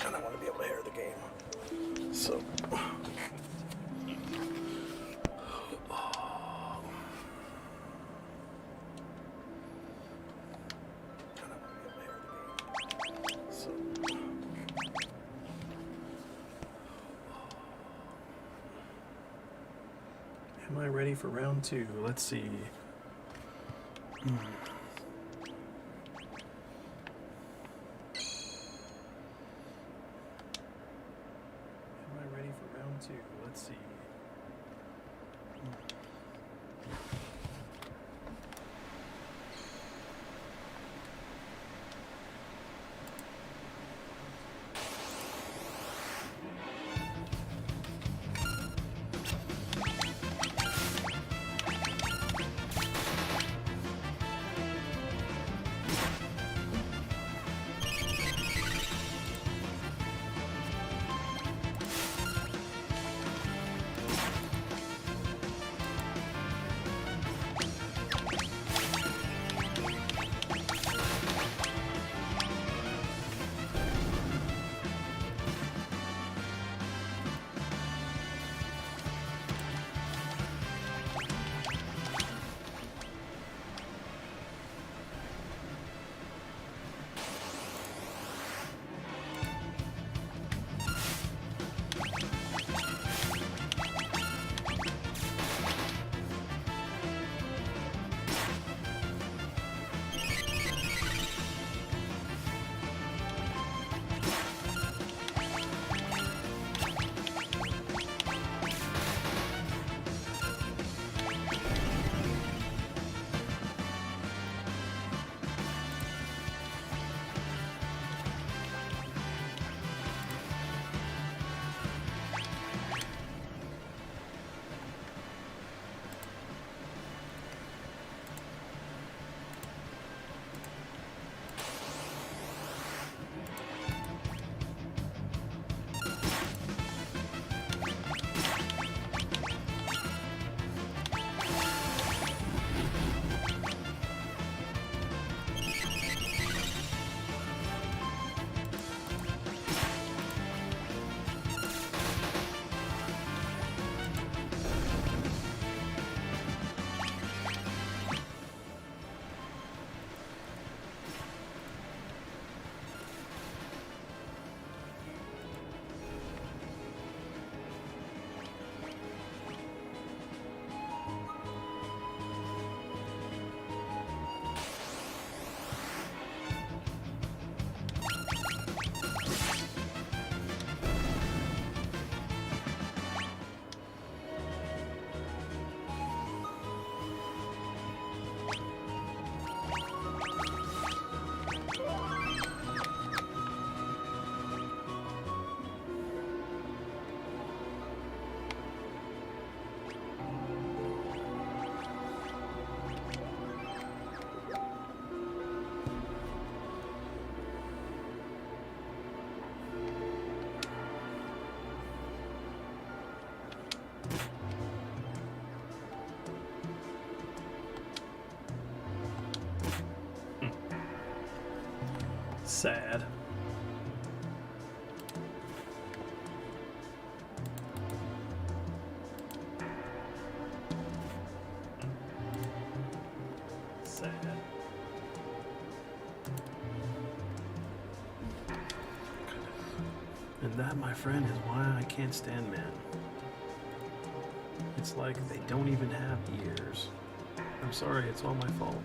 And I want to be able to hear the game. So. Am I ready for round two? Let's see. Am I ready for round two? Let's see. Sad. Sad. And that, my friend, is why I can't stand men. It's like they don't even have ears. I'm sorry, it's all my fault.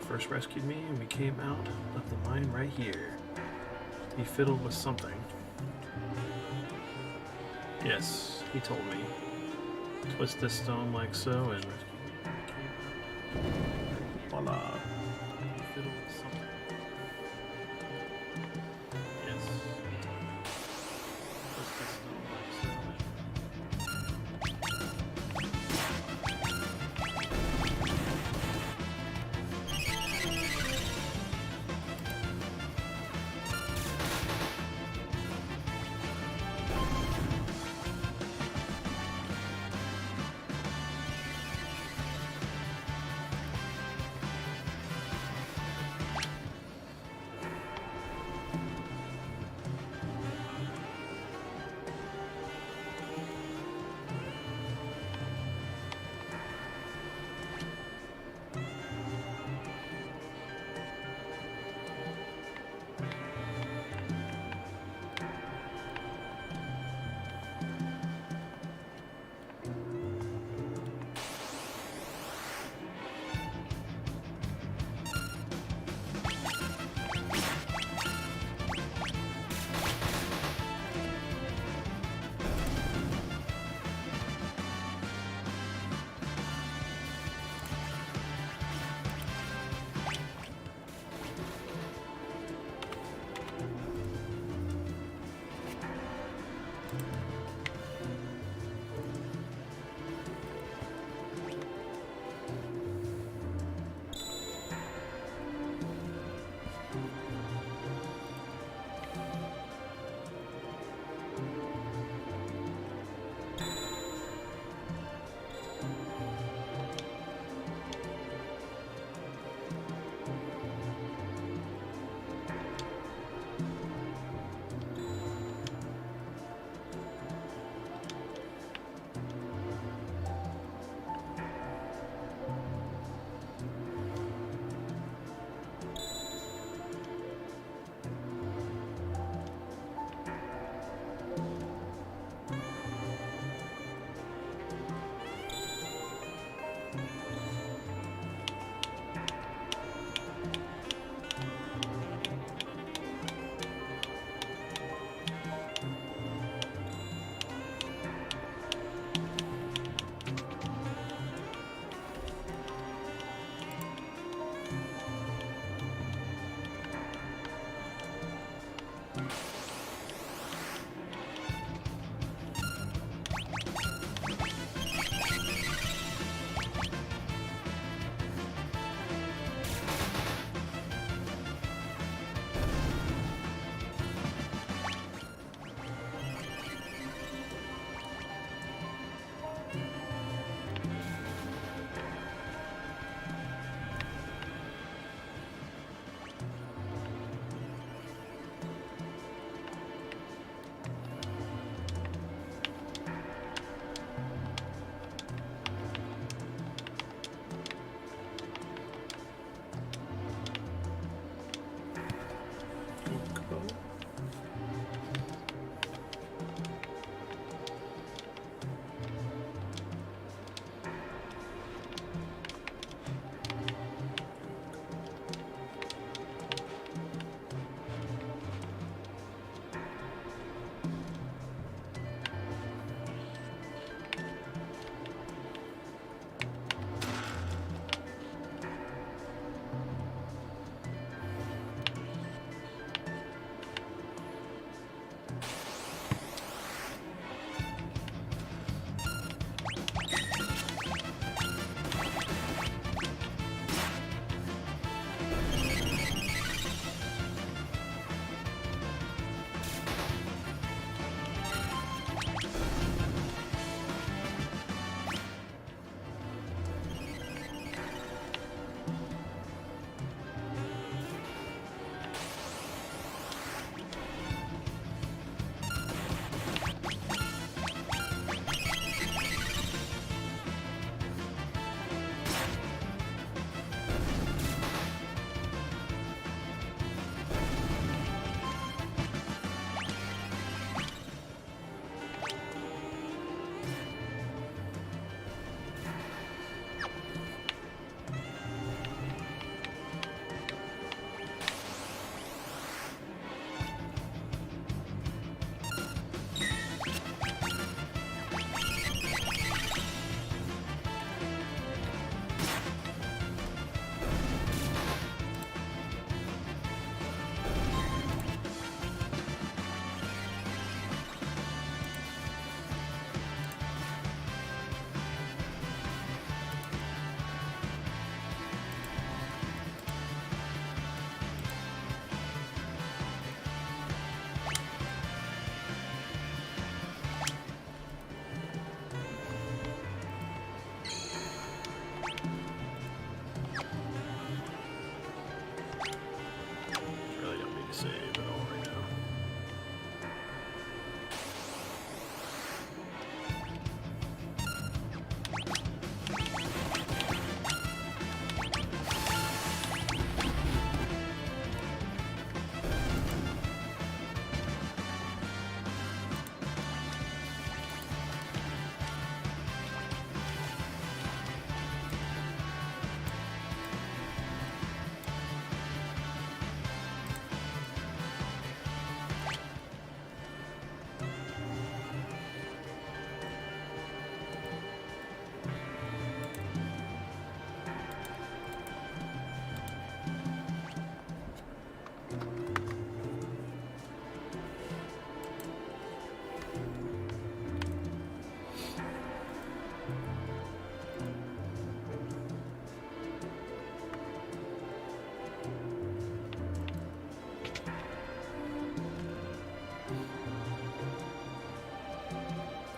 First rescued me and we came out of the mine right here. He fiddled with something. Yes, he told me. Twist this stone like so and voila. He fiddled with something. Yes. Twist this stone like so and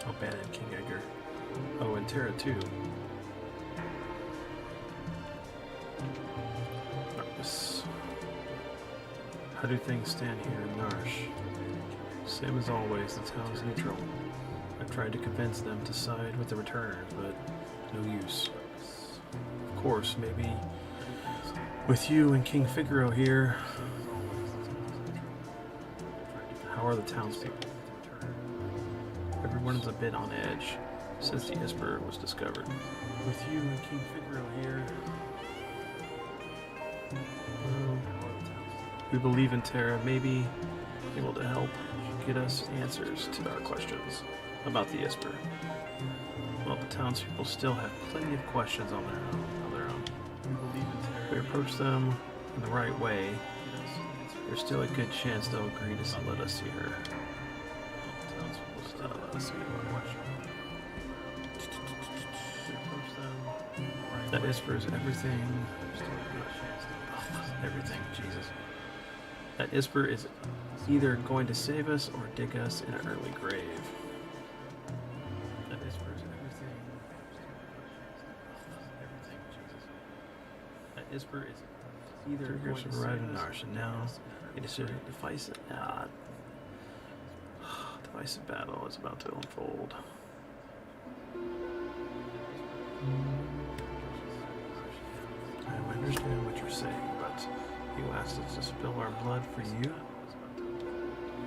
Oh, Bannon and King Edgar. Oh, and Terra too. Marcus. How do things stand here in Narsh? Same as always, the town is neutral. I've tried to convince them to side with the returners, but no use. Of course, maybe with you and King Figaro here. How are the townspeople? Everyone's a bit on edge since the Esper was discovered. With you and King Figaro here. Well, we believe in Terra, maybe able to help get us answers to our questions about the Esper. Well, the townspeople still have plenty of questions on their own. If we approach them in the right way, there's still a good chance they'll agree to let us see her. Let's see what question. That Esper is everything. Everything, Jesus. That Esper is either going to save us or dig us in an early grave. That Esper is everything. Everything, Jesus. That Esper is either going to arrive in Narsh, and now it is a divisive battle is about to unfold. I understand what you're saying, but you asked us to spill our blood for you?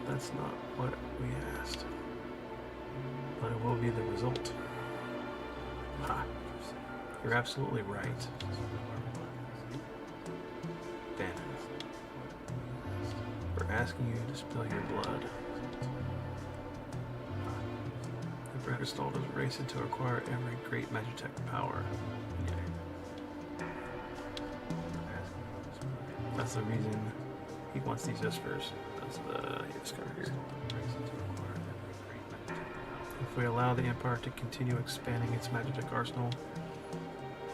That's not what we asked. But it will be the result. Ha! You're absolutely right. Bannon. We're asking you to spill your blood. The Breggerstall is racing to acquire every great Magitech power. That's the reason he wants these Espers. That's the discover here. If we allow the Empire to continue expanding its Magitech arsenal,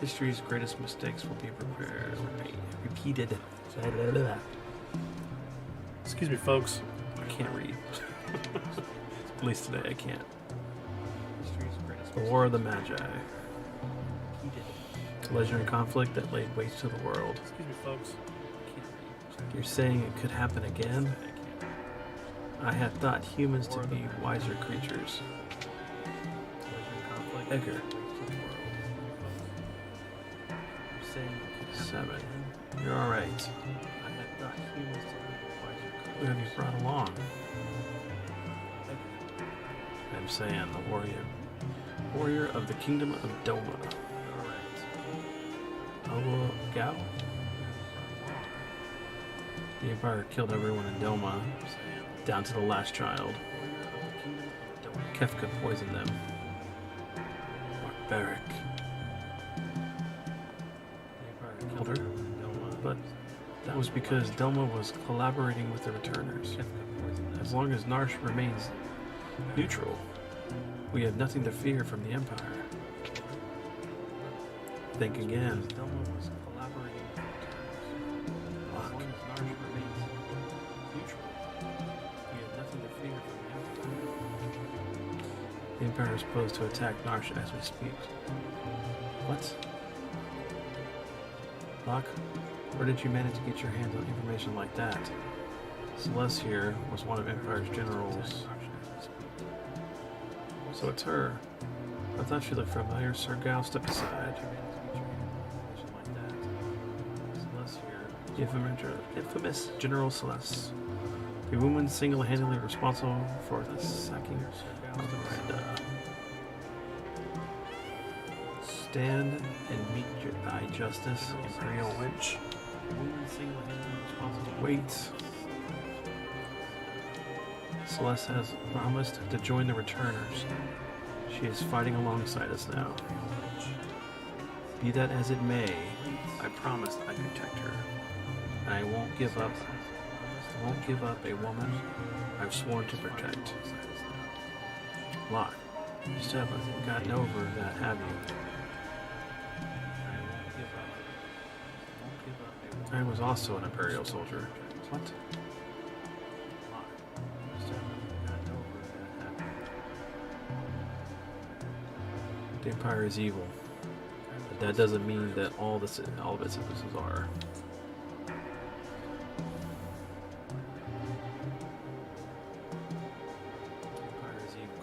history's greatest mistakes will be repeated. Excuse me, folks. I can't read. At least today I can't. The War of the Magi. A legendary conflict that laid waste to the world. Excuse me, folks. You're saying it could happen again? I had thought humans to be wiser creatures. Edgar. 7. You're alright. Who have you brought along? I'm saying the warrior of the kingdom of Doma. Obo Gao? The Empire killed everyone in Doma, down to the last child. Kefka poisoned them. Barbaric. The Empire killed her, but that was because Doma was collaborating with the Returners. As long as Narsh remains neutral, we have nothing to fear from the Empire. Think again. The Empire is posed to attack Narsh as we speak. What? Locke, where did you manage to get your hands on information like that? Celeste here was one of Empire's generals. So it's her. I thought she looked familiar. Sir Gao, step aside. The infamous General Celeste. The woman single-handedly responsible for the sacking of Miranda. Stand and meet thy justice, Imperial Wench. Wait. Celeste has promised to join the Returners. She is fighting alongside us now. Be that as it may, I promise I protect her. And I won't give up. I won't give up a woman I've sworn to protect. Locke, you still haven't gotten over that, have you? I was also an Imperial soldier. What? The Empire is evil, but that doesn't mean that all of its citizens are.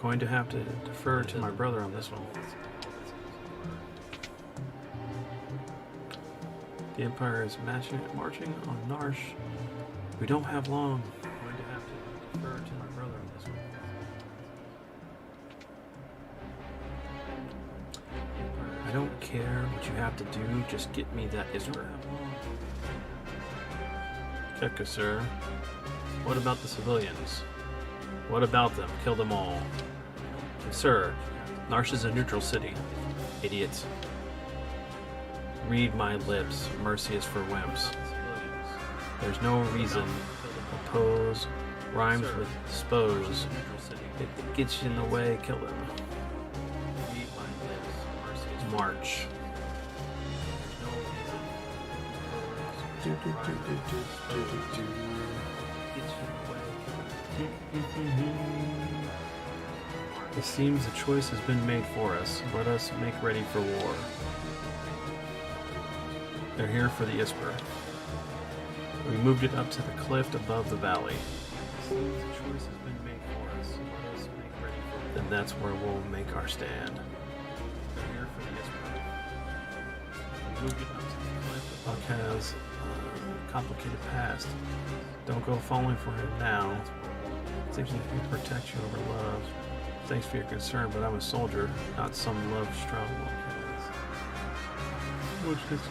Going to have to defer to my brother on this one. The Empire is marching on Narsh. We don't have long. Going to have to defer to my brother on this one. I don't care what you have to do, just get me that Isra. Kefka, sir. What about the civilians? What about them? Kill them all. Sir, Narsh is a neutral city. Idiots. Read my lips. Mercy is for wimps. There's no reason. Oppose rhymes with dispose. If it gets you in the way, kill them. March. It seems a choice has been made for us. Let us make ready for war. They're here for the Isper. We moved it up to the cliff above the valley. It seems a choice has been made for us. Let us make ready for war. Then that's where we'll make our stand. They're here for the Isper. We moved it up to the cliff. Buck has a complicated past. Don't go falling for him now. Thinking he can protect you over love. Thanks for your concern, but I'm a soldier, not some love struggle. Which is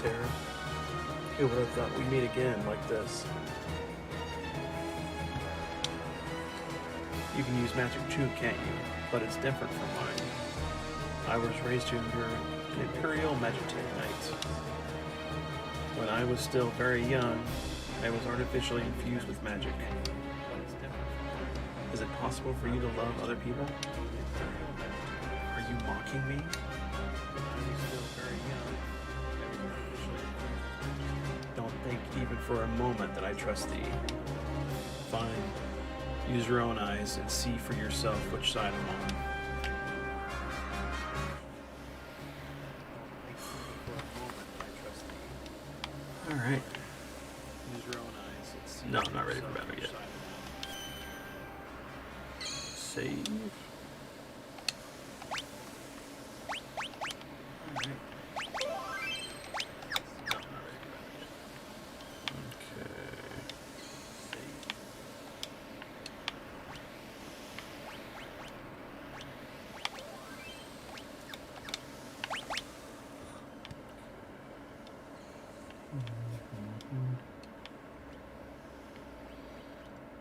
Tara, who would have thought we'd meet again like this? You can use magic too, can't you? But it's different from mine. I was raised to endure an Imperial Magitek Knight. When I was still very young, I was artificially infused with magic. Is it possible for you to love other people? Are you mocking me? When I was still very young, I was artificially infused with magic. Don't think even for a moment that I trust thee. Fine. Use your own eyes and see for yourself which side I'm on. Alright. Use your own eyes and see. No, I'm not ready for battle yet. Save. Alright.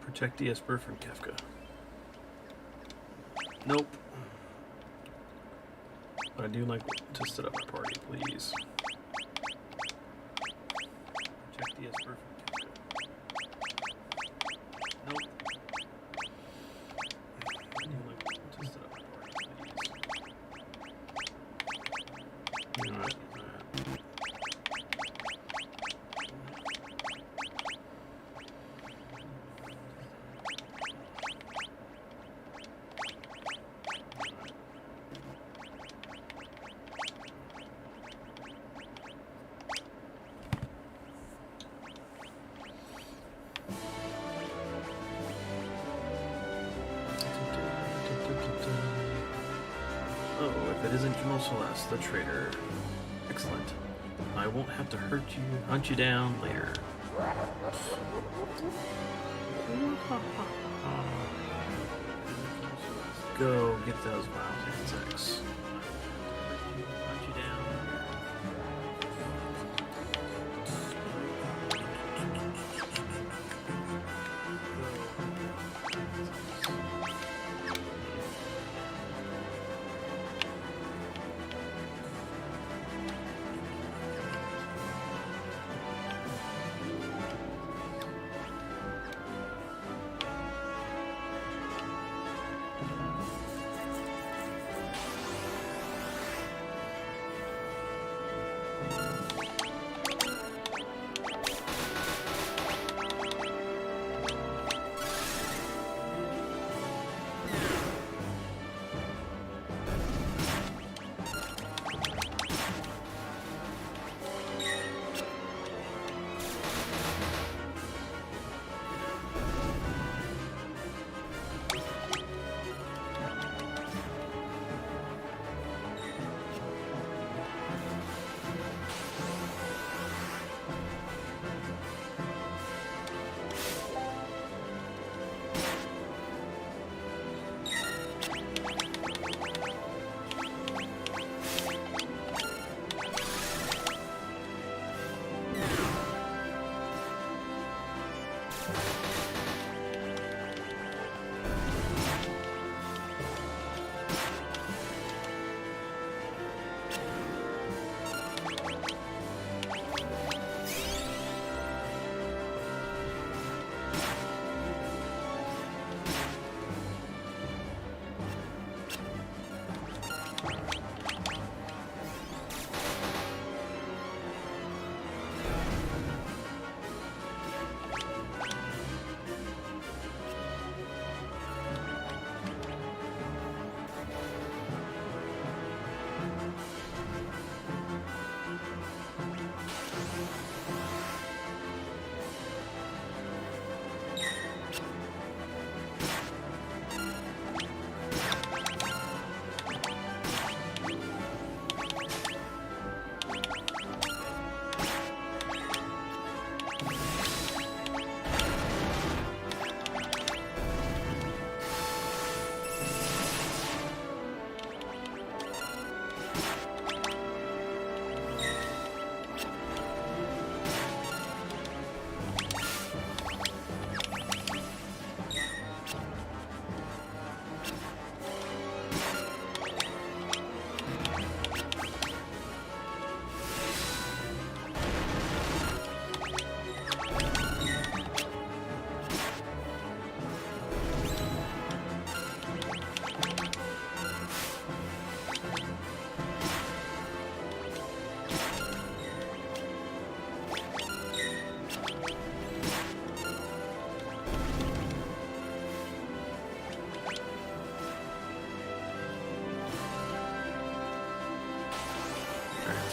Protect the Esper from Kefka. Nope. But I do like to set up my party, please. Protect the Esper from Kefka. Nope. I do like to set up my party, please. You know what? Oh, if it isn't General Celeste, the traitor. Excellent. I won't have to hurt you, hunt you down later. Go get those wild insects. Hunt you down.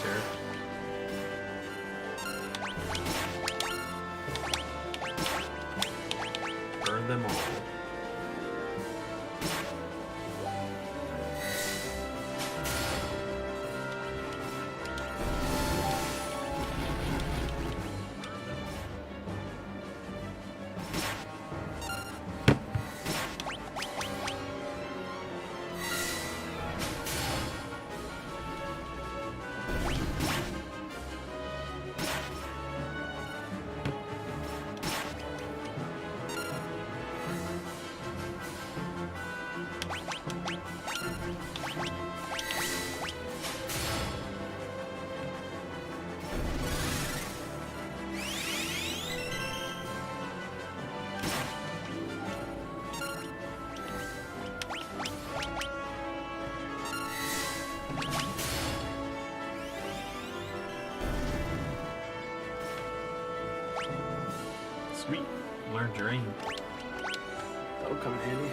here. Burn them all. Sweet. Learned your aim. That'll come in handy.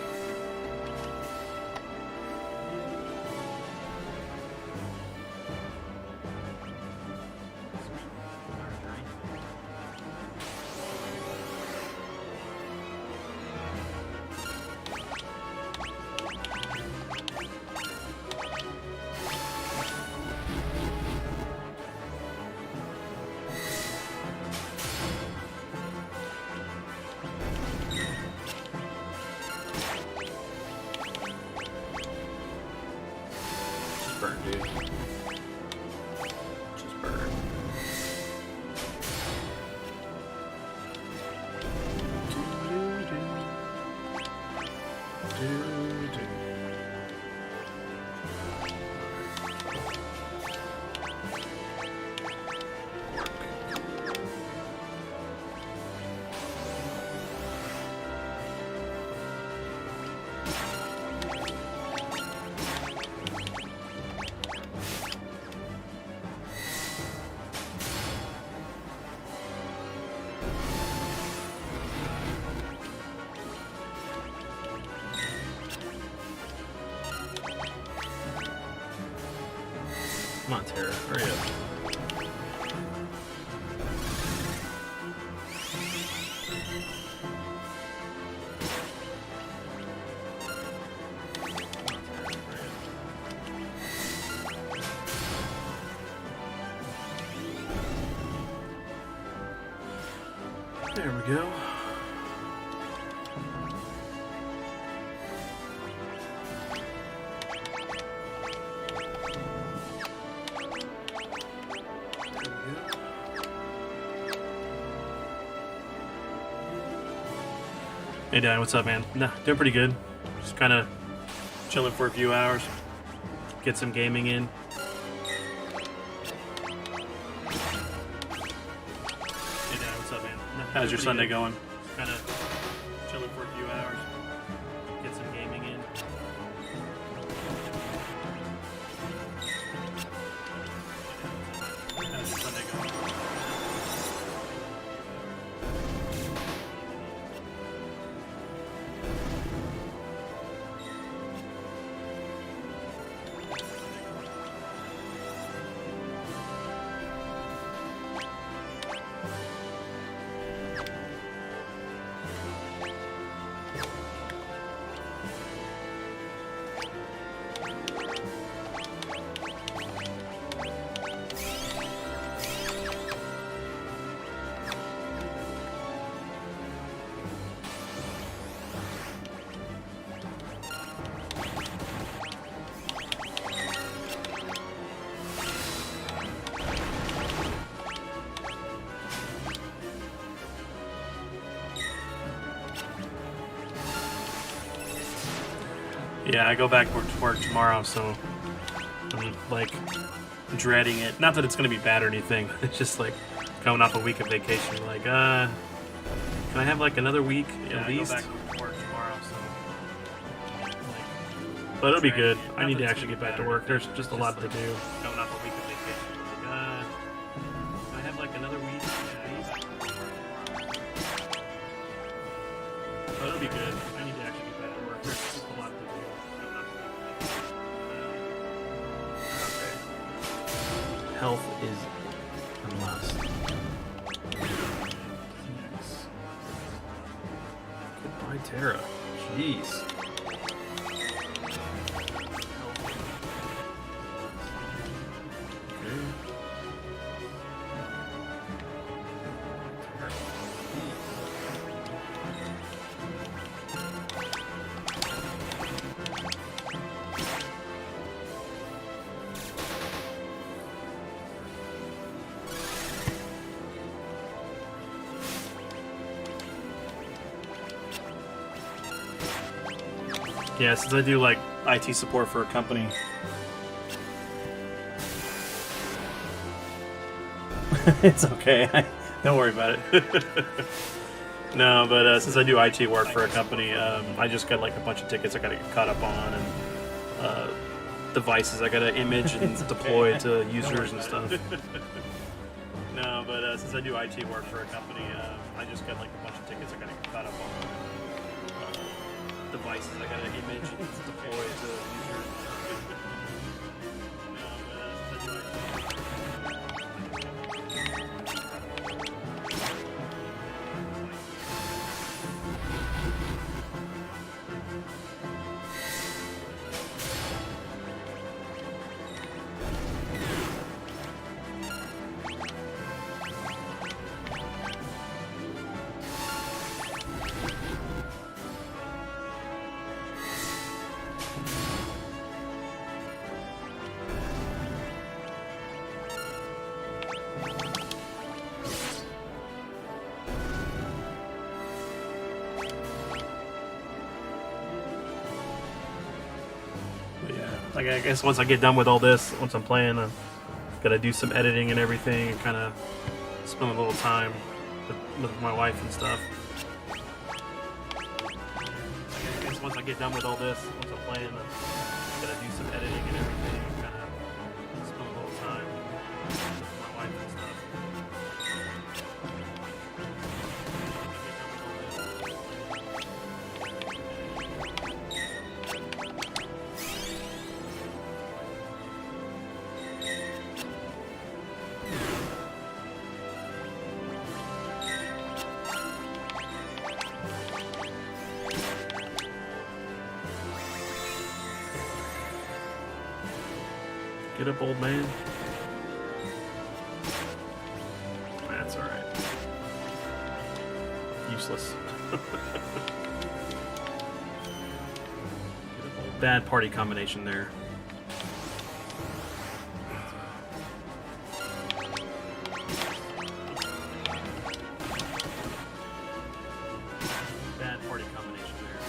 Burn, dude. Just burn. Come on, Tara, hurry up. There we go. Hey Dan, what's up, man? Nah, doing pretty good. Just kind of chilling for a few hours. Get some gaming in. Hey Dan, what's up, man? Nah, how's your Sunday going? Just kind of chilling for a few hours. Get some gaming in. How's your Sunday going? Yeah, I go back to work tomorrow, so I'm like dreading it. Not that it's gonna be bad or anything. It's just like coming off a week of vacation. You're like, can I have like another week at least? I go back to work tomorrow, so like, but it'll be good. I need to actually get back to work. There's just a lot to do. Coming off a week of vacation. Like, can I have like another week at least? But it'll be good. I need to actually get back to work. There's just a lot to do. health is unless. Goodbye, Terra. Jeez. Yeah, since I do like IT support for a company. It's okay. Don't worry about it. No, but since I do IT work for a company, I just got like a bunch of tickets I got to get caught up on, and devices I got to image and deploy to users and stuff. No, but since I do IT work for a company, I just got like a bunch of tickets I got to get caught up on. Devices I got to image and deploy to users. No, but since I do IT Like, I guess once I get done with all this, once I'm playing, I've got to do some editing and everything, and kind of spend a little time with my wife and stuff. I guess once I get done with all this, once I'm playing, I've got to do some editing and everything, and kind of spend a little time with my wife and stuff. Get up, old man. That's alright. Useless. Bad party combination there. Bad party combination there.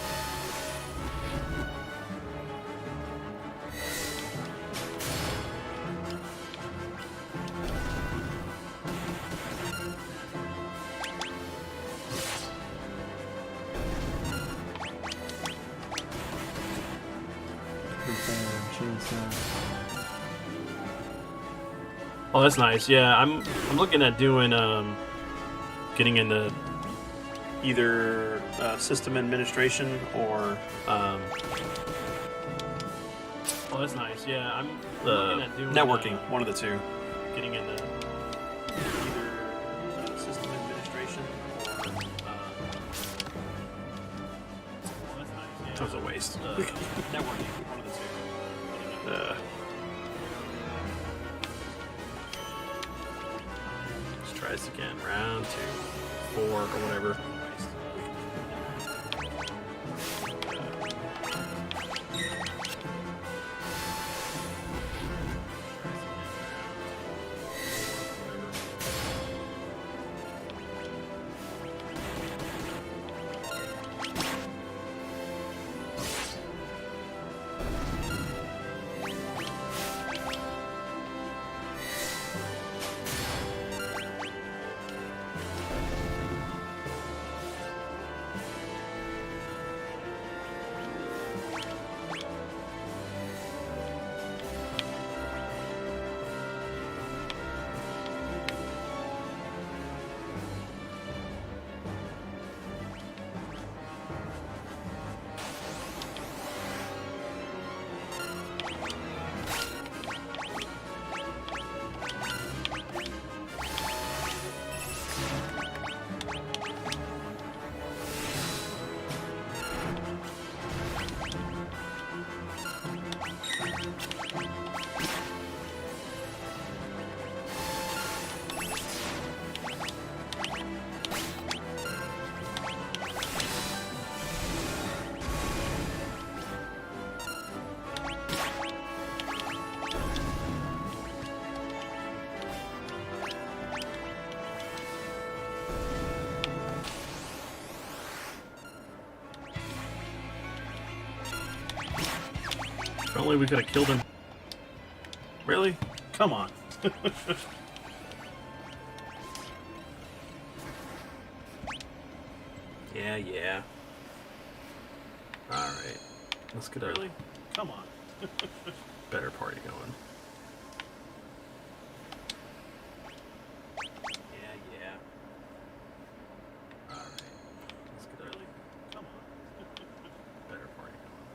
Oh, that's nice. Yeah, I'm looking at doing getting into either system administration or oh, that's nice. Yeah, I'm looking at doing networking. One of the two. Getting into either system administration or oh, that's nice. Yeah. That was a waste. Networking. One of the two. Let's try this again. Round 2, 4, or whatever. only we could have killed him. Really? Come on. Yeah. Alright. Let's get a Really? Come on. better party going. Yeah. Alright. Let's get a Really? Come on. better party going.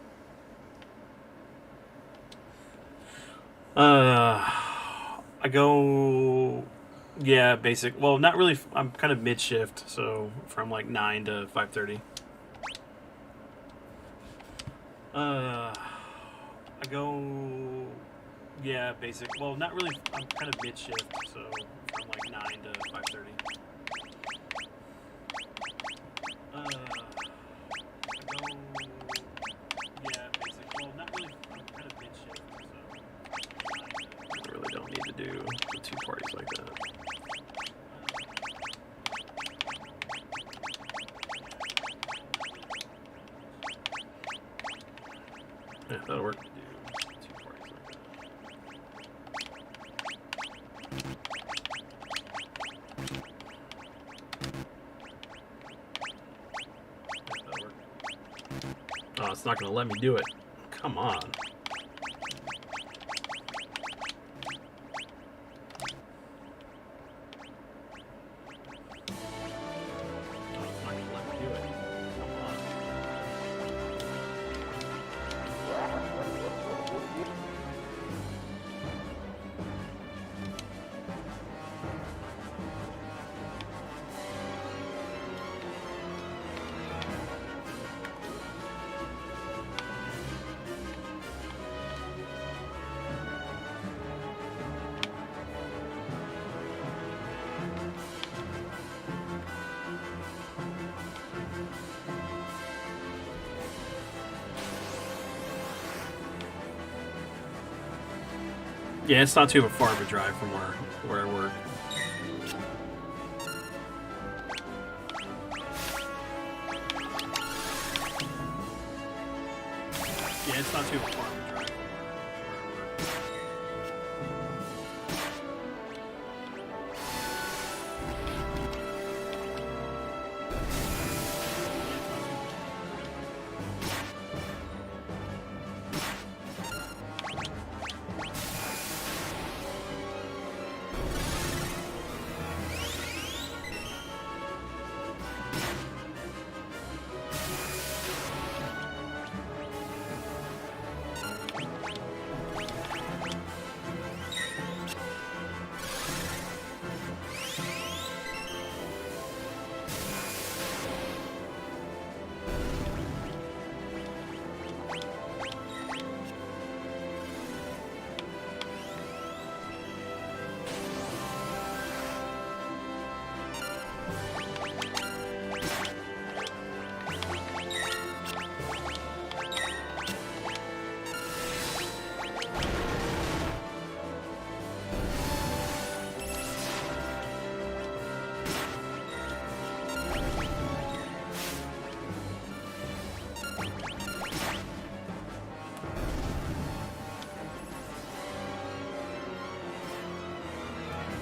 I go... Yeah, basic. Well, not really. I'm kind of mid-shift, so from like 9 to 5:30. I go... Yeah, basic. Well, not really. I'm kind of mid-shift, so from like 9 to 5:30. I go... Yeah, basic. Well, not really. I'm kind of mid-shift, so... I really don't need to do the 2 parties like that. Yeah, that'll work. Oh, it's not going to let me do it. Come on. Yeah, it's not too far of a drive from where I work. Yeah, it's not too far of a drive from where I work.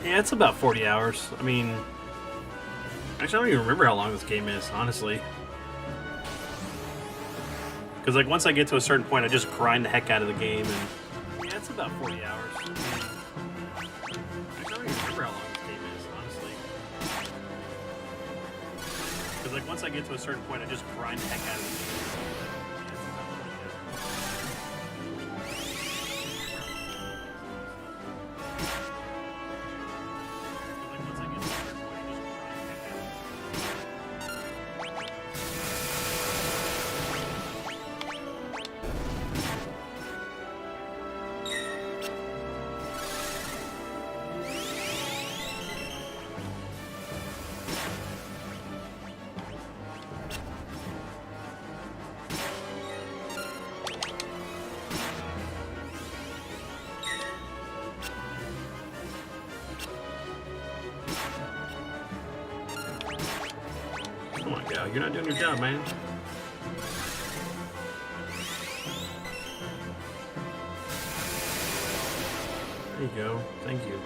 Yeah, it's about 40 hours. I mean, actually, I don't even remember how long this game is, honestly. Because, like, once I get to a certain point, I just grind the heck out of the game, and yeah, it's about 40 hours. I mean, actually, I don't even remember how long this game is, honestly. Because, like, once I get to a certain point, I just grind the heck out of the game. Come on, Gal, you're not doing your job, man. There you go. Thank you.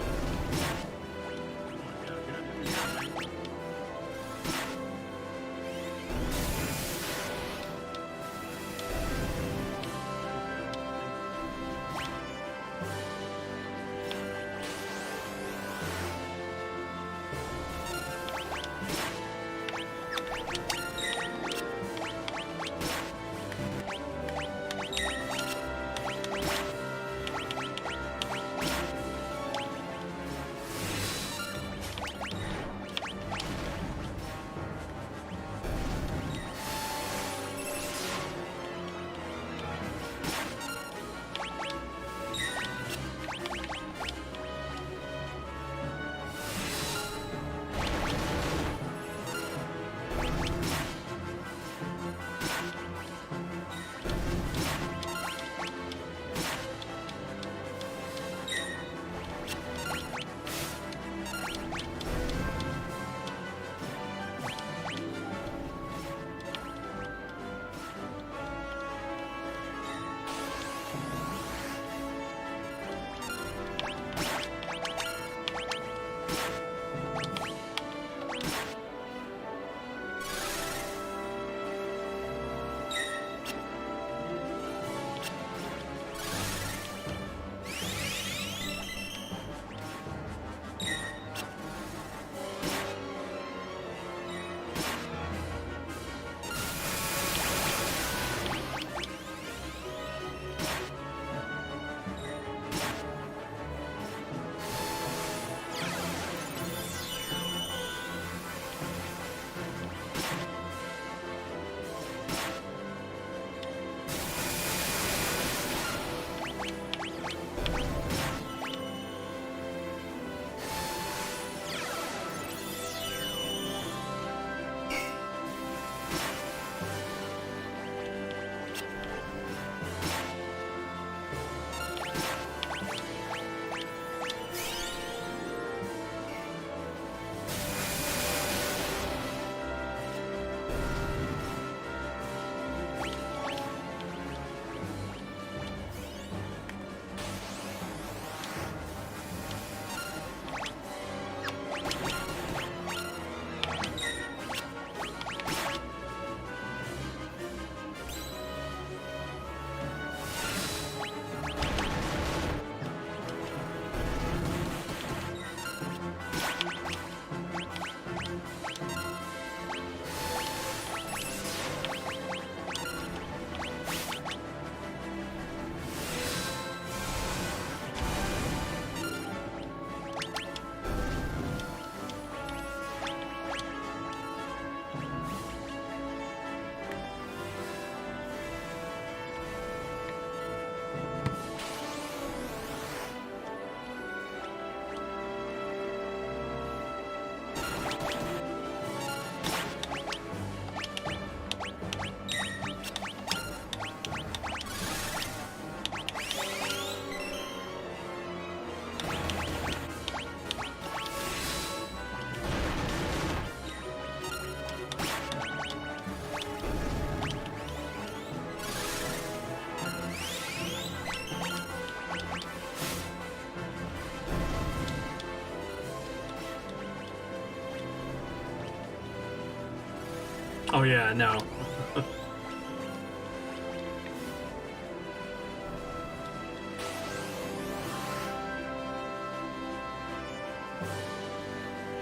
Oh yeah, no.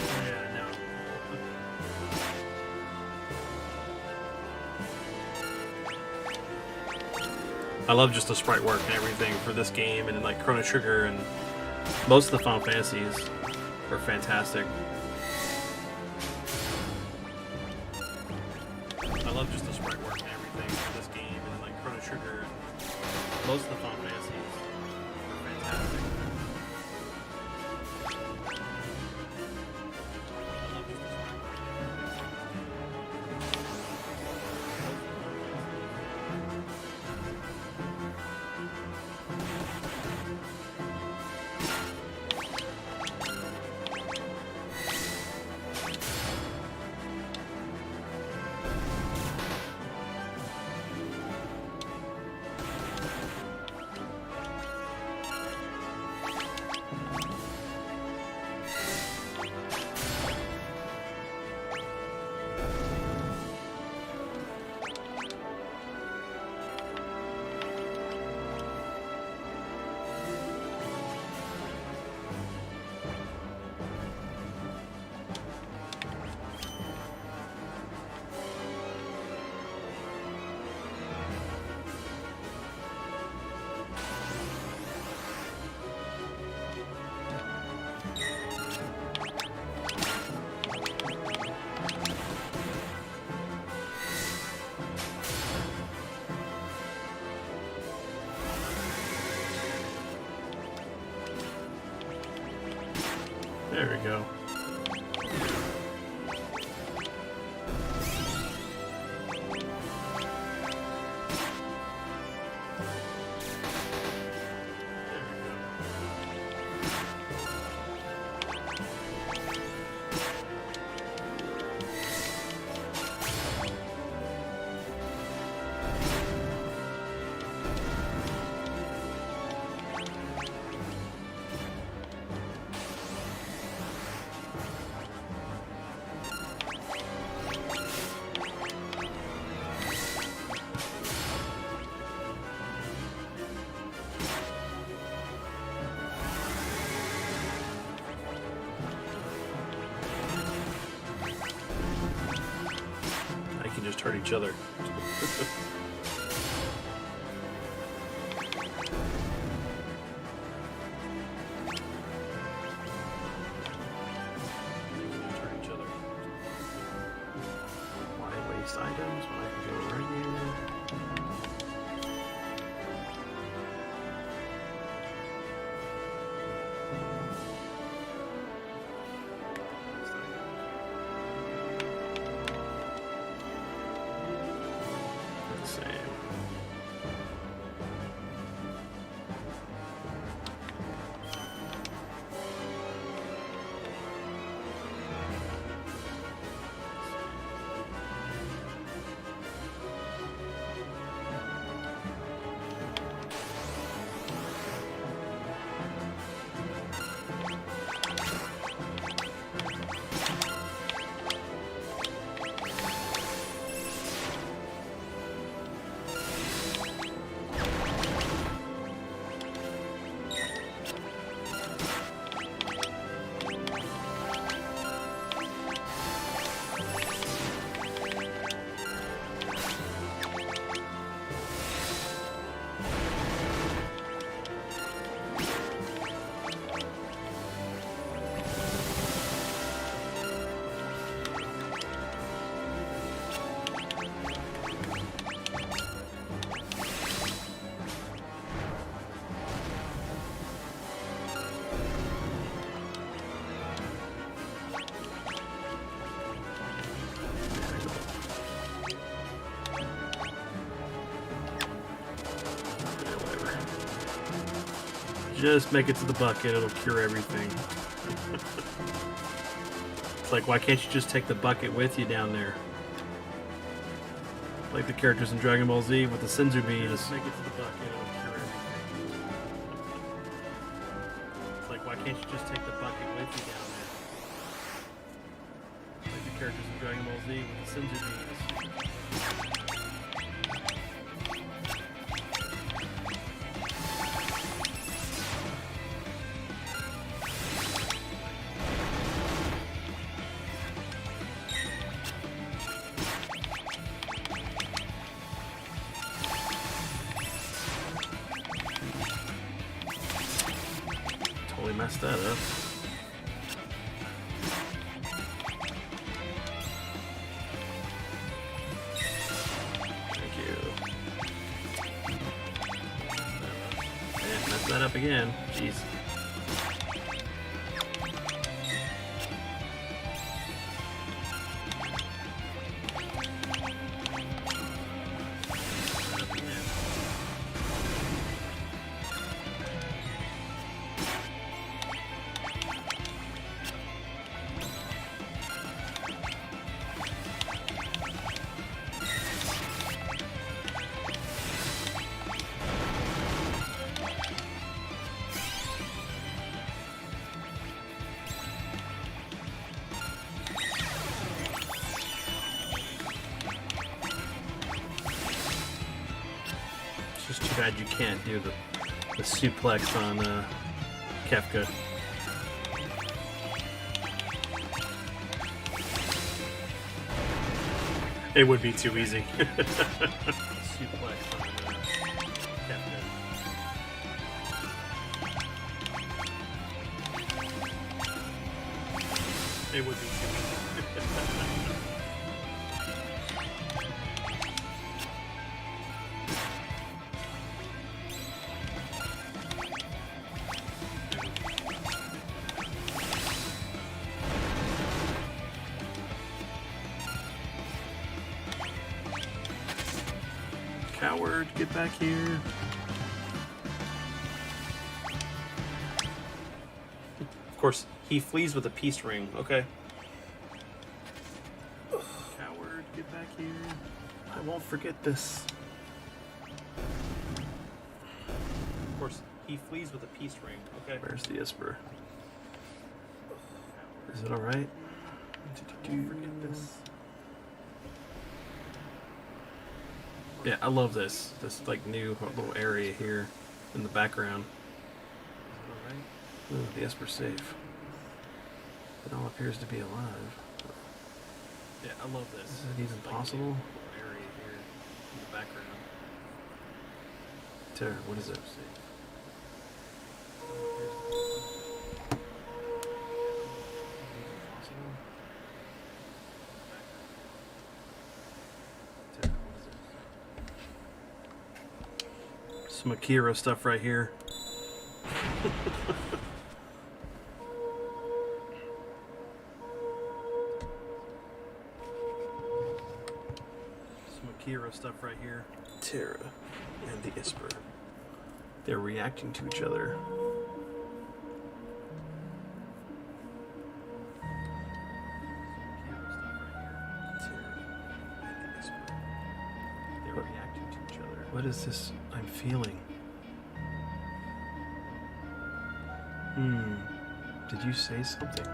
Yeah, no. I love just the sprite work and everything for this game, and like Chrono Trigger and most of the Final Fantasies are fantastic. I love just the sprite work and everything for this game, and like Chrono Trigger and most of the Final Fantasies are fantastic. I love just the sprite work There we go. Just hurt each other. Why waste items when I can go right here? Just make it to the bucket, it'll cure everything. It's like, why can't you just take the bucket with you down there? Like the characters in Dragon Ball Z with the Senzu beans. Just make it to the bucket, it'll cure everything. It's like, why can't you just take the bucket with you down there? Like the characters in Dragon Ball Z with the Senzu beans. Messed that up. Thank you. And messed that up again. Jeez. Just too bad you can't do the suplex on Kefka. It would be too easy. Suplex on Kefka. It would be too easy. Coward, get back here. Of course, he flees with a peace ring, okay? Coward, get back here. I won't forget this. Of course, he flees with a peace ring, okay? Where's the Esper? Is it alright? I won't forget this. Yeah, I love this. This like new little area here in the background. Ooh, the Esper's safe. It all appears to be alive. Yeah, I love this. Is it even possible? Area here in the background. Tara, what is it? Some Akira stuff right here. Some Akira stuff right here. Tara and the Esper. They're reacting to each other. What is this I'm feeling? Did you say something?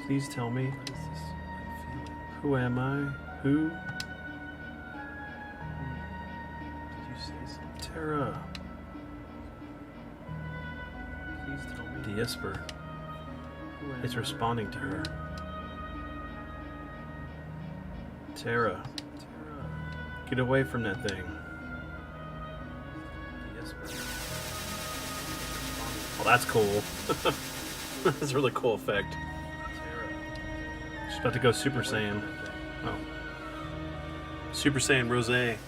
Please tell me. What is this I'm feeling? Who am I? Who? Did you say something? Tara. Please tell me. The Esper. It's responding to her. Tara. Get away from that thing. Well, that's cool. That's a really cool effect. She's about to go Super Saiyan. Oh. Super Saiyan Rose. Well,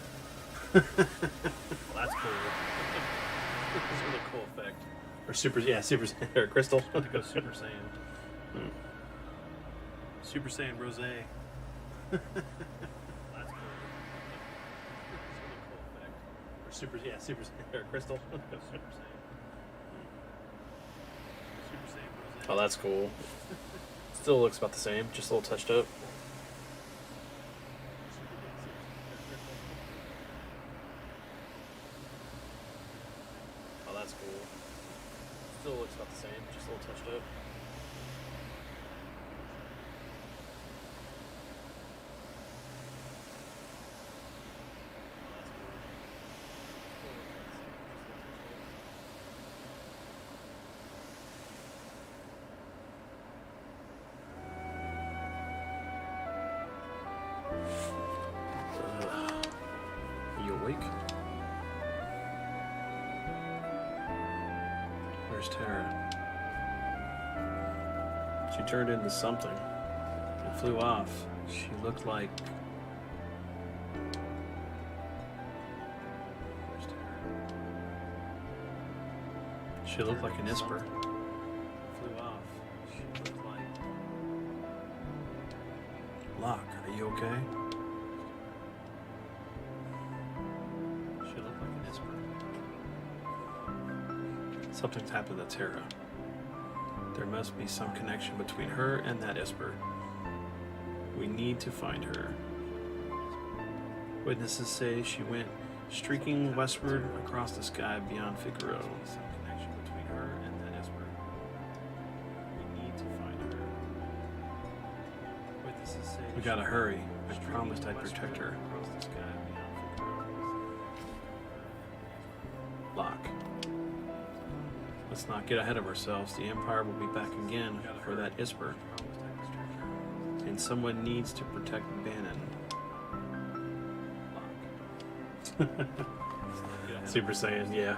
that's cool. That's a really cool effect. Or Super Saiyan, or Crystal. She's about to go Super Saiyan. Super Saiyan Rose. Super Saiyan, or Crystal. Oh, that's cool. Still looks about the same, just a little touched up. Oh, that's cool. Still looks about the same, just a little touched up. You awake? Where's Tara? She turned into something and flew off. She looked like... Where's Tara? She looked like an Esper. Flew off. She looked like... Locke, are you okay? She looked like an Esper. Something's happened to Tara. There must be some connection between her and that Esper. We need to find her. Witnesses say she went streaking westward across the sky beyond Figaro. Some connection between her and that Esper. We need to find her. Witnesses say we gotta hurry. I promised I'd protect her. Locke. Let's not get ahead of ourselves. The Empire will be back again for that Esper. And someone needs to protect Bannon. Super Saiyan, yeah.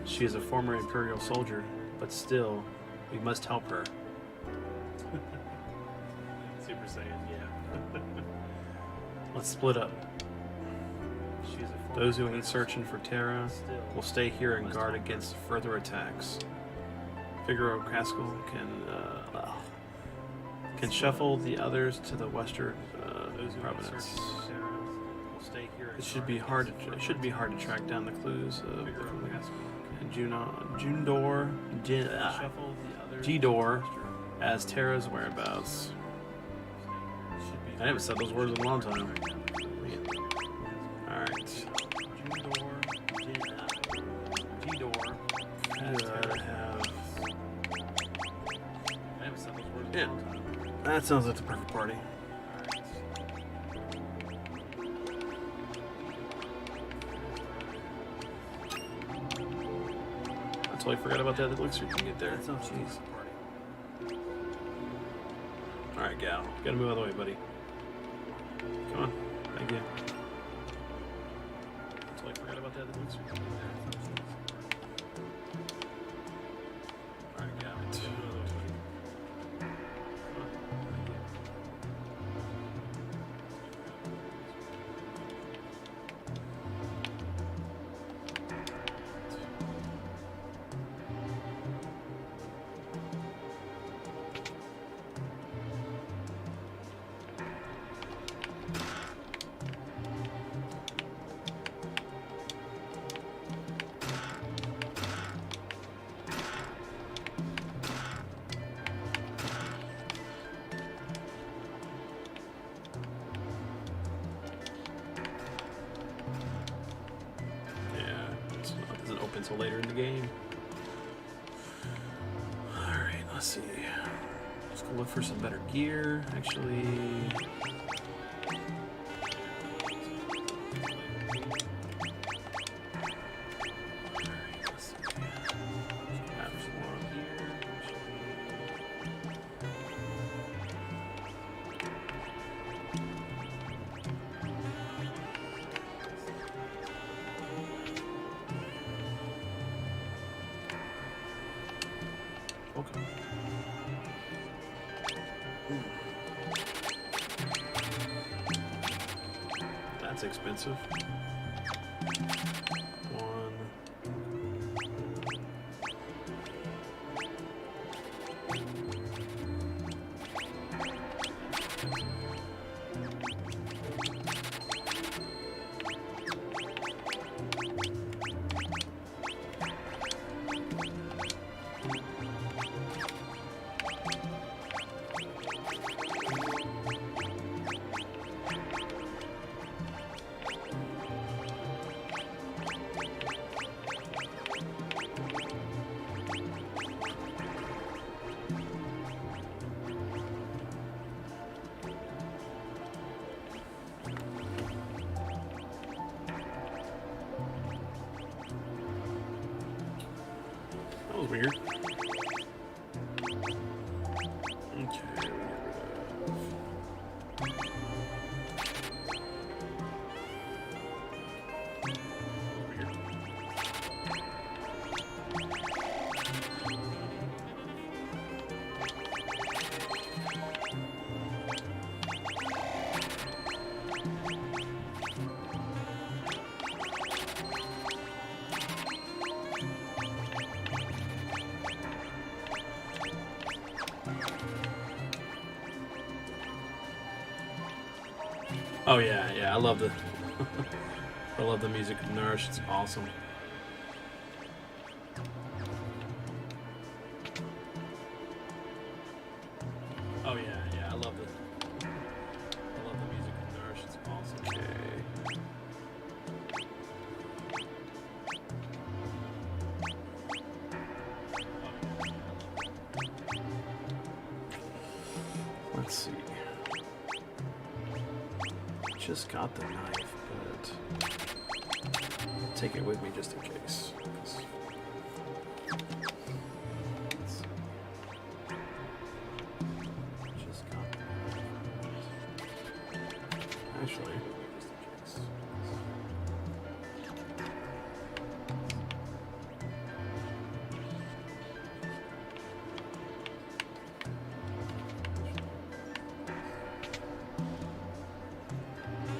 She is a former Imperial soldier, but still, we must help her. Super Saiyan, yeah. Let's split up. Those who ain't searching for Tara will stay here and guard against further attacks. Figaro Castle Can shuffle the others to the western Those who have province. searched Sarah will stay here. It should be hard to track down the clues of Figure out past week. Jundor, Shuffle the others. G-Door as Terra's whereabouts. I haven't said those words in a long time. Alright. G-Door. Yeah. That sounds like the perfect party. I totally forgot about that elixir you can get there. Jeez. Alright, gal. Gotta move out of the way, buddy. Come on. Thank you. I totally forgot about that elixir you can get there. Alright, gal. Until later in the game. Alright, let's see. Let's go look for some better gear. Actually. Okay. That's expensive. One. That was weird. Okay. Oh yeah, I love the I love the music of Nourish, it's awesome. Oh yeah, I love the music of Nourish, it's awesome. Okay. Let's see. Just got the knife, but I'll take it with me just in case. Just got the knife. Actually, just in case.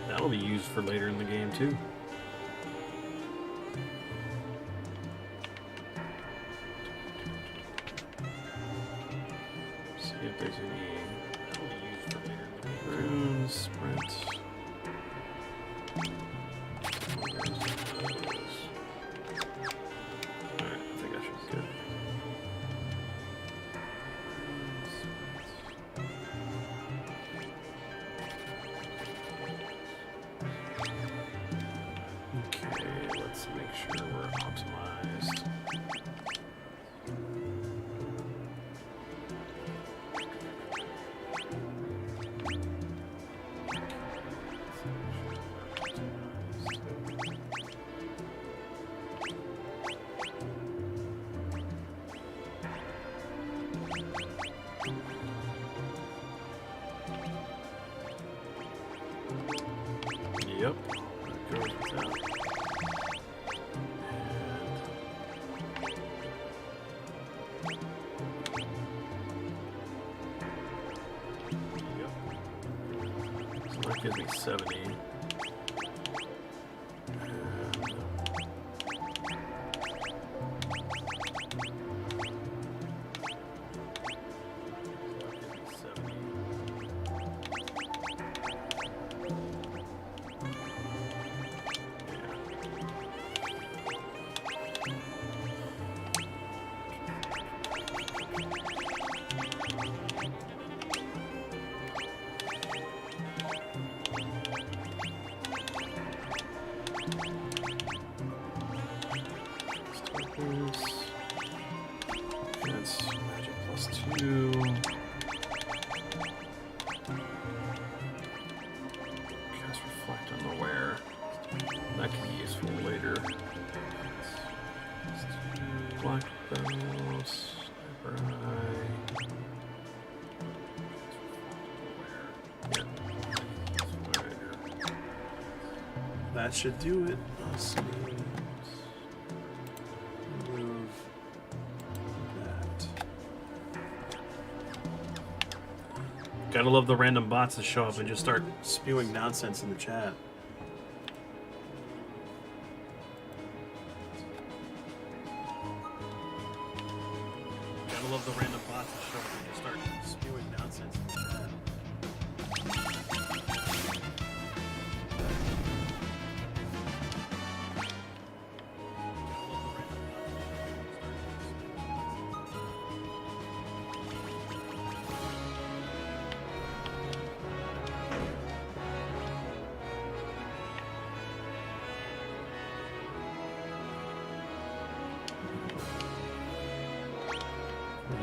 That'll be used for later in the game too. See if there's any make sure we're optimized. Yep, that goes without. Yep. So that gives me 70. That's magic +2. Cast reflect unaware. That can be useful later. Black bow, sniper eye. Yeah. That should do it. Let's see. Move that. Gotta love the random bots that show up and just start. Spewing nonsense in the chat. Gotta love the random bots that show up and just start spewing nonsense in the chat.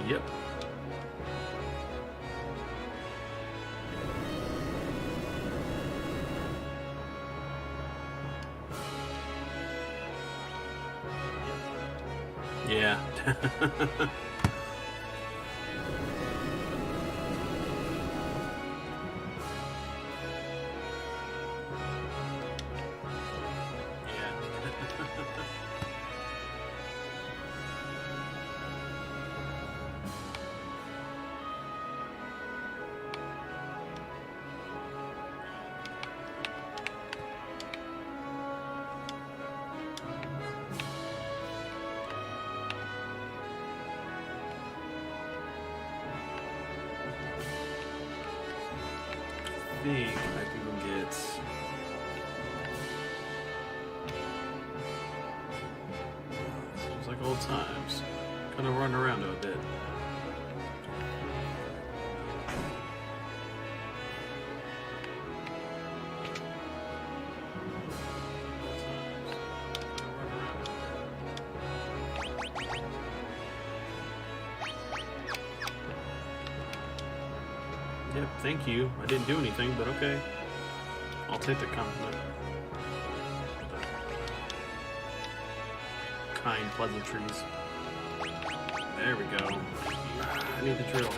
Yep. Yeah. I think I can get. Seems like old times. Kind of run around a bit. Yep, thank you. I didn't do anything, but okay. I'll take the compliment. Kind pleasantries. There we go. I need the drill.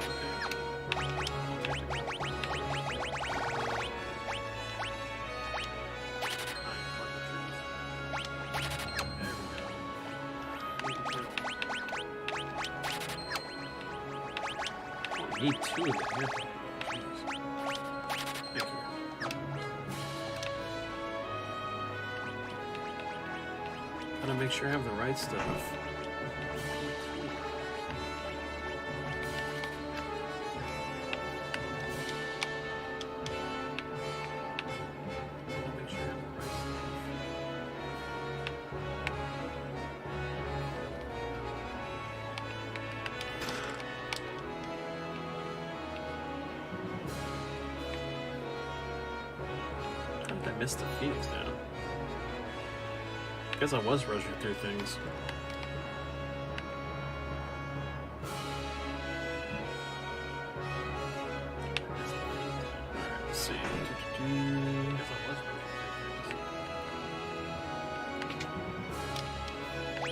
Okay. Need two of them. Thank you. Gotta make sure I have the right stuff. Make sure I have the right stuff. How did I miss the Phoenix now? guess I was rushing through things. Let's see.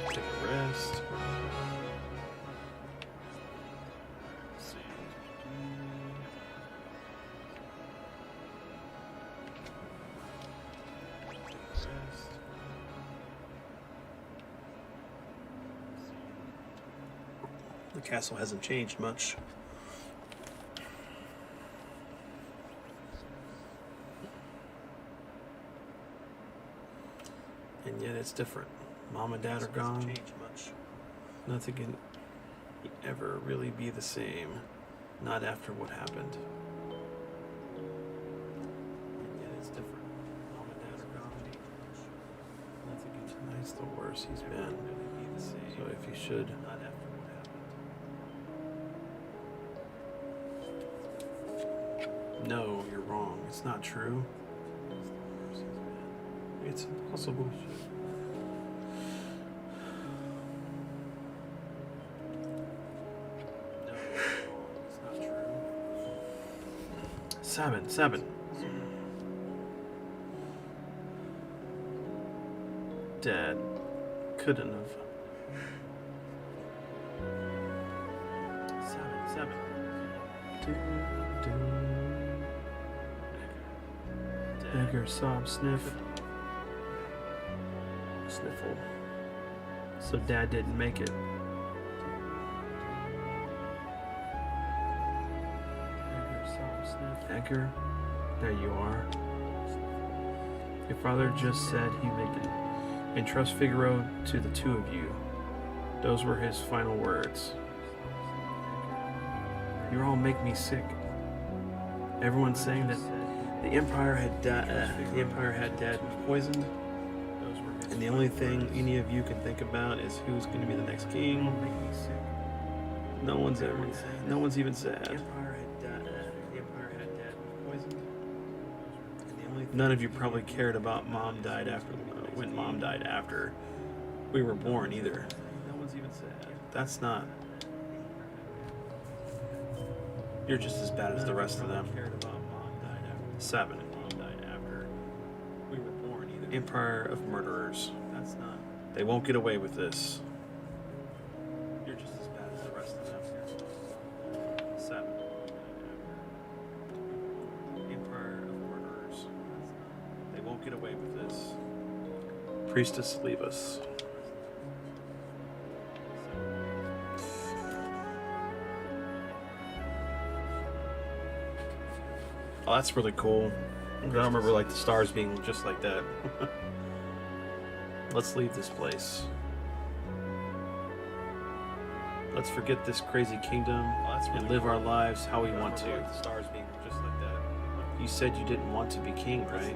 Take a rest. Let's see. The castle hasn't changed much. And yet it's different. Mom and Dad are gone. Changed much. Nothing can ever really be the same. Not after what happened. And yet it's different. Mom and Dad are gone. Nothing can. Tonight's the worst he's been. Really be the same. So if you should. Not after what happened. No, you're wrong. It's not true. It's impossible. No, it's not true. Seven. Dad couldn't have. Seven. Edgar sob sniff. Sniffle. So Dad didn't make it. Edgar, there you are. Your father just said he would entrust Figaro to the two of you. Those were his final words. You all make me sick. Everyone's saying that the Empire had Dad poisoned. And the only thing any of you can think about is who's going to be the next king. No one's even sad. None of you probably cared about when Mom died after we were born either. No one's even sad. That's not. You're just as bad as the rest of them. 7. Empire of murderers. That's not. They won't get away with this. You're just as bad as the rest of them. 7. Empire of murderers. They won't get away with this. Priestess, leave us. Oh, that's really cool. I remember like the stars being just like that. Let's leave this place. Let's forget this crazy kingdom and live our lives how we want to. The stars being just like that. You said you didn't want to be king, right?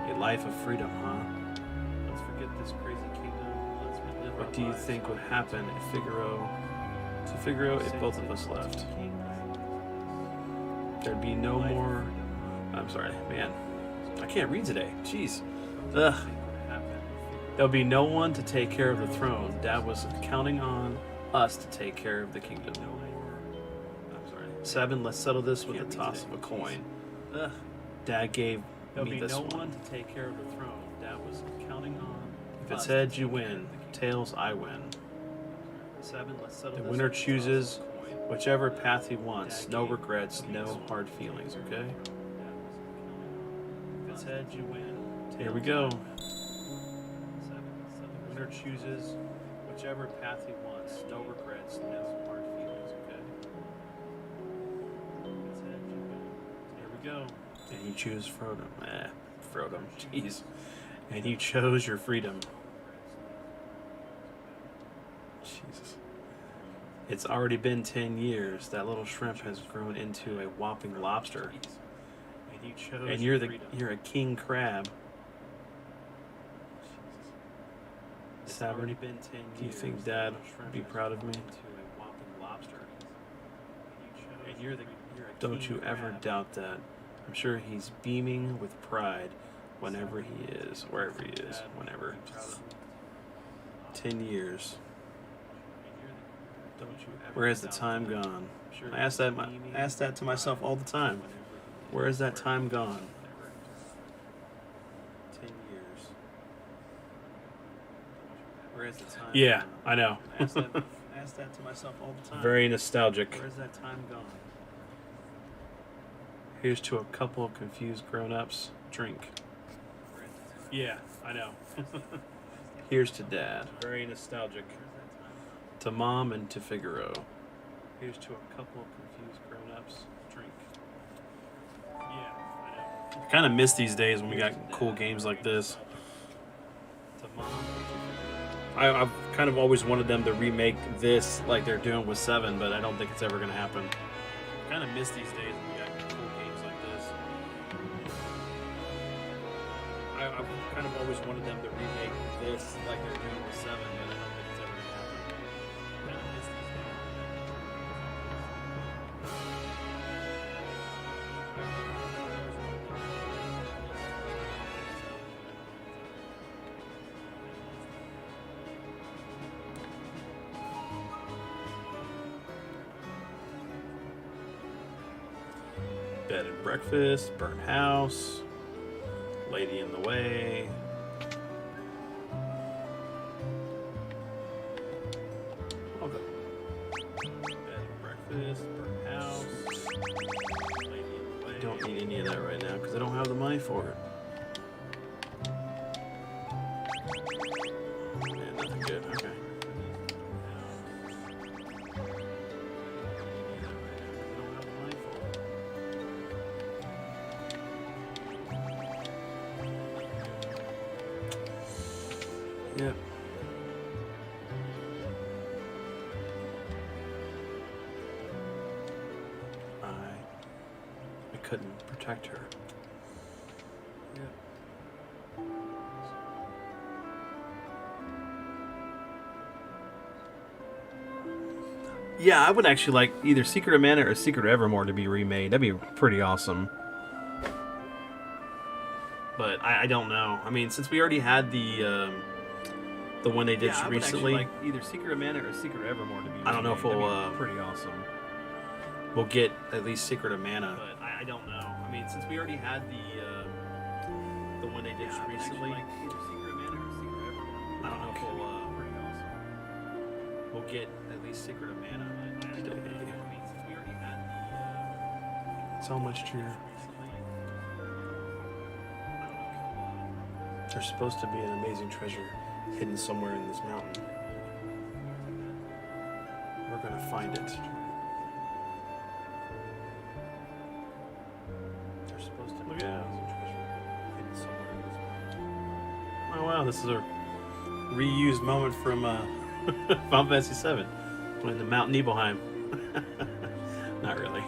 A life of freedom, huh? Let's forget this crazy kingdom. What do you think would happen if Figaro, if both of us left? There'd be no more. I'm sorry, man. I can't read today. Jeez. Ugh. There'll be no one to take care of the throne. Dad was counting on us to take care of the kingdom. I'm sorry. 7, let's settle this with the toss of a coin. Ugh. Dad gave me this one. There'll be no one to take care of the throne. Dad was counting on. If it's heads, you win. Tails, I win. 7, let's settle this. The winner chooses whichever path he wants. No regrets, no hard feelings, okay? If it's heads, you win. Here we go. The winner chooses whichever path he wants. No regrets, no hard feelings, okay? If it's heads, you win. Here we go. And you choose Frodo. Frodo. Jeez. And you chose your freedom. Jesus. It's already been 10 years. That little shrimp has grown into a whopping lobster. And you chose. And you're a king crab. It's already been 10 years. Do you think Dad would be proud of me? Don't you ever doubt that. I'm sure he's beaming with pride Whenever he is, wherever he is, whenever. 10 years. Where has the time gone? I ask that to myself all the time. Where has that time gone? 10 years. Where has the time Yeah, gone? I know. I ask that to myself all the time. Very nostalgic. Where has that time gone? Here's to a couple of confused grown-ups. Drink. Yeah, I know. Here's to Dad. Very nostalgic. To Mom and to Figaro. Here's to a couple of confused grown-ups. Drink. Yeah, I know. I kind of miss these days when we got cool games like this. To Mom and to I've kind of always wanted them to remake this like they're doing with 7, but I don't think it's ever going to happen. I kind of miss these days when we got cool games like this. I've kind of always wanted them to remake this like they're doing with 7, but I don't think it's ever going to happen. I kind of miss these days. Bed and breakfast, burnt house, lady in the way. Okay. Bed and breakfast, burnt house, lady in the way. Don't need any of that right now because I don't have the money for it. Yeah, nothing good. Okay. Yep. I couldn't protect her. Yep. Yeah, I would actually like either Secret of Mana or Secret of Evermore to be remade. That'd be pretty awesome. But I don't know. I mean, since we already had the one they did recently, like either Secret of Mana or Secret of Evermore to be remade. I don't know if we'll pretty awesome. We'll get at least Secret of Mana. But I don't know. I mean, since we already had the one they did recently, like either Secret of Mana or Secret of Evermore. I don't know if we'll pretty awesome. we'll get at least Secret of Mana today. I mean, since we already had So much true. There's supposed to be an amazing treasure hidden somewhere in this mountain. We're gonna find it. There's supposed to be an amazing treasure hidden somewhere in this mountain. Oh wow, this is a reused moment from Final Fantasy VII, playing the Mount Nibelheim. Not really.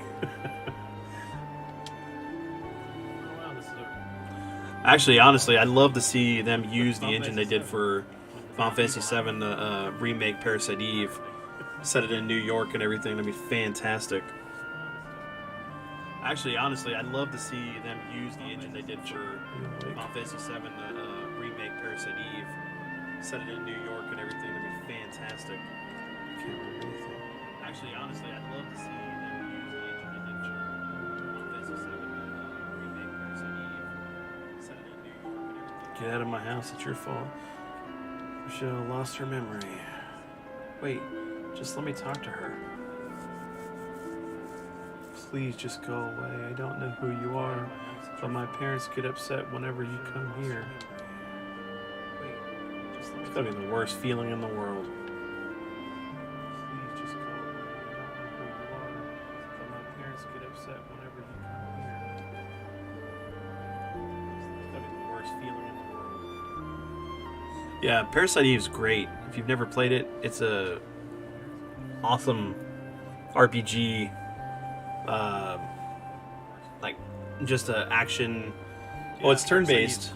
Actually, honestly, I'd love to see them use the engine they did for Final Fantasy VII, the remake Parasite Eve, set it in New York and everything. That'd be fantastic. Actually, honestly, I'd love to see them use the engine they did for Final Fantasy VII, the remake Parasite Eve, set it in New York and everything. That'd be fantastic. I can't remember anything. Actually, honestly, I'd love to see them use the engine they did for Final Fantasy VII, remake Parasite Eve. Get out of my house, it's your fault. Michelle lost her memory. Wait, just let me talk to her. Please just go away. I don't know who you are, but my parents get upset whenever you come here. It's gotta be the worst feeling in the world. Please just go away. I don't know who you are, but my parents get upset whenever you come here. It's gotta be the worst feeling in the world. Yeah, Parasite Eve is great. If you've never played it, it's a awesome RPG. Like just a action. Well, it's turn-based,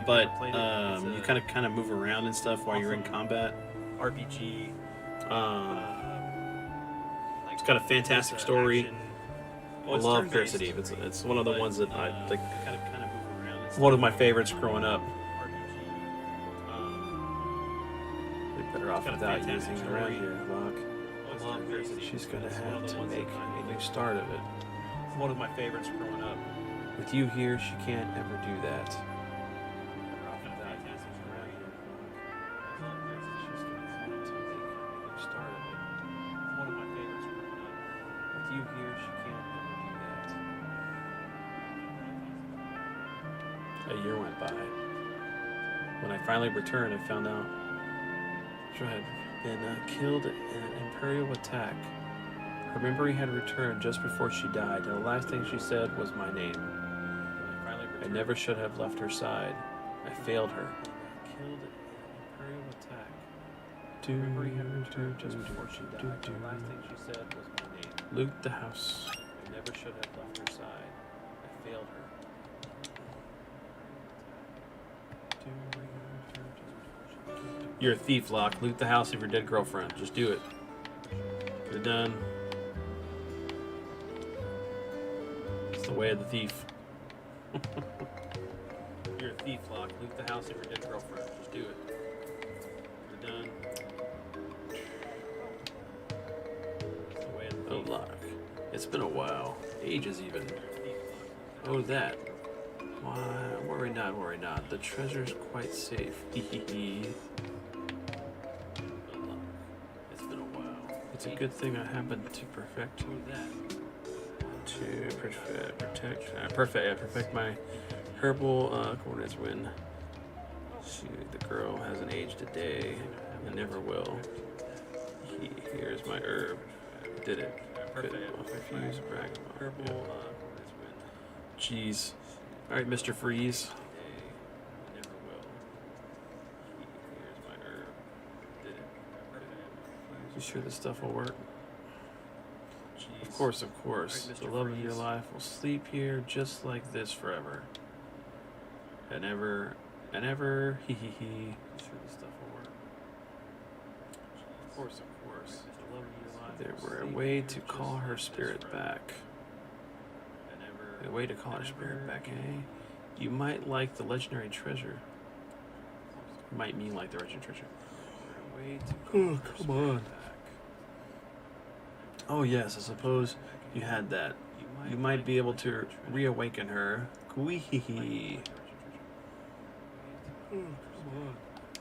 but you kind of move around and stuff while you're in combat. RPG. It's got a fantastic story. I love Parasite Eve. It's one of the ones that I like. One of my favorites growing up. We're better off without using it around here, Locke. She's gonna have to make a new start of it. One of my favorites growing up. With you here, she can't ever do that. You here, she can't ever do that. A year went by. When I finally returned, I found out she had been killed in an Imperial attack. Her memory had returned just before she died, and the last thing she said was my name. I never should have left her side. I failed her. Killed in an Imperial attack. Her memory had returned just before she died. The last thing she said was my name. Loot the house. I never should have left her side. I failed her. You're a thief, Locke. Loot the house of your dead girlfriend. Just do it. Get it done. It's the way of the thief. You're a thief, Locke. Loot the house of your dead girlfriend. Just do it. Get it done. Oh, Locke. It's been a while. Ages even. Oh, that. Why, worry not, worry not. The treasure's quite safe. Hehehe. It's been a while. It's a good thing I happened to perfect that. Perfect my herbal coordinates when the girl hasn't aged a day and never will. Here's my herb. Did it. Refuse brag about herbal. Jeez. All right, Mr. Freeze. You sure this stuff will work? Of course, of course. The love of your life will sleep here just like this forever. And ever, hee hee hee. You sure this stuff will work? Of course, of course. The love of your life. There were a way to call her spirit back. A way to call her spirit back, eh? You might like the legendary treasure. You might mean like the legendary treasure. A way to call her come on. Back. Oh yes, I suppose you had that. You might be able to reawaken her. Kwee.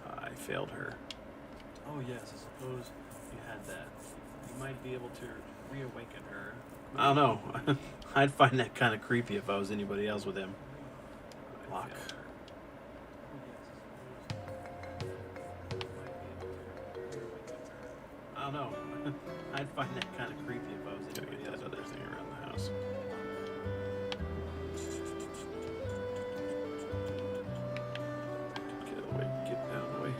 I failed her. Oh yes, I suppose you had that. You might be able to reawaken her. I don't know. I'd find that kind of creepy if I was anybody else with him. Locke. I don't know. I'd find that kind of creepy if I was anybody else. That other thing around the house. Get away. Get out of the way.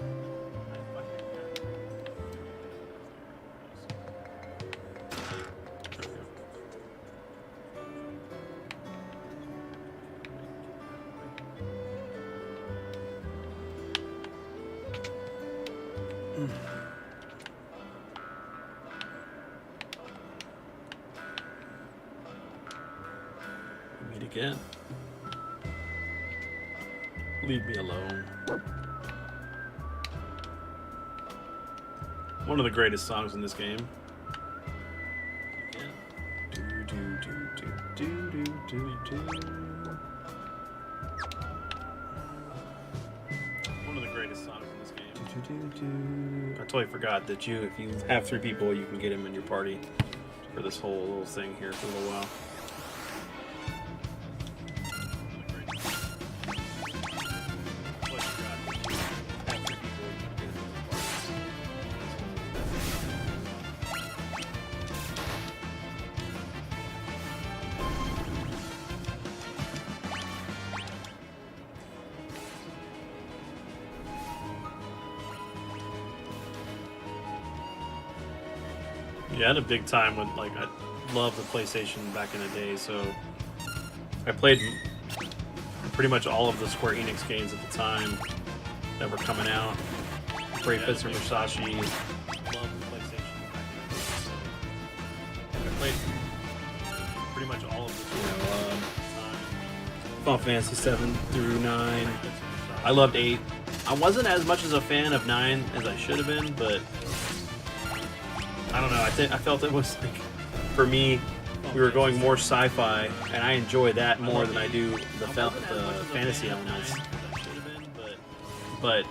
Meet again. Leave me alone. One of the greatest songs in this game. Do do do do do do do do. One of the greatest songs in this game. Do, do, do, do. I totally forgot that if you have 3 people, you can get them in your party for this whole little thing here for a little while. Yeah, I had a big time when, like, I loved the PlayStation back in the day, so I played pretty much all of the Square Enix games at the time that were coming out. Played Fitz or Musashi. Loved the PlayStation back in the day, so I played pretty much all of the games at the time. Final Fantasy 7 through 9. I loved 8. I wasn't as much as a fan of 9 as I should have been, but I don't know. I felt it was like, for me, we were going more sci-fi, and I enjoy that more than I do the fantasy elements. But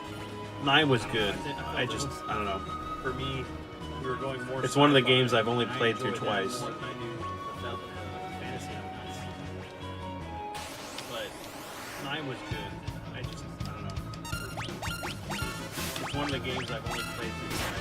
9 was good. I don't know. For me, we were going more. It's one of the games I've only played through twice. But 9 was good. I don't know. It's one of the games I've only played through twice.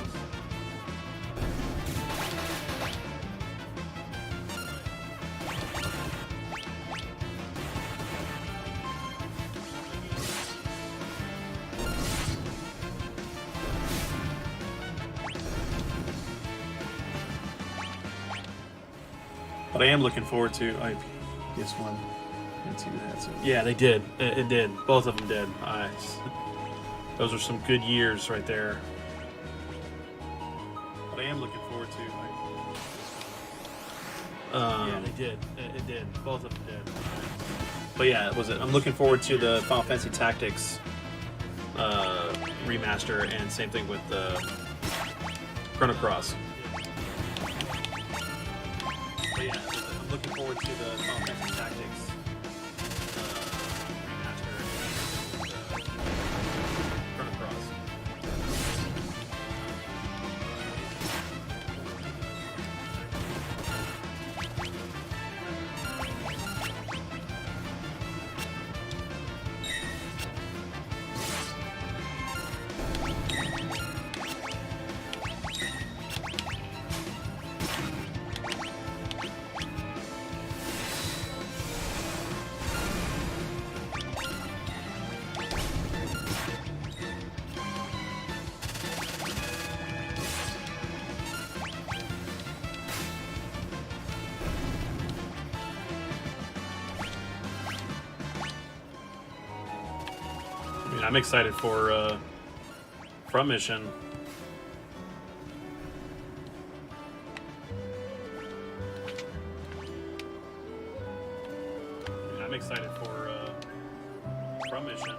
But I am looking forward to this one and two that. So. Yeah, they did. It did. Both of them did. Those are some good years right there. But I am looking forward to. Yeah, they did. It did. Both of them did. But yeah, I'm looking forward to the Final Fantasy Tactics remaster, and same thing with Chrono Cross. But yeah, I'm looking forward to the Final Fantasy Tactics remaster and Chrono Cross. I'm excited for Front Mission. I'm excited for Front Mission.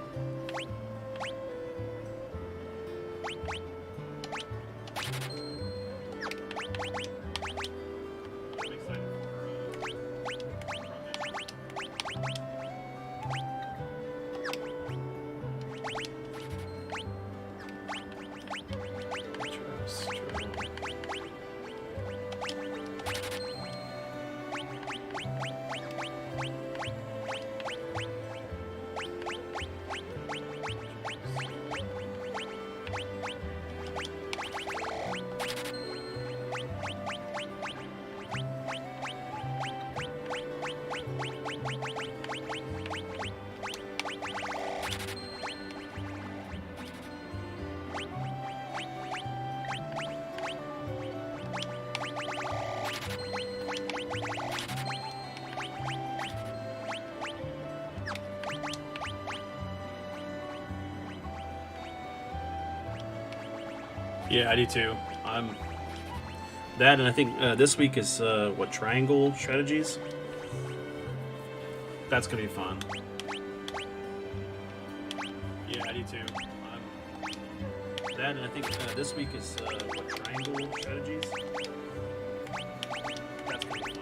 Yeah, I do too. That, and I think this week is Triangle Strategies. That's gonna be fun. Yeah, I do too. That, and I think this week is Triangle Strategies. That's gonna be fun.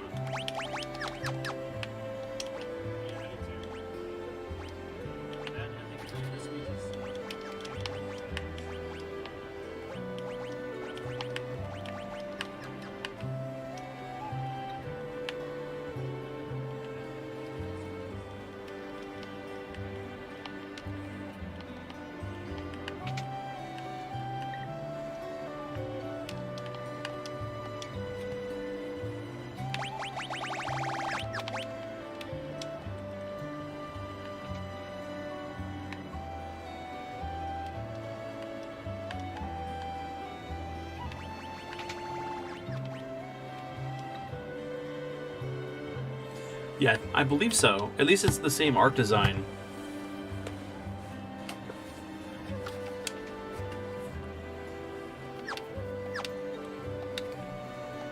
Yeah, I believe so. At least it's the same art design.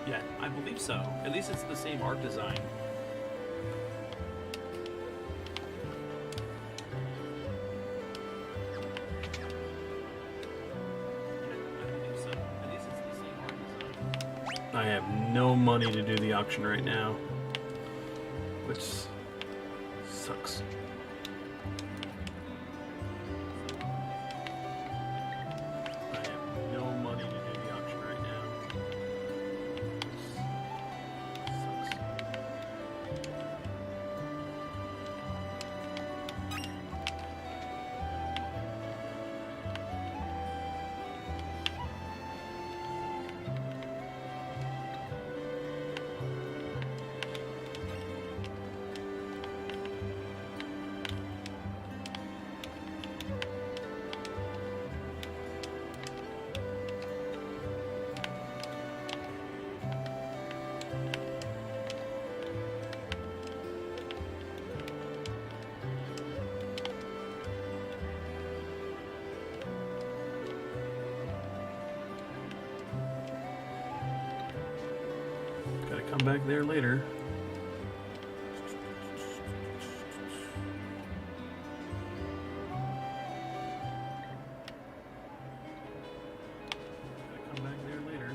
Yeah, I believe so. At least it's the same art design. I have no money to do the auction right now, which sucks. I have no money to do the auction right now. Sucks. Gotta come back there later. Gotta come back there later.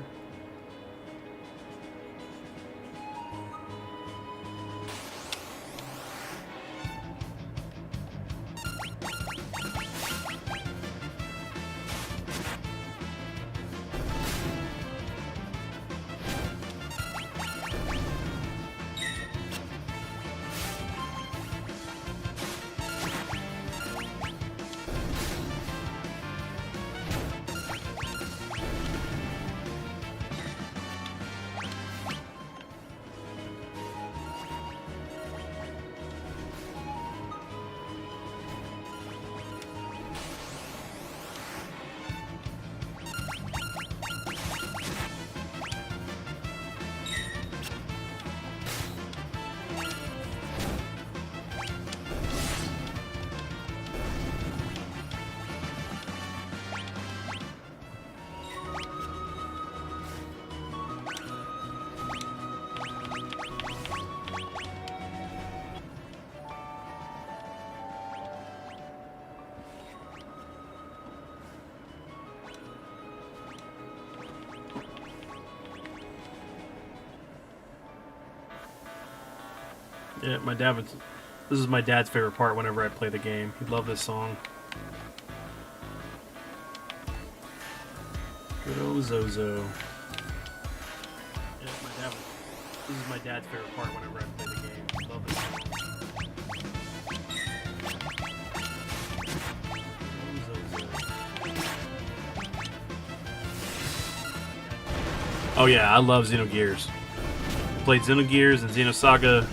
Yeah, my dad would. This is my dad's favorite part whenever I play the game. He'd love this song. Good old Zozo. Yeah, my dad would. This is my dad's favorite part whenever I play the game. He'd love this song. Oh yeah, I love Xenogears. Played Xenogears and Xenosaga.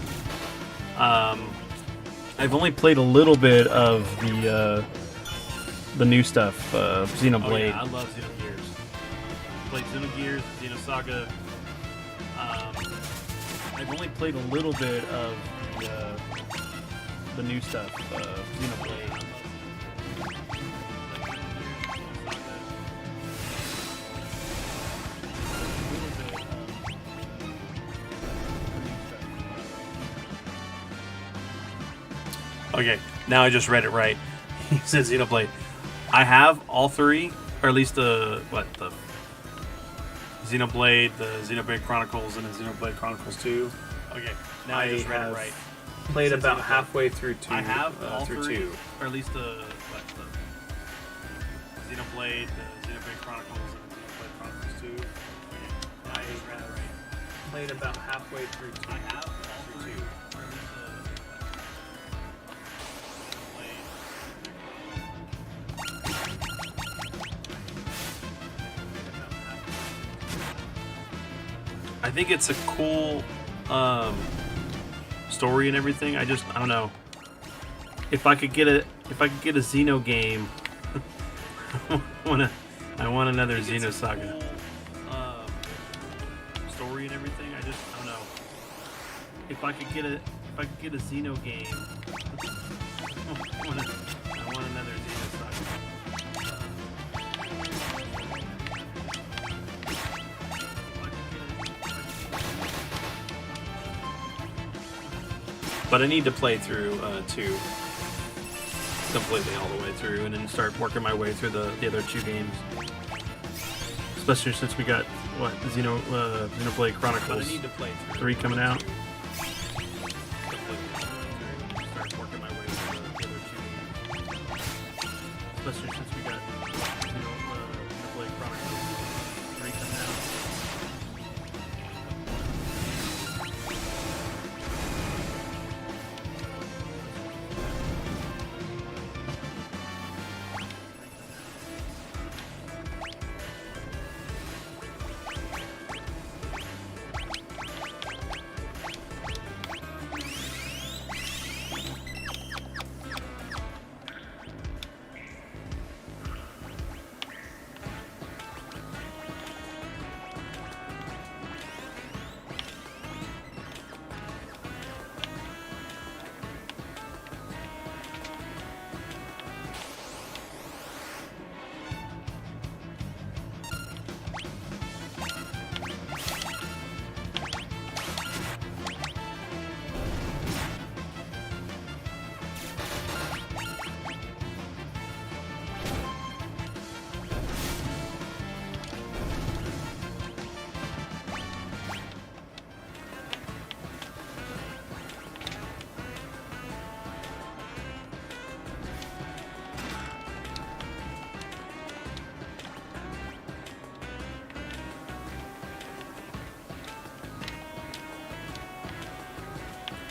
I've only played a little bit of the new stuff, Xenoblade. Oh, yeah, I love Xenogears. Played Xenogears, Xenosaga. I've only played a little bit of the new stuff, Xenoblade. Okay, now I just read it right. He said Xenoblade. I have all three, or at least the Xenoblade, the Xenoblade Chronicles, and the Xenoblade Chronicles 2. Okay, now I just read it right. Played about halfway through 2. I have all through three, 2. or at least the Xenoblade, the Xenoblade Chronicles, and the Xenoblade Chronicles 2. Okay, now I just read it right. Played about halfway through 2. I have all three, or at least I think it's a cool story and everything. I don't know. If I could get a Xeno game, I want another Xenosaga. Cool, story and everything. I don't know. If I could get a Xeno game, I want another Xenosaga. But I need to play through 2 completely all the way through, and then start working my way through the other 2 games. Especially since we got What? The Xenoblade But Chronicles I need to play through 3 coming out? Start working my way through the other two. Especially since we got Xenoblade Chronicles 3 coming out.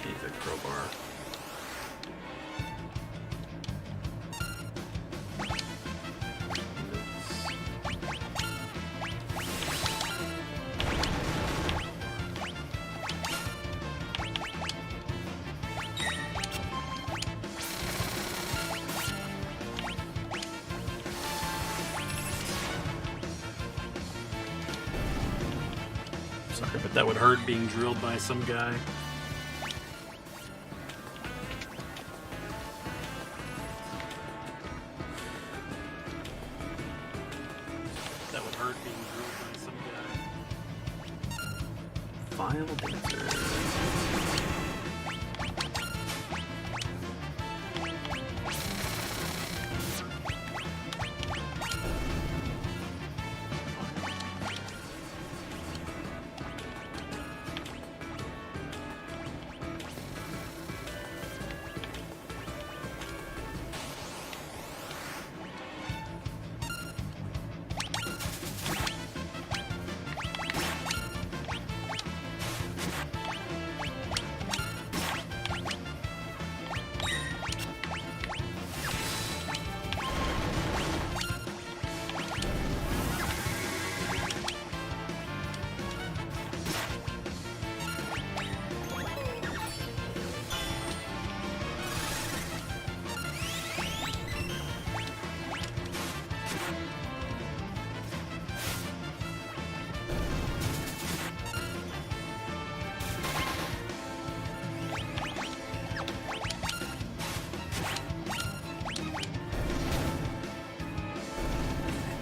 Needs a crowbar. Sorry, but that would hurt being drilled by some guy. That would hurt being drilled by some guy. File dancer.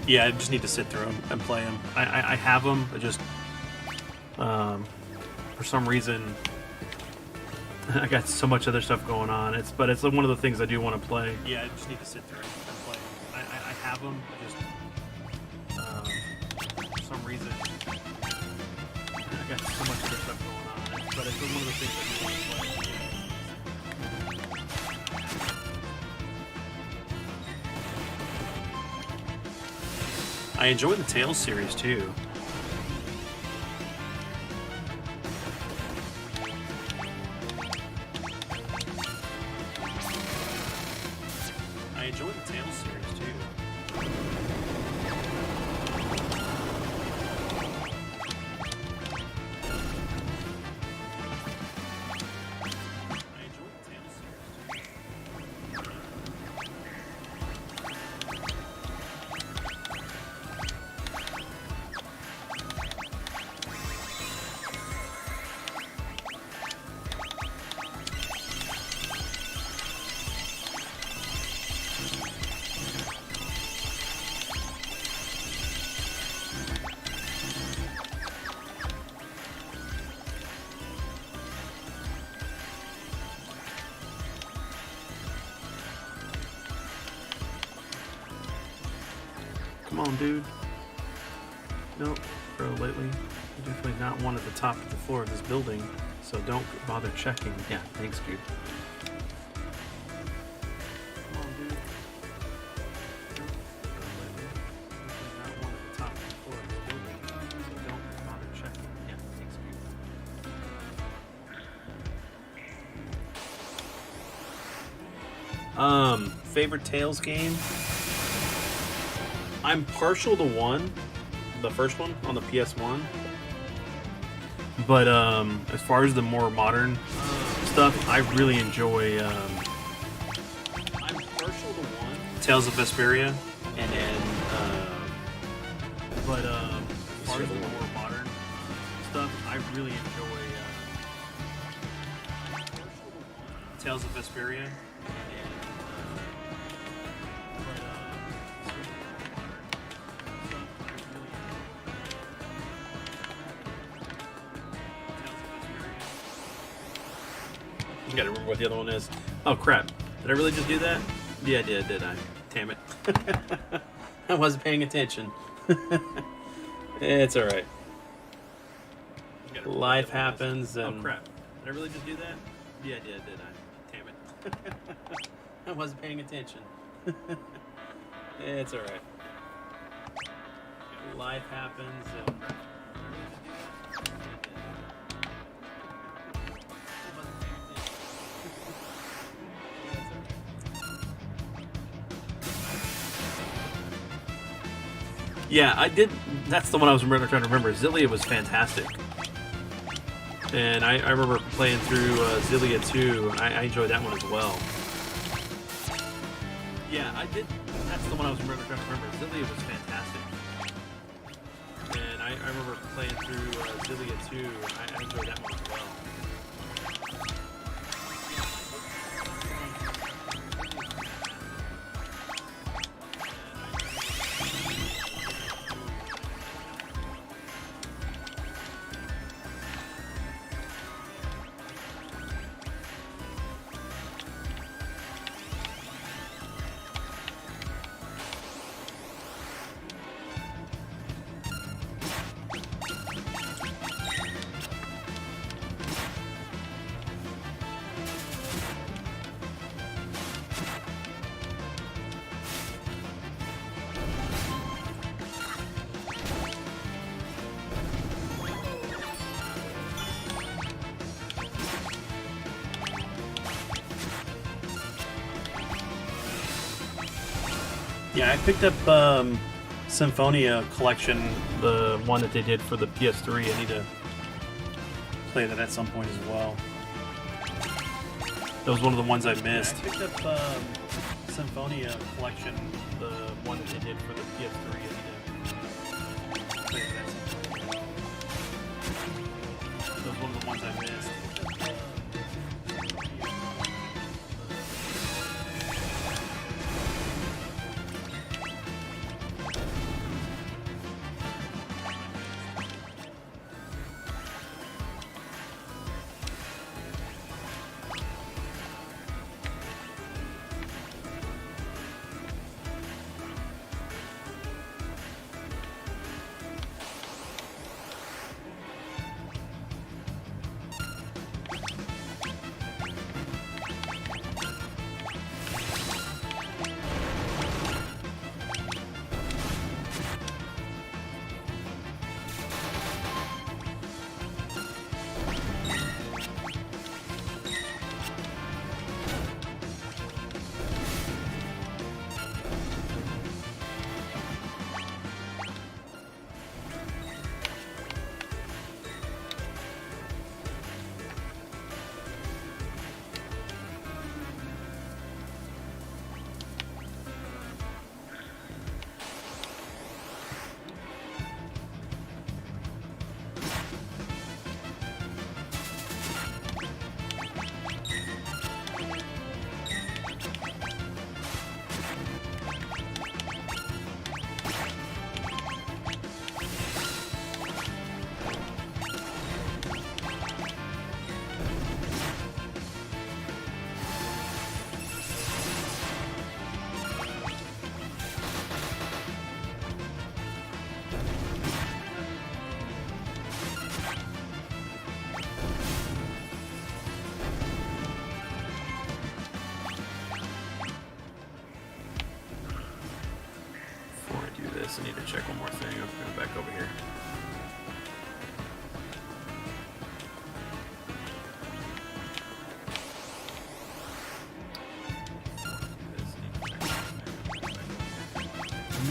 Yeah, I just need to sit through them and play them. I have them, but just for some reason I got so much other stuff going on. It's one of the things I do want to play. Yeah, I just need to sit through them and play them. I have them, but just for some reason I got so much other stuff going on. But it's one of the things I do want to play. I enjoy the Tales series too. I enjoy the Tales series too. Come on, dude. No, bro, lately. You're definitely not one at the top of the floor of this building, so don't bother checking. Yeah, thanks, dude. Come on, dude. Bro, lately. You're definitely not one at the top of the floor of this building, so don't bother checking. Yeah, thanks, dude. Favorite Tales game? I'm partial to one, the first one on the PS1. But as far as the more modern stuff, I really enjoy. I'm partial to one, Tales of Vesperia, and then. But as far as the more modern stuff, I really enjoy. Tales of Vesperia. I gotta remember what the other one is. Oh crap. Did I really just do that? Yeah, I did I? Damn it. I wasn't paying attention. It's alright. Life happens and... Oh crap. Did I really just do that? Yeah, I did I? Damn it. I wasn't paying attention. It's alright. Life happens and... Yeah, I did. That's the one I was trying to remember. Zillia was fantastic. And I remember playing through Zillia 2. I enjoyed that one as well. Yeah, I did. That's the one I was trying to remember. Zillia was fantastic. And I remember playing through Zillia 2. I enjoyed that one as well. Yeah, I picked up Symphonia Collection, the one that they did for the PS3. I need to play that at some point as well. That was one of the ones I missed. Yeah, I picked up Symphonia Collection, the one that they did for the PS3. I need to play that at some point. That was one of the ones I missed.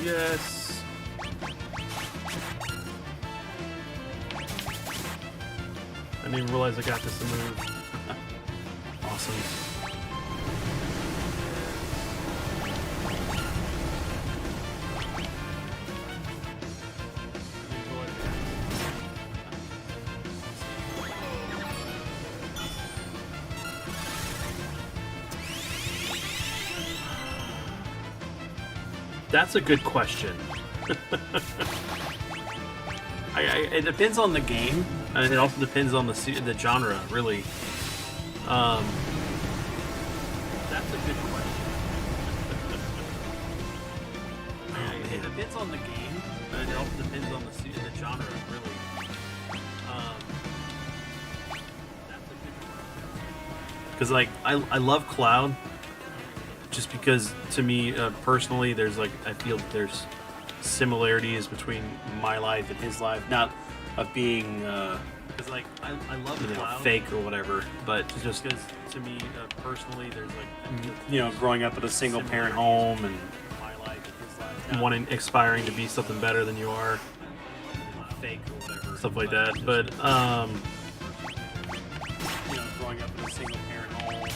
Yes. I didn't even realize I got this to move. Awesome. That's a good question. It depends on the game, and it also depends on the genre, really. That's a good question. It depends on the game, and it also depends on the genre, really. That's a good question. Because like I love Cloud. Just because, to me, personally, there's like, I feel that there's similarities between my life and his life. Not of being, because like, I love fake or whatever, but just because, to me, personally, there's like, growing up in a single parent home and my life and his life, aspiring to be something better than you are, fake or whatever, stuff like that. But growing up in a single parent home.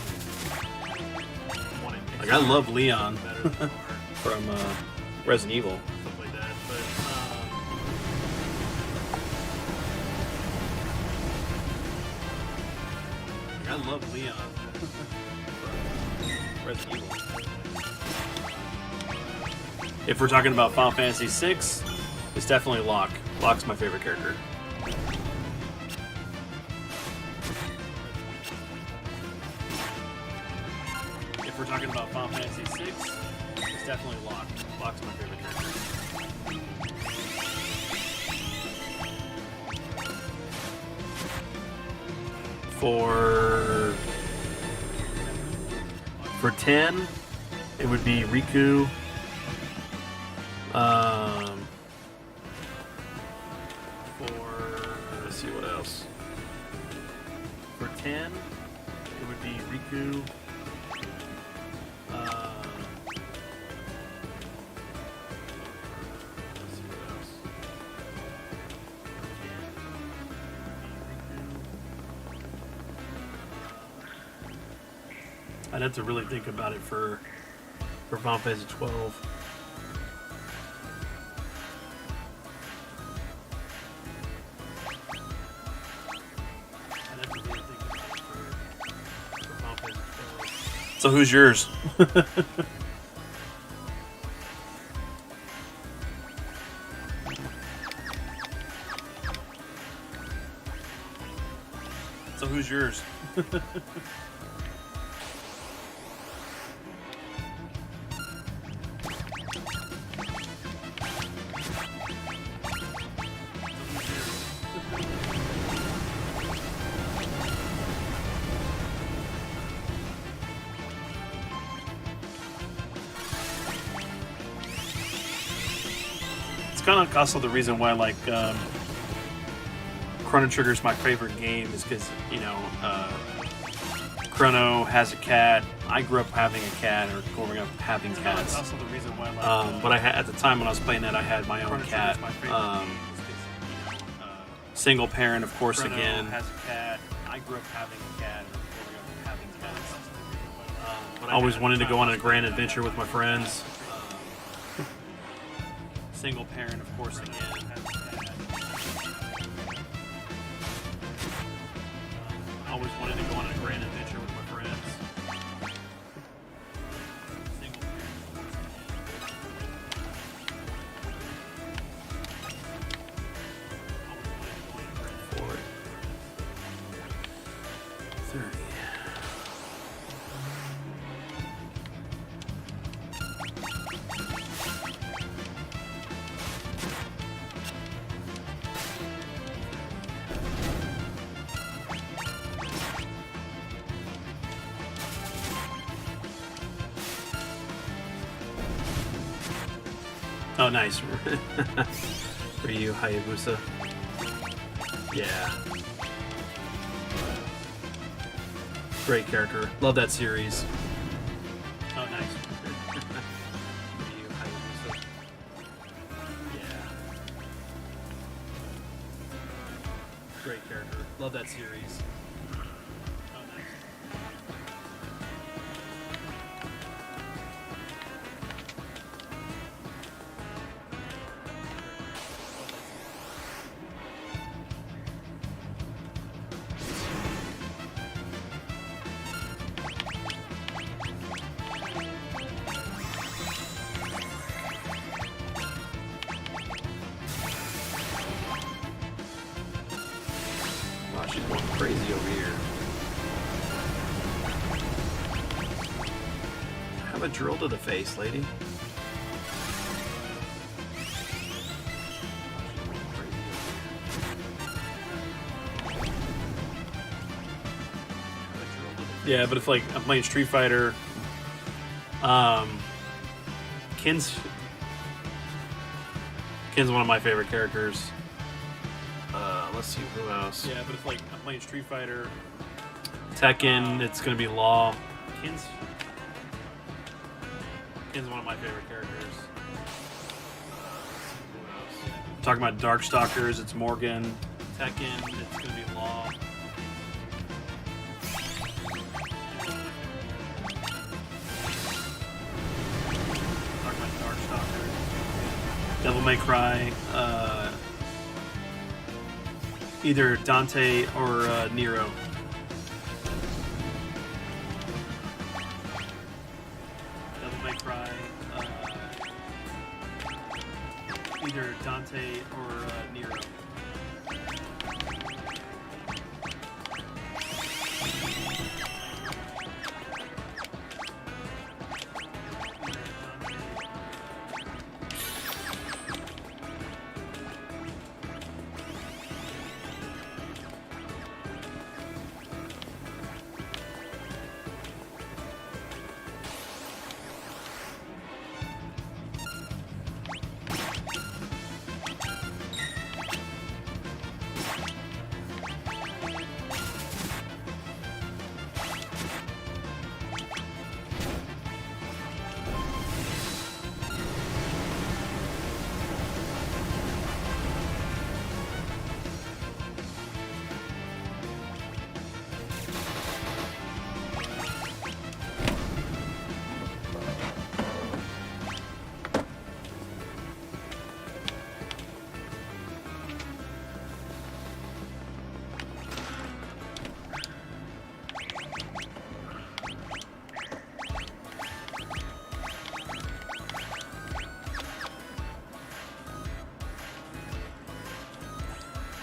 Like, I love Leon from Resident Evil. Stuff like that, but like, I love Leon from Resident Evil. If we're talking about Final Fantasy VI, it's definitely Locke. Locke's my favorite character. If we're talking about Final Fantasy VI, it's definitely Locke. Locke's my favorite character. For 10, it would be Riku. Let's see what else. For 10, it would be Riku. I'd have to really think about it for Final Fantasy 12. So who's yours? So who's yours? It's kind of also the reason why, like, Chrono Trigger's my favorite game is because, Chrono has a cat. I grew up having a cat, or growing up having cats. Also the reason why, like, but at the time when I was playing that, I had my own cat. Single parent, of course. Chrono again. Has a cat. I grew up having a cat, or growing up having cats. Always wanted to go on a grand adventure with my friends. Single parent, of course, again. Always wanted to go on a grand adventure with my friends. Single parent, of course, again. 30. Oh, nice. Ryu Hayabusa. Yeah. Great character. Love that series. Oh, nice. Ryu Hayabusa. Great character. Love that series. Oh, nice. Wow, she's going crazy over here. Have a drill to the face, lady. Yeah, but if like I'm playing Street Fighter, Ken's one of my favorite characters. Let's see who else. Yeah, but if like I'm playing Street Fighter, Tekken, it's gonna be Law. Ken's one of my favorite characters. Talking about Darkstalkers, it's Morgan. Tekken, it's gonna be Law. Talking about Darkstalkers. Devil May Cry. Either Dante or Nero. Devil May Cry. Either Dante or Nero.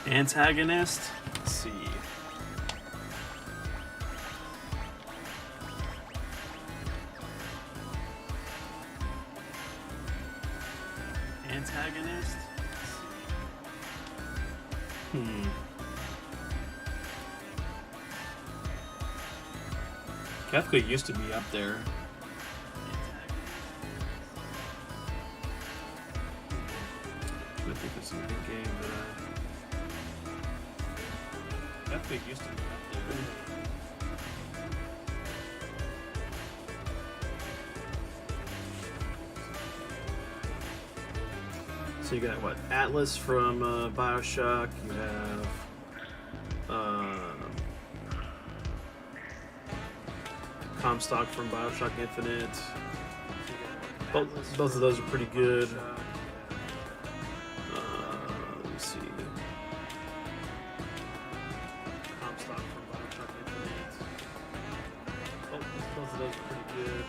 Antagonist? Let's see. Antagonist? Kefka used to be up there. I think it's a good game, but Kefka used to be up there. So you got what? Atlas from BioShock. You have Comstock from BioShock Infinite. Both of those are pretty good. Let me see. Comstock from BioShock Infinite. Both of those are pretty good.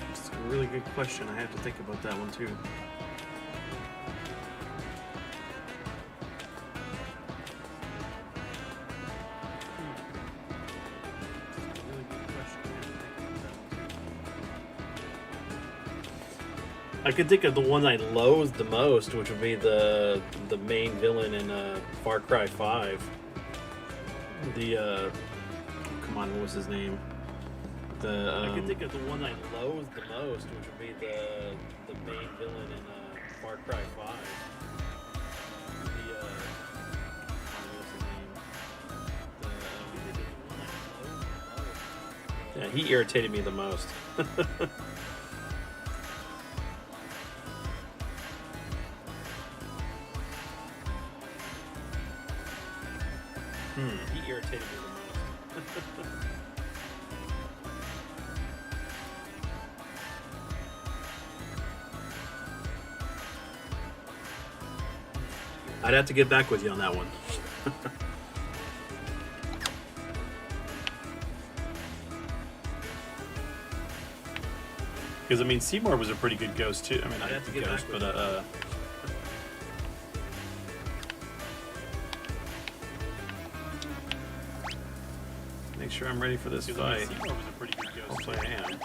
It's a really good question. I have to think about that one too. I could think of the one I loathed the most, which would be the main villain in Far Cry 5. Come on, what was his name? I could think of the one I loathed the most, which would be the main villain in Far Cry 5. Yeah, he irritated me the most. He irritated me the most. I'd have to get back with you on that one. Because I mean, Seymour was a pretty good ghost too. I mean, I'd have to get ghost, but make sure I'm ready for this fight. I mean, Seymour was a pretty good ghost. Hopefully, I am.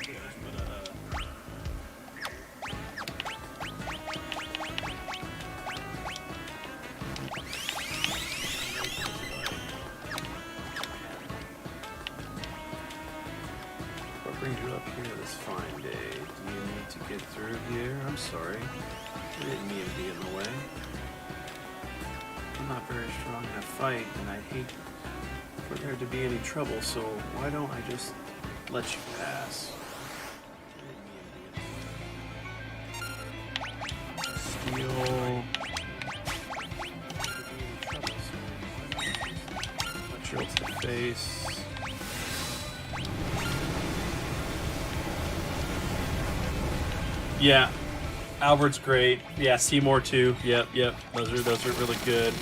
What brings you up here this fine day? Do you need to get through here? I'm sorry. I didn't mean to be in the way. I'm not very strong in a fight, and I hate for there to be any trouble, so why don't I just let you pass? Steal. Shield to the face. Yeah, Albert's great. Yeah, Seymour too. Yep. Those are really good.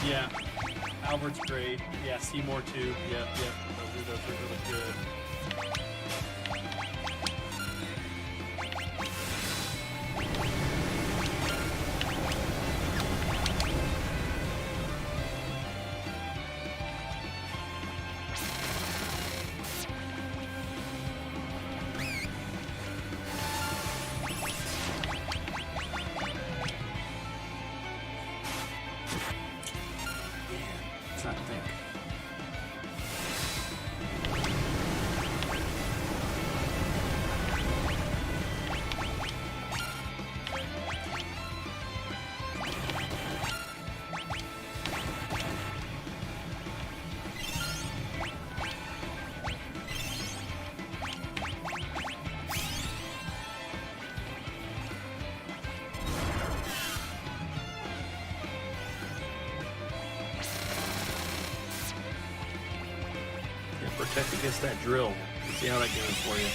Yeah, Albert's great. Yeah, Seymour too. Yep. Those are really good. Let's not think. Protect against that drill. Let's see how that goes for you.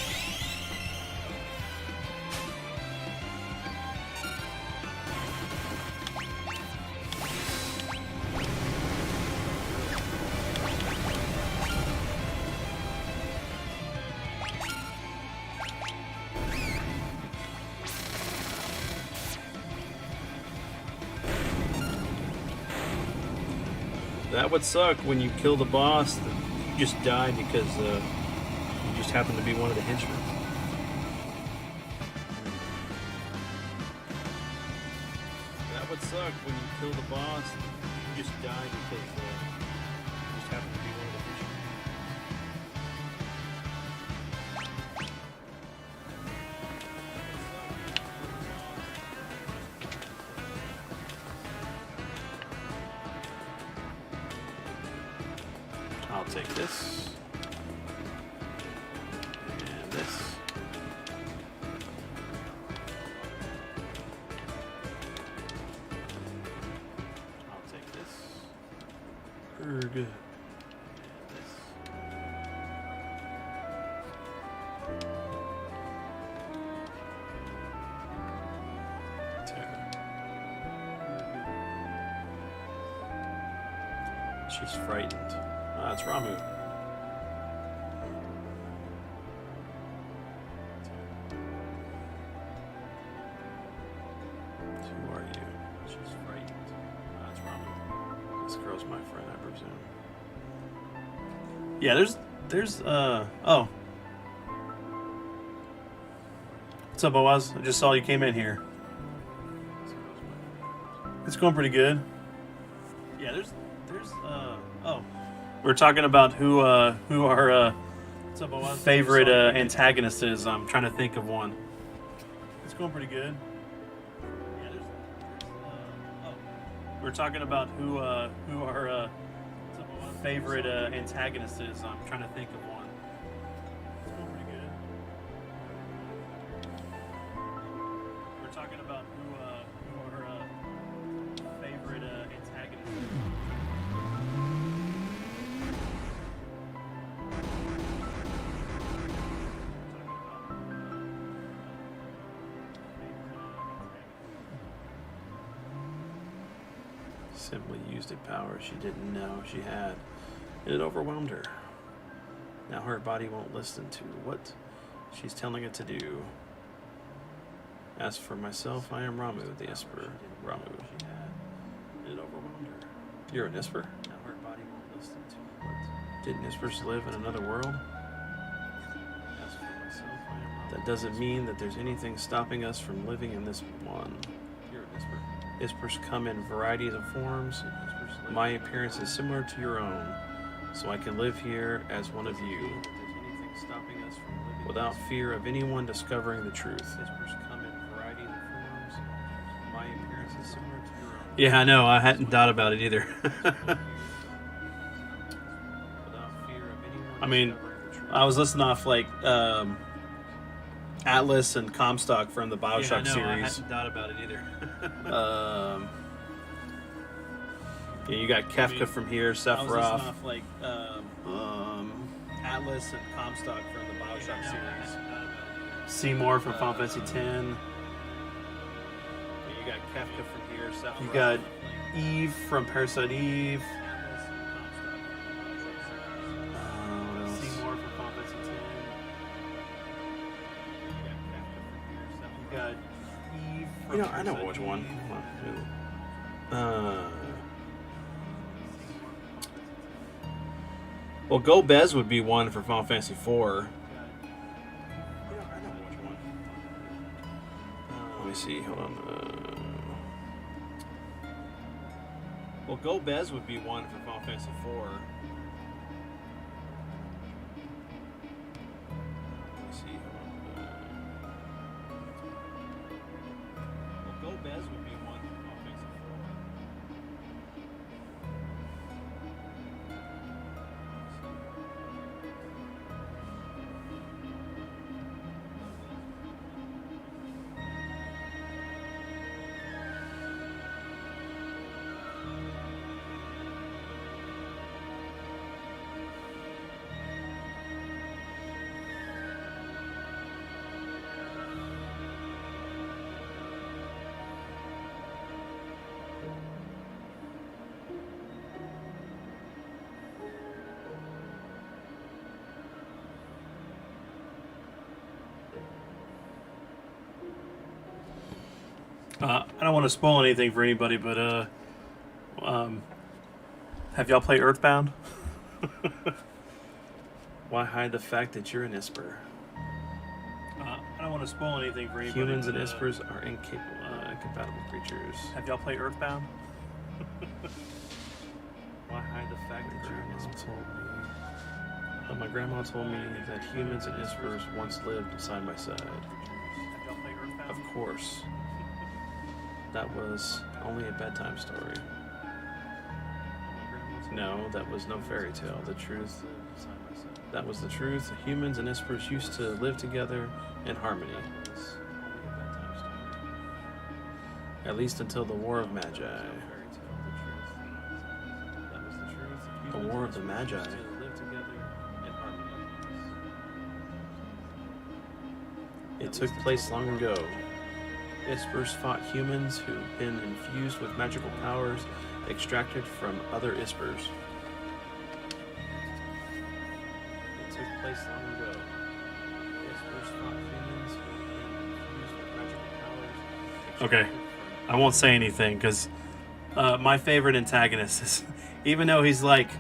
That would suck when you kill the boss. You just died because you just happened to be one of the henchmen. That would suck when you kill the boss. You just died because you just happened to be one of the henchmen. I'll take this. And this. I'll take this. Erg. And this. She's frightened. Ah, it's Ramu. Who are you? She's frightened. Ah, it's Ramu. This girl's my friend, I presume. Yeah, there's oh. What's up, Boaz? I just saw you came in here. It's going pretty good. Yeah, there's oh. We're talking about who our favorite antagonist is. I'm trying to think of one. It's going pretty good. Yeah, there's oh. We're talking about who our favorite antagonist is. I'm trying to think of one. It's going pretty good. We're talking about who simply used a power she didn't know she had, and it overwhelmed her. Now her body won't listen to what she's telling it to do. As for myself, I am Ramu, the Isper. Ramu. It overwhelmed her. You're an Isper? Now her body won't listen to what? Didn't Ispers live in another world? As for myself, I am Ramu. That doesn't mean that there's anything stopping us from living in this one. You're an Isper. Ispers come in varieties of forms. My appearance is similar to your own, so I can live here as one of you, without fear of anyone discovering the truth. My appearance is similar to your own. Yeah, I know. I hadn't thought about it either. I mean, I was listening off like Atlas and Comstock from the Bioshock series. I hadn't thought about it either. Yeah, you got Kefka from here, Sephiroth. I was listening off like Atlas and Comstock from the Bioshock series. Seymour from Final Fantasy X. Yeah, you got Kefka from here, Sephiroth. You got Eve from Parasite Eve. Seymour from Final Fantasy X. You got Eve from I know which one. Well, Go Bez would be one for Final Fantasy IV. I know which one. Let me see. Hold on. Well, Go Bez would be one for Final Fantasy IV. Let me see. Hold on. Well, Go Bez would be one for Final Fantasy IV. I don't want to spoil anything for anybody, but have y'all played Earthbound? Why hide the fact that you're an Isper? I don't want to spoil anything for anybody. Humans and Ispers are incompatible creatures. Have y'all played Earthbound? Why hide the fact that you're an Isper? My grandma told me that humans and Ispers once lived side by side. Have y'all played Earthbound? Of course. That was only a bedtime story. No, that was no fairy tale. The truth. That was the truth. Humans and Ispers used to live together in harmony. At least until the War of Magi. The War of the Magi. It took place long ago. Ispers fought humans who'd been infused with magical powers extracted from other Ispers. It took place long ago. Ispers fought humans who'd been infused with magical powers. Okay, I won't say anything because my favorite antagonist is, even though he's like,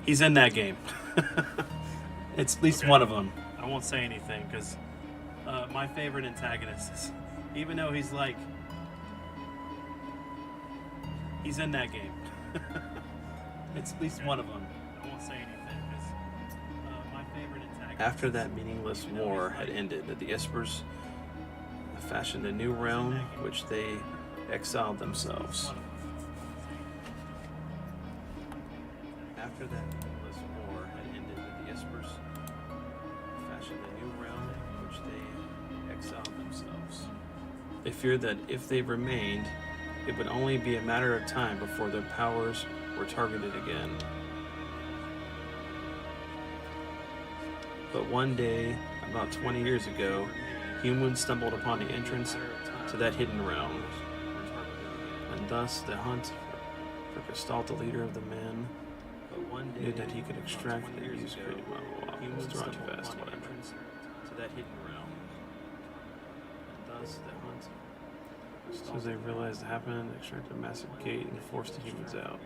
he's in that game. It's at least one of them. I won't say anything because my favorite antagonist is, even though he's like, he's in that game. It's at least one of them. I won't say anything because my favorite antagonist. After that meaningless war had ended, the Ispers fashioned a new realm which they exiled themselves. After that meaningless war had ended, the Ispers fashioned a new realm which they exiled themselves. They feared that if they remained, it would only be a matter of time before their powers were targeted again. But one day, about 20 years ago, humans stumbled upon the entrance to that hidden realm. And thus the hunt for Gestalt, the leader of the men, knew that he could extract the use created by humans drawn too fast, whatever. To that hidden realm. And thus the hunt. As soon as they realized it happened, they extracted a massive gate and forced the humans out.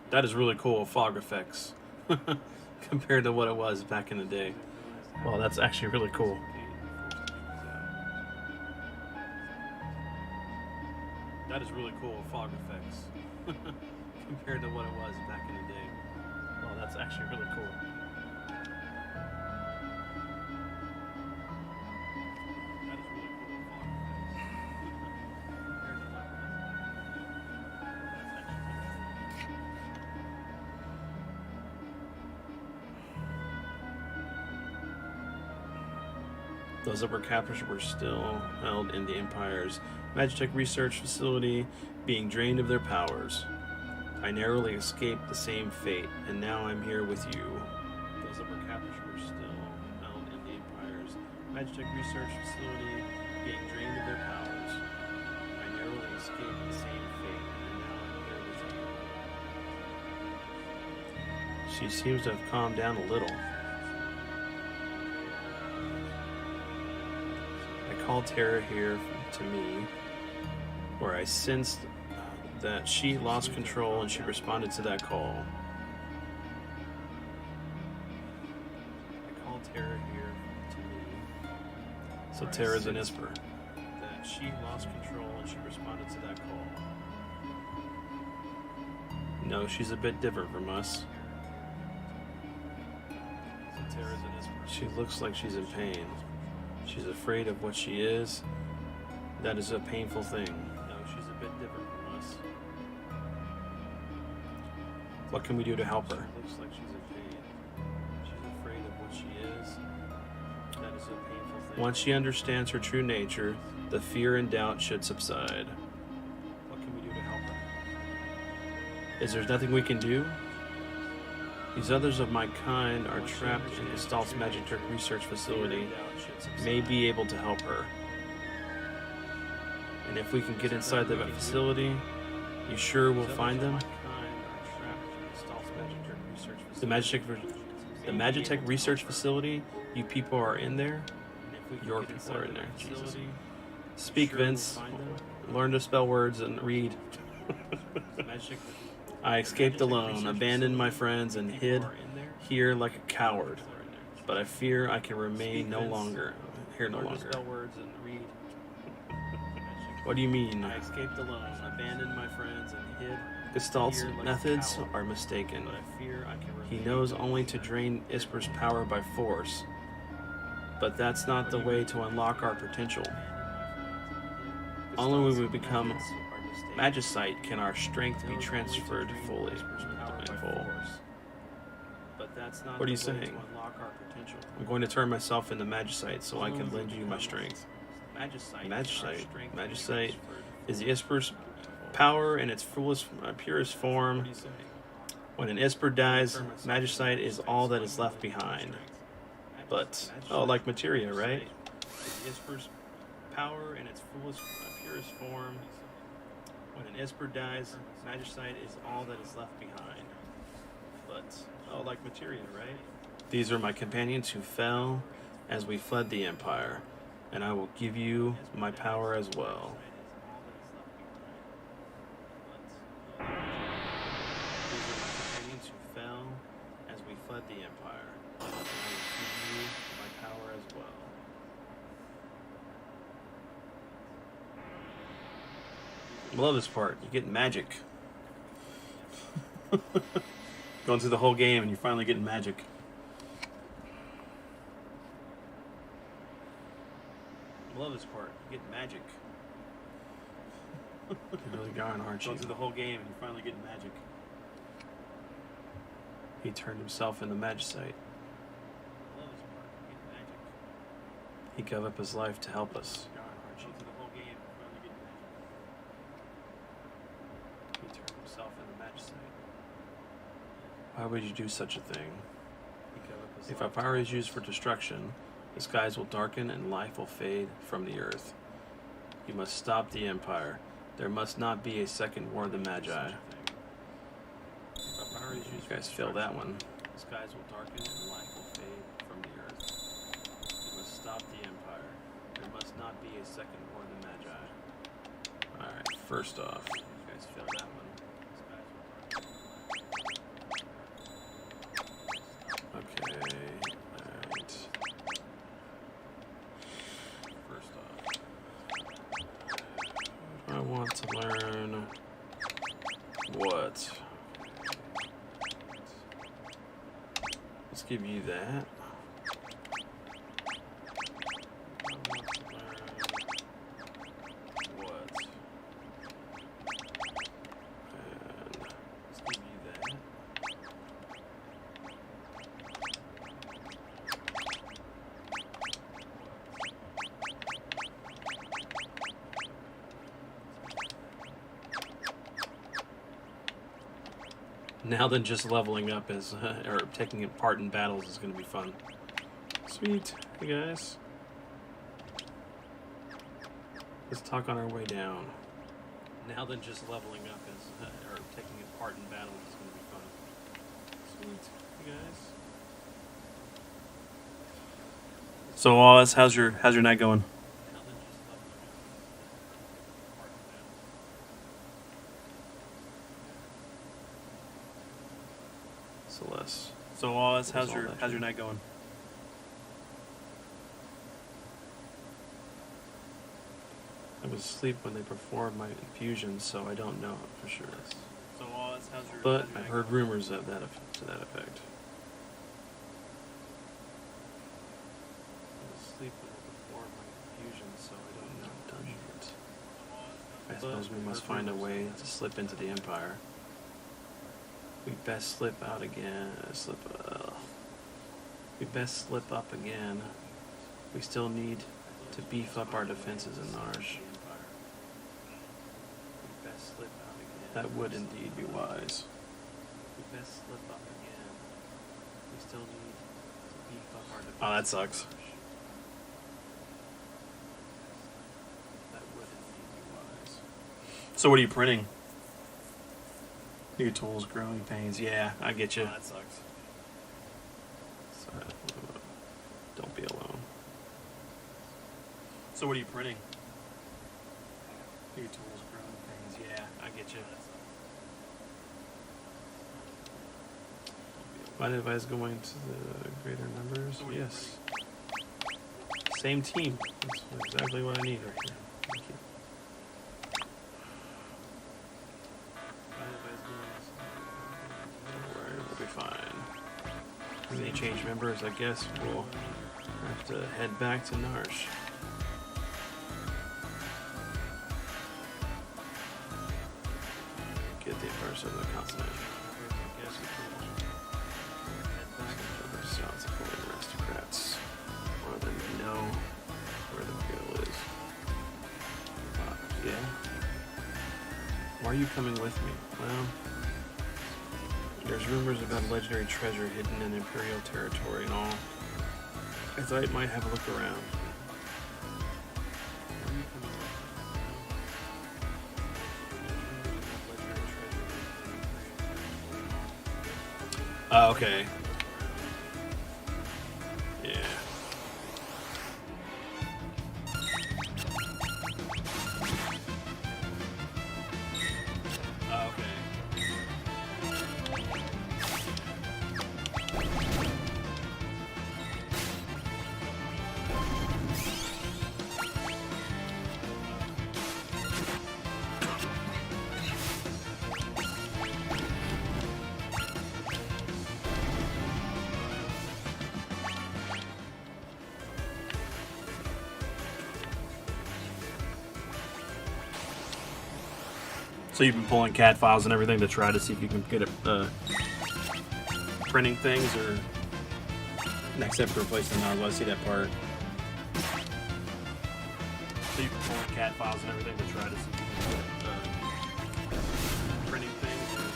That is really cool, fog effects, compared to what it was back in the day. Well, that's actually really cool. That is really cool, fog effects, compared to what it was back in the day. Well, that's actually really cool. Those upper captors were still held in the Empire's Magitech research facility, being drained of their powers. I narrowly escaped the same fate, and now I'm here with you. Those upper captors were still held in the Empire's Magitech research facility, being drained of their powers. I narrowly escaped the same fate, and now I'm here with you. She seems to have calmed down a little. Called Tara here to me, where I sensed that she lost control and she responded to that call. I called Tara here to me. So Tara's an Isper. That she lost control and she responded to that call. No, she's a bit different from us. So Tara's an Isper. She looks like she's in pain. She's afraid of what she is. That is a painful thing. No, she's a bit different from us. What can we do to help her? She looks like she's in pain. She's afraid of what she is. That is a painful thing. Once she understands her true nature, the fear and doubt should subside. What can we do to help her? Is there nothing we can do? These others of my kind are trapped in Gestalt's Magitech research facility, may be able to help her. And if we can get inside the facility, you sure we'll find them? The Magitech research facility, you people are in there? Your people are in there, Jesus. Speak, Vince. Learn to spell words and read. I escaped alone, abandoned my friends, and hid here like a coward. But I fear I can remain no longer. Here no longer. What do you mean? I escaped alone, abandoned my friends, and hid. Gestalt's methods are mistaken. He knows only to drain Isper's power by force. But that's not the way to unlock our potential. Only when we become Magicite can our strength be transferred fully. What are you saying? I'm going to turn myself into Magicite so I can lend you my strength. Magicite is the Isper's power in its purest form. When an Isper dies, Magicite is all that is left behind. But, oh, like materia, right? The Isper's power in its purest form. When an Isper dies, Magicite is all that is left behind. But, oh, like materia, right? These are my companions who fell as we fled the Empire, and I will give you my power as well. These are my companions who fell as we fled the Empire, and I will give you my power as well. I love this part. You get magic. Going through the whole game and you're finally getting magic. I love this part. You get magic. You're really going, aren't you? Going through the whole game and you're finally getting magic. He turned himself into Magicite. He gave up his life to help us. Why would you do such a thing? If our power is used for destruction, the skies will darken and life will fade from the earth. You must stop the Empire. There must not be a second War of the Magi. You guys failed that one. Skies will darken and light will fade from the earth. You must stop the Empire. There must not be a second War of the Magi. Alright, first off, you guys failed that one. Okay, alright. First off, I want to learn what? Let's give you that. I want to learn what? And let's give you that. Now then, just leveling up is, or taking part in battles is going to be fun. Sweet. Hey guys. Let's talk on our way down. Now then, just leveling up is, or taking part in battles is going to be fun. Sweet. Hey guys. So, Oz, how's your night going? Celeste. So, Oz, how's your night going? I was asleep when they performed my infusion, so I don't know for sure. So, Oz, but I've heard rumors of that to that effect. I was asleep when they performed my infusion, so I don't know done yet. I suppose we must find a way to slip into the Empire. We best slip out again. We best slip up again. We still need to beef up our defenses in Narj. That would indeed be wise. We best slip up again. We still need to beef up our defenses. Oh, that sucks. That would indeed be wise. So what are you printing? New tools, growing pains. Yeah, I get you. Oh, that sucks. So, don't be alone. So what are you printing? New tools, growing pains. Yeah, I get you. Mind if I was going to the greater numbers? So yes. Same team. That's exactly what I need right here. Thank you. We'll be fine. If they change members, I guess we'll have to head back to Narsh. Get the first of the continent. I guess we can head back to the south for the aristocrats. Or then we know where the girl is. Yeah? Why are you coming with me? Well, there's rumors about legendary treasure hidden in Imperial territory and all. I thought I might have a look around. Oh, okay. Yeah. Oh, okay. So you've been pulling CAD files and everything to try to see if you can get it printing things, or next step to replace the nozzle. I see that part. So you've been pulling CAD files and everything to try to see if you can get it printing things, or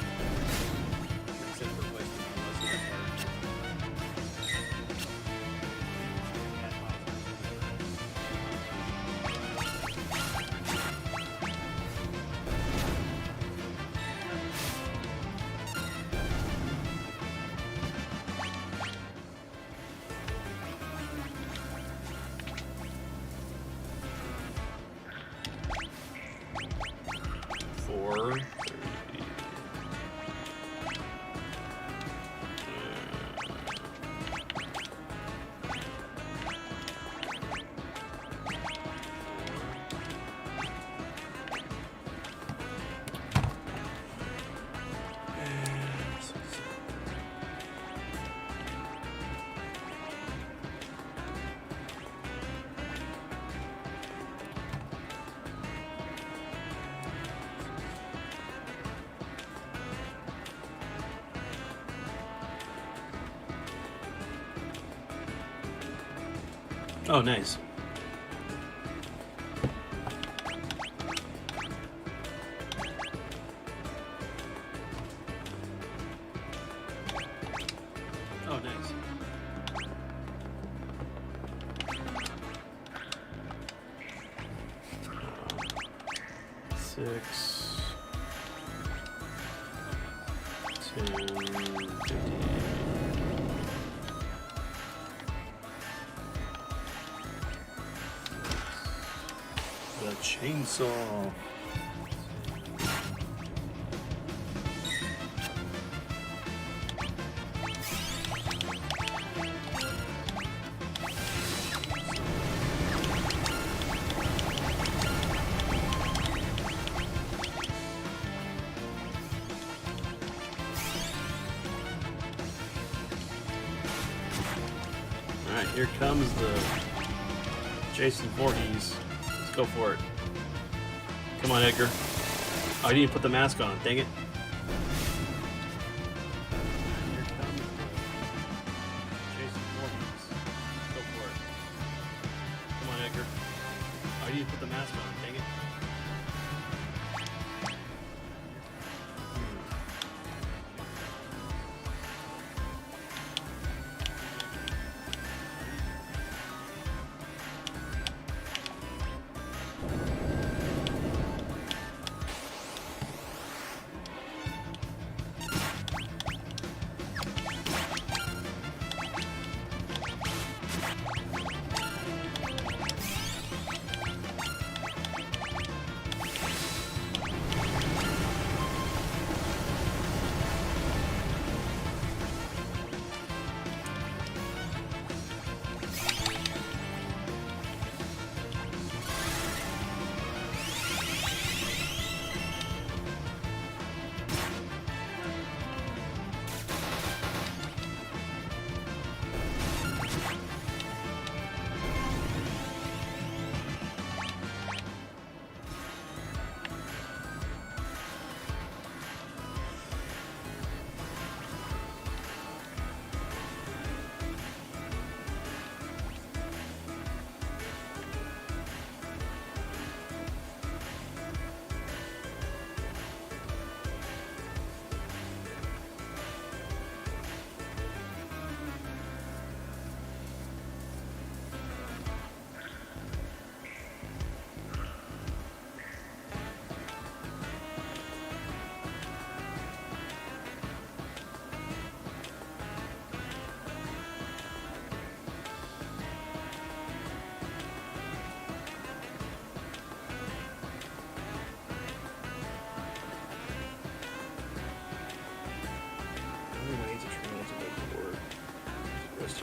next step to replace the nozzle. I see that part. CAD files. 4. Oh, nice. Oh, nice. Six, 10, 15. The chainsaw. Alright, here comes the Jason Voorhees. Let's go for it. Come on, Edgar. Oh, I didn't put the mask on. Dang it. Here comes the Jason Voorhees. Let's go for it. Come on, Edgar. Oh, I didn't put the mask on. Dang it.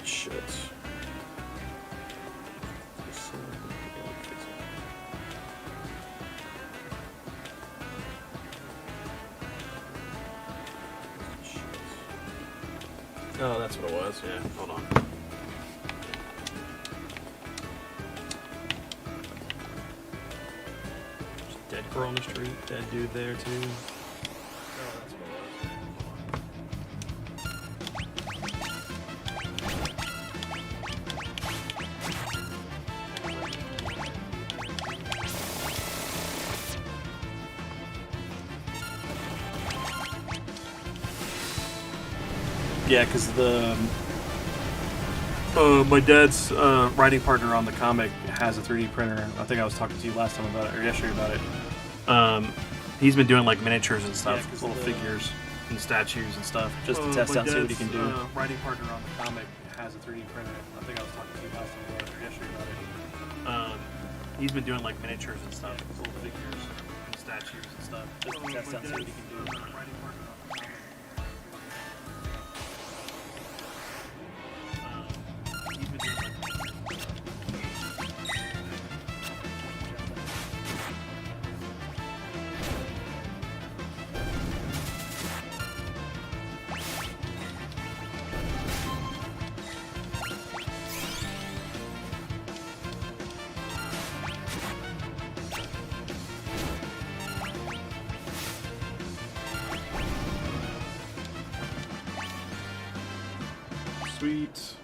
Shit. Oh, that's what it was. Yeah, hold on. There's a dead girl on the street, dead dude there too. Yeah, because the my dad's writing partner on the comic has a 3D printer. I think I was talking to you last time about it, or yesterday about it. He's been doing like miniatures and stuff, little figures and statues and stuff, just to test out and see what he can do. Writing partner on the comic has a 3D printer. I think I was talking to you last time about it, or yesterday about it. He's been doing like miniatures and stuff, little figures and statues and stuff. Just to test out see what he can do. Sweet.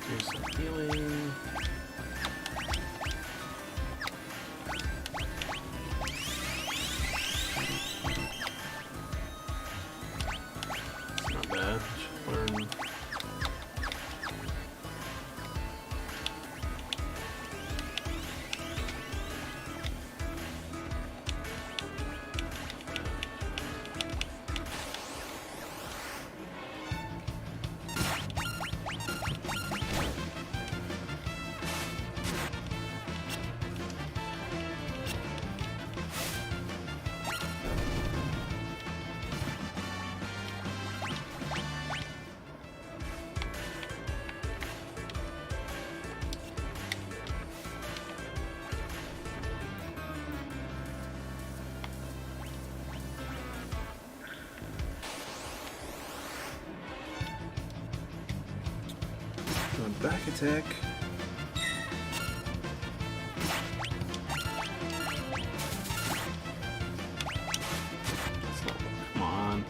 Here's some healing. Not bad. Should learn. Doing back attack. That's not, come on.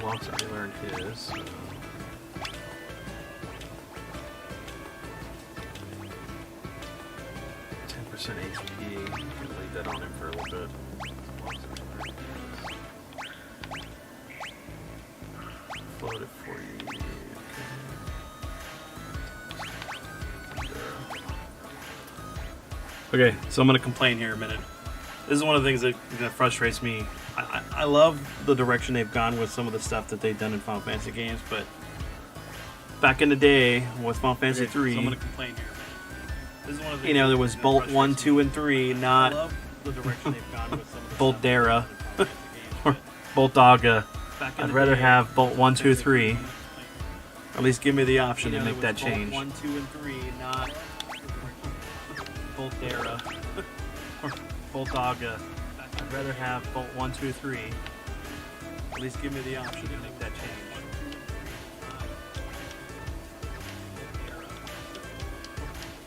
Walk's already learned his. So. 10% HP. I'm gonna leave that on him for a little bit. Float it for you. Okay, so I'm gonna complain here a minute. This is one of the things that frustrates me. I love the direction they've gone with some of the stuff that they've done in Final Fantasy games, but back in the day with Final Fantasy 3, so I'm gonna complain here. This is one of the there was Bolt 1, 2, and 3, not I love the direction they've gone with some of the Bolt stuff Dara they've done in Final Fantasy games, or Bolt Daga. back in I'd the rather day, have Bolt 1, 2, 3. Or at least give me the option to there make was that Bolt change. 1, 2, and 3, not Bolt Dara or Bolt Daga. I'd rather have Bolt 1, 2, 3. At least give me the option to make that change.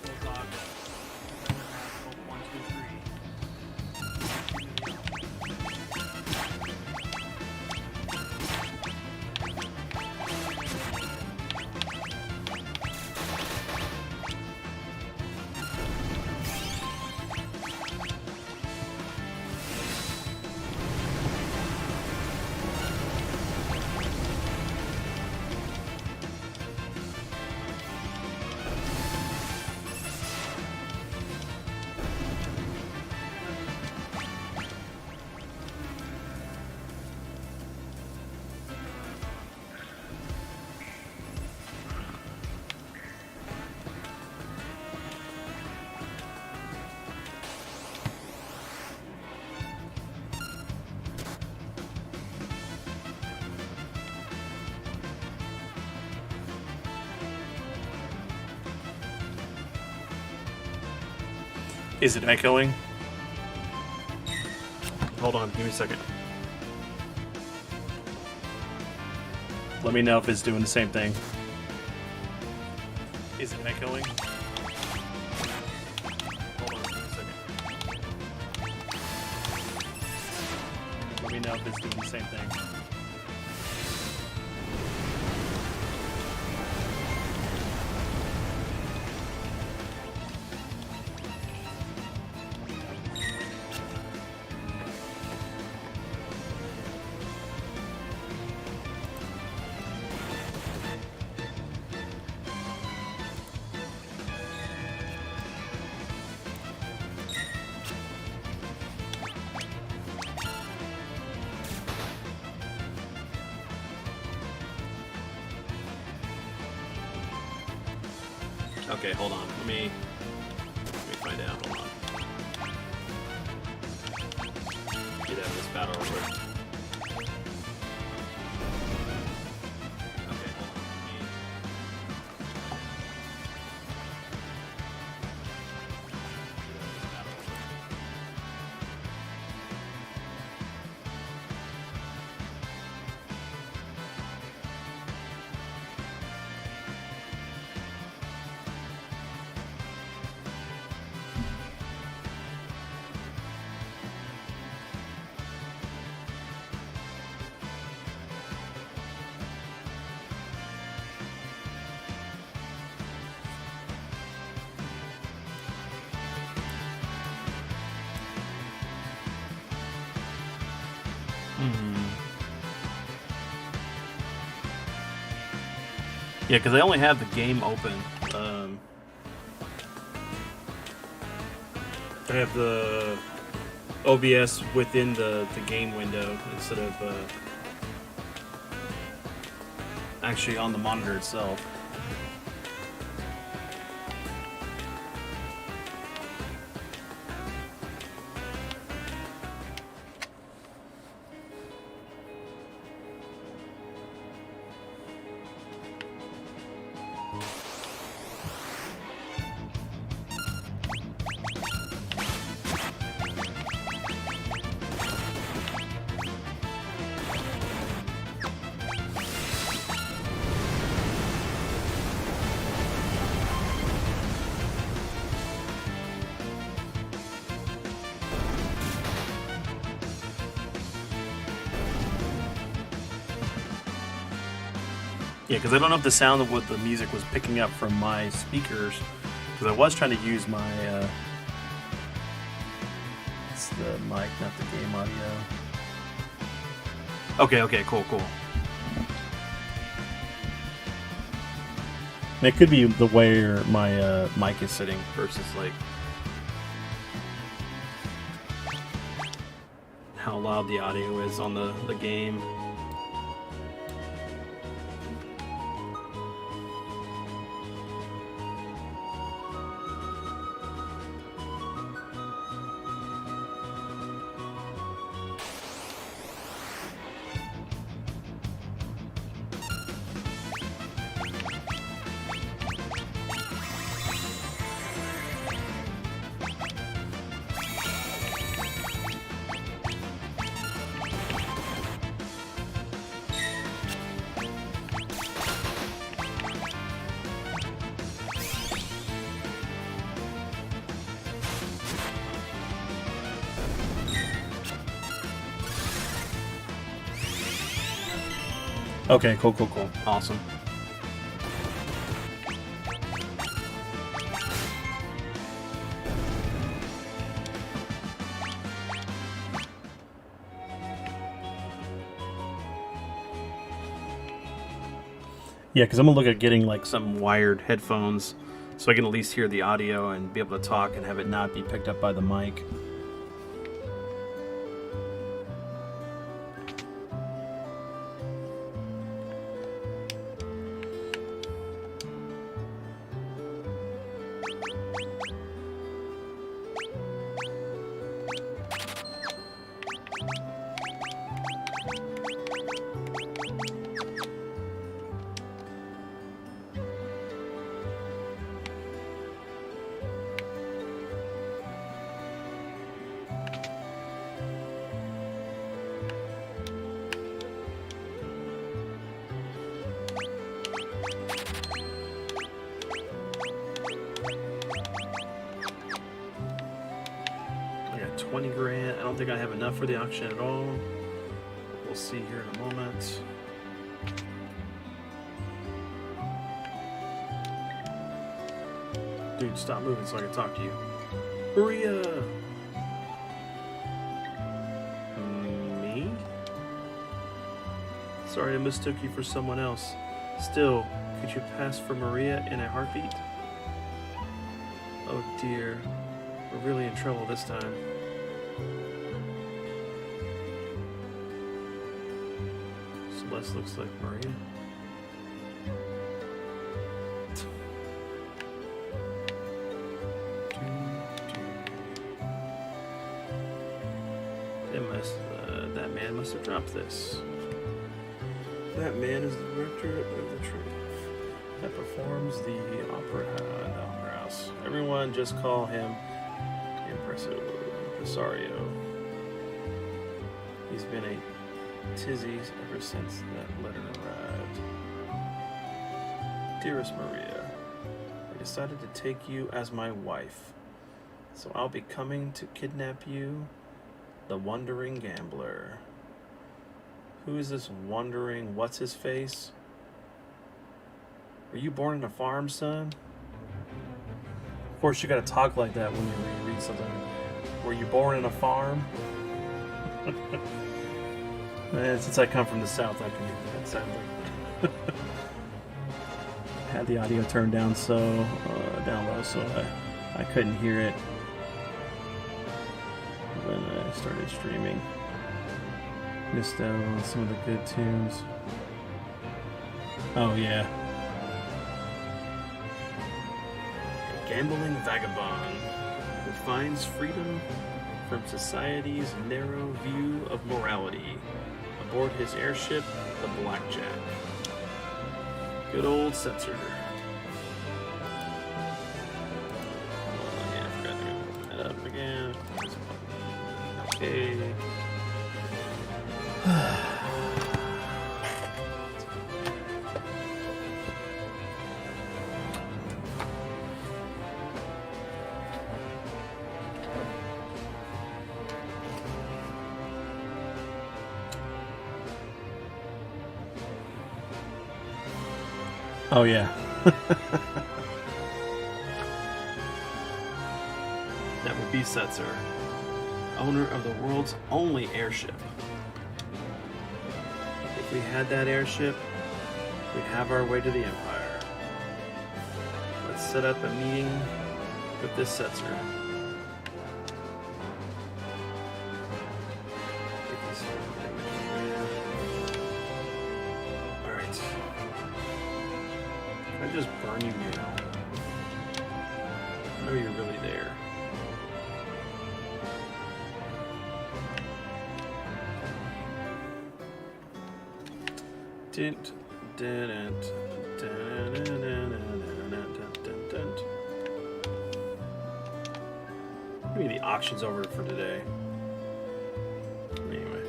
Bolt Daga. Bolt 1, 2, 3. Is it echoing? Hold on, give me a second. Let me know if it's doing the same thing. Is it echoing? Hold on, give me a second. Let me know if it's doing the same thing. Okay, hold on. Let me find out. Hold on. Get out of this battle real quick. Okay, hold on. Yeah, because I only have the game open. I have the OBS within the game window instead of actually on the monitor itself. Yeah, because I don't know if the sound of what the music was picking up from my speakers, because I was trying to use my, it's the mic, not the game audio. Okay, cool. And it could be the way my mic is sitting versus like how loud the audio is on the game. Okay, cool. Awesome. Yeah, because I'm going to look at getting like some wired headphones so I can at least hear the audio and be able to talk and have it not be picked up by the mic. I got 20 grand. I don't think I have enough for the auction at all. We'll see here in a moment. Dude, stop moving so I can talk to you. Maria! Me? Sorry I mistook you for someone else. Still, could you pass for Maria in a heartbeat? Oh dear. We're really in trouble this time. Celeste looks like Maria. That man must have dropped this. That man is the director of the troupe that performs the opera house. Everyone just call him Impresario. He's been a tizzy ever since that letter arrived. Dearest Maria, I decided to take you as my wife, so I'll be coming to kidnap you, the wandering gambler. Who is this wandering what's-his-face? Were you born in a farm, son? Of course, you gotta talk like that when you read something. Were you born in a farm? And since I come from the south, I can hear that sound like that. Had the audio turned down down low, so I couldn't hear it when I started streaming. Missed out on some of the good tunes. Oh yeah. A gambling vagabond who finds freedom from society's narrow view of morality aboard his airship, the Blackjack. Good old Setzer. Yeah, I forgot to open that up again. Okay. Oh yeah. That would be Setzer, owner of the world's only airship. If we had that airship, we'd have our way to the Empire. Let's set up a meeting with this Setzer. Alright. Can I just burn you now? I know you're really there. Didn't. Maybe the auction's over for today. Anyway.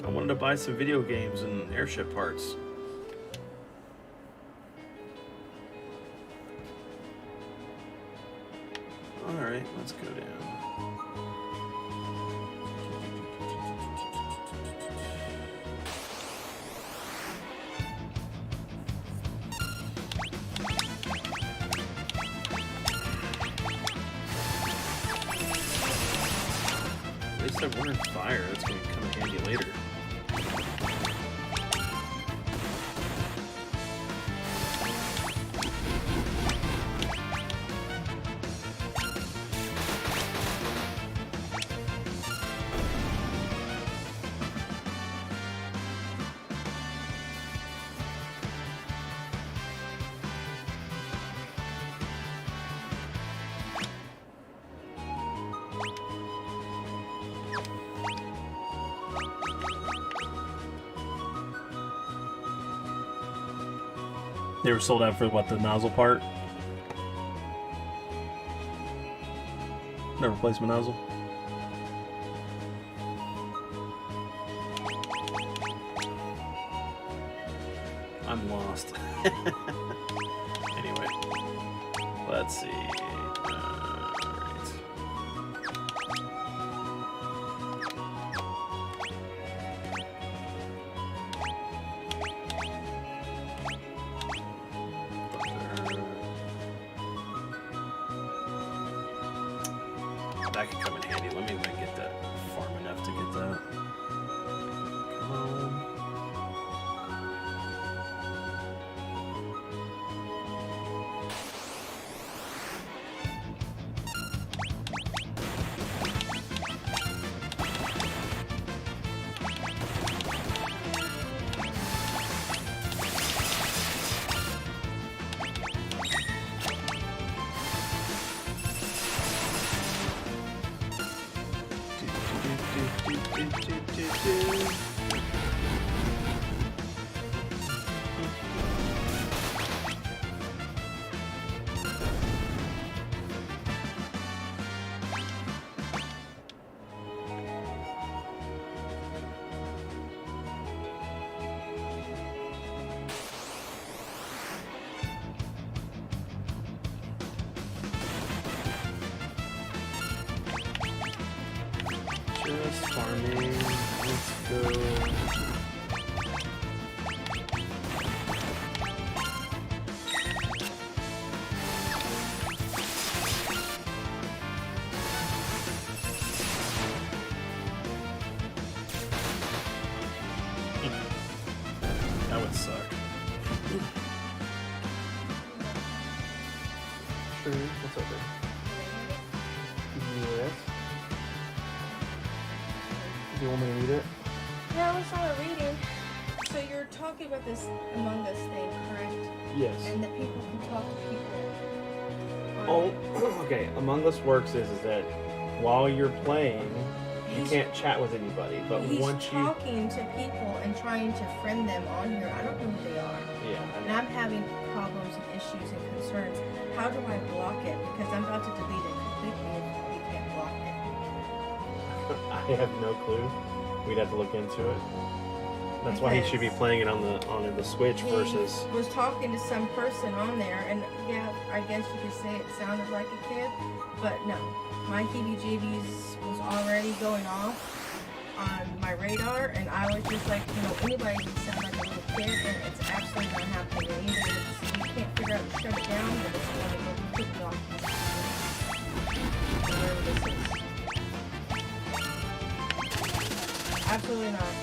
I wanted to buy some video games and airship parts. Alright, let's go down. At least I've learned fire. That's going to come in handy later. They were sold out for what, the nozzle part? No replacement nozzle? I'm lost. Anyway, let's see. Alright. That could come in handy. Let me even get that farm enough to get that. Come on. Just farming. Let's go. That would suck. Sure, what's up there? Yes. Do you want me to read it? No, it's not a reading. So you're talking about this Among Us thing, correct? Yes. And that people can talk to people. Oh, okay. Among Us works is that while you're playing, you can't chat with anybody. But He's once you, talking to people and trying to friend them on here. I don't know who they are. yeah, And I'm having problems and issues and concerns. How do I block it? Because I'm about to delete it completely if we can't block it. I have no clue. We'd have to look into it. That's why he should be playing it on the Switch He versus. was talking to some person on there, and yeah, I guess you could say it sounded like a kid, but no. My heebie-jeebies was already going off, on my radar, and I was just like, you know, anybody can sound like a little kid, and it's absolutely not happening. And either it's, you can't figure out to shut it down, but it's going to go completely off. Whatever this is. Absolutely not.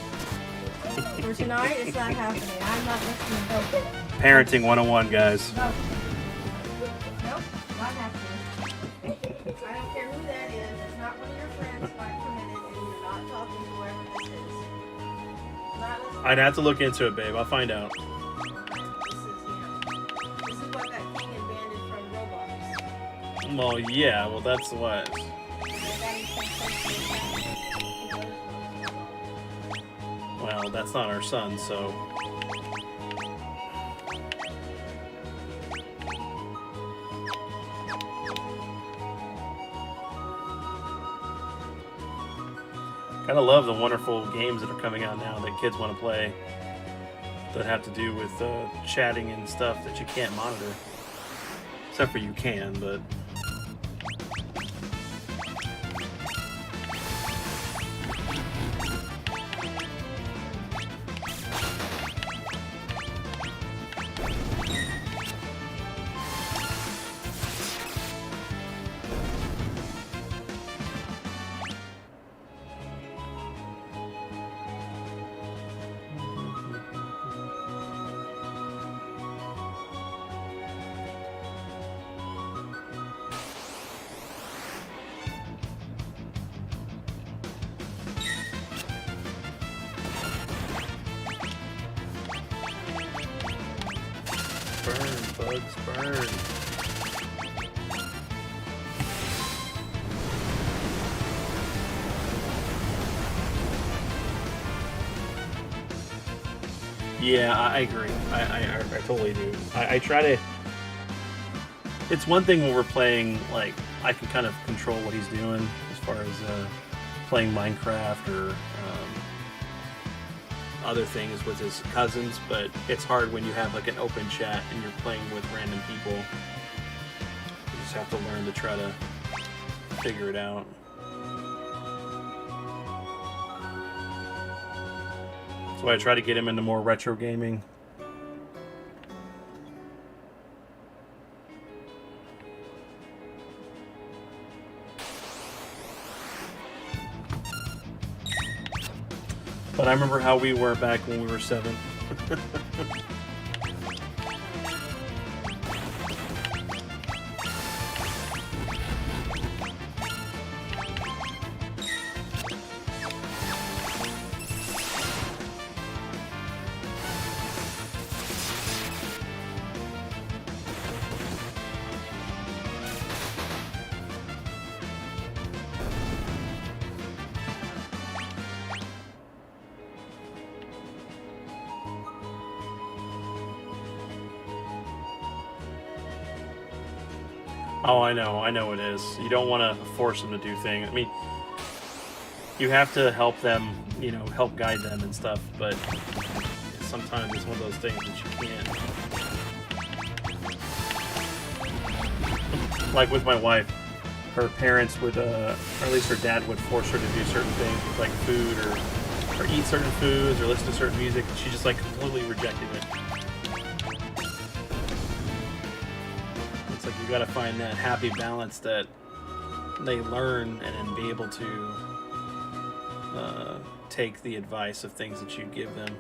For tonight, it's not happening. I'm not listening to no. Parenting 101, guys. No. Nope, not happening. I don't care who that is. It's not one of your friends, God permitted, and you're not talking to whoever this is. Not listening. I'd have to look into it, babe. I'll find out. This is, you know, this is what got King and Bandit from Roblox. Well, yeah. Well, that's what. They got him from Facebook. Well, that's not our son, so. Gotta love the wonderful games that are coming out now that kids want to play that have to do with chatting and stuff that you can't monitor. Except for you can, but. Burn, bugs, burn. Yeah, I agree. I totally do. I try to. It's one thing when we're playing, like, I can kind of control what he's doing as far as playing Minecraft or other things with his cousins, but it's hard when you have like an open chat and you're playing with random people. You just have to learn to try to figure it out. That's why I try to get him into more retro gaming. But I remember how we were back when we were 7. Oh, I know it is. You don't want to force them to do things. I mean, you have to help them, you know, help guide them and stuff, but sometimes it's one of those things that you can't. Like with my wife, her parents would, or at least her dad would force her to do certain things with like food or eat certain foods or listen to certain music, and she just like completely rejected it. It's like you got to find that happy balance that they learn and then be able to take the advice of things that you give them.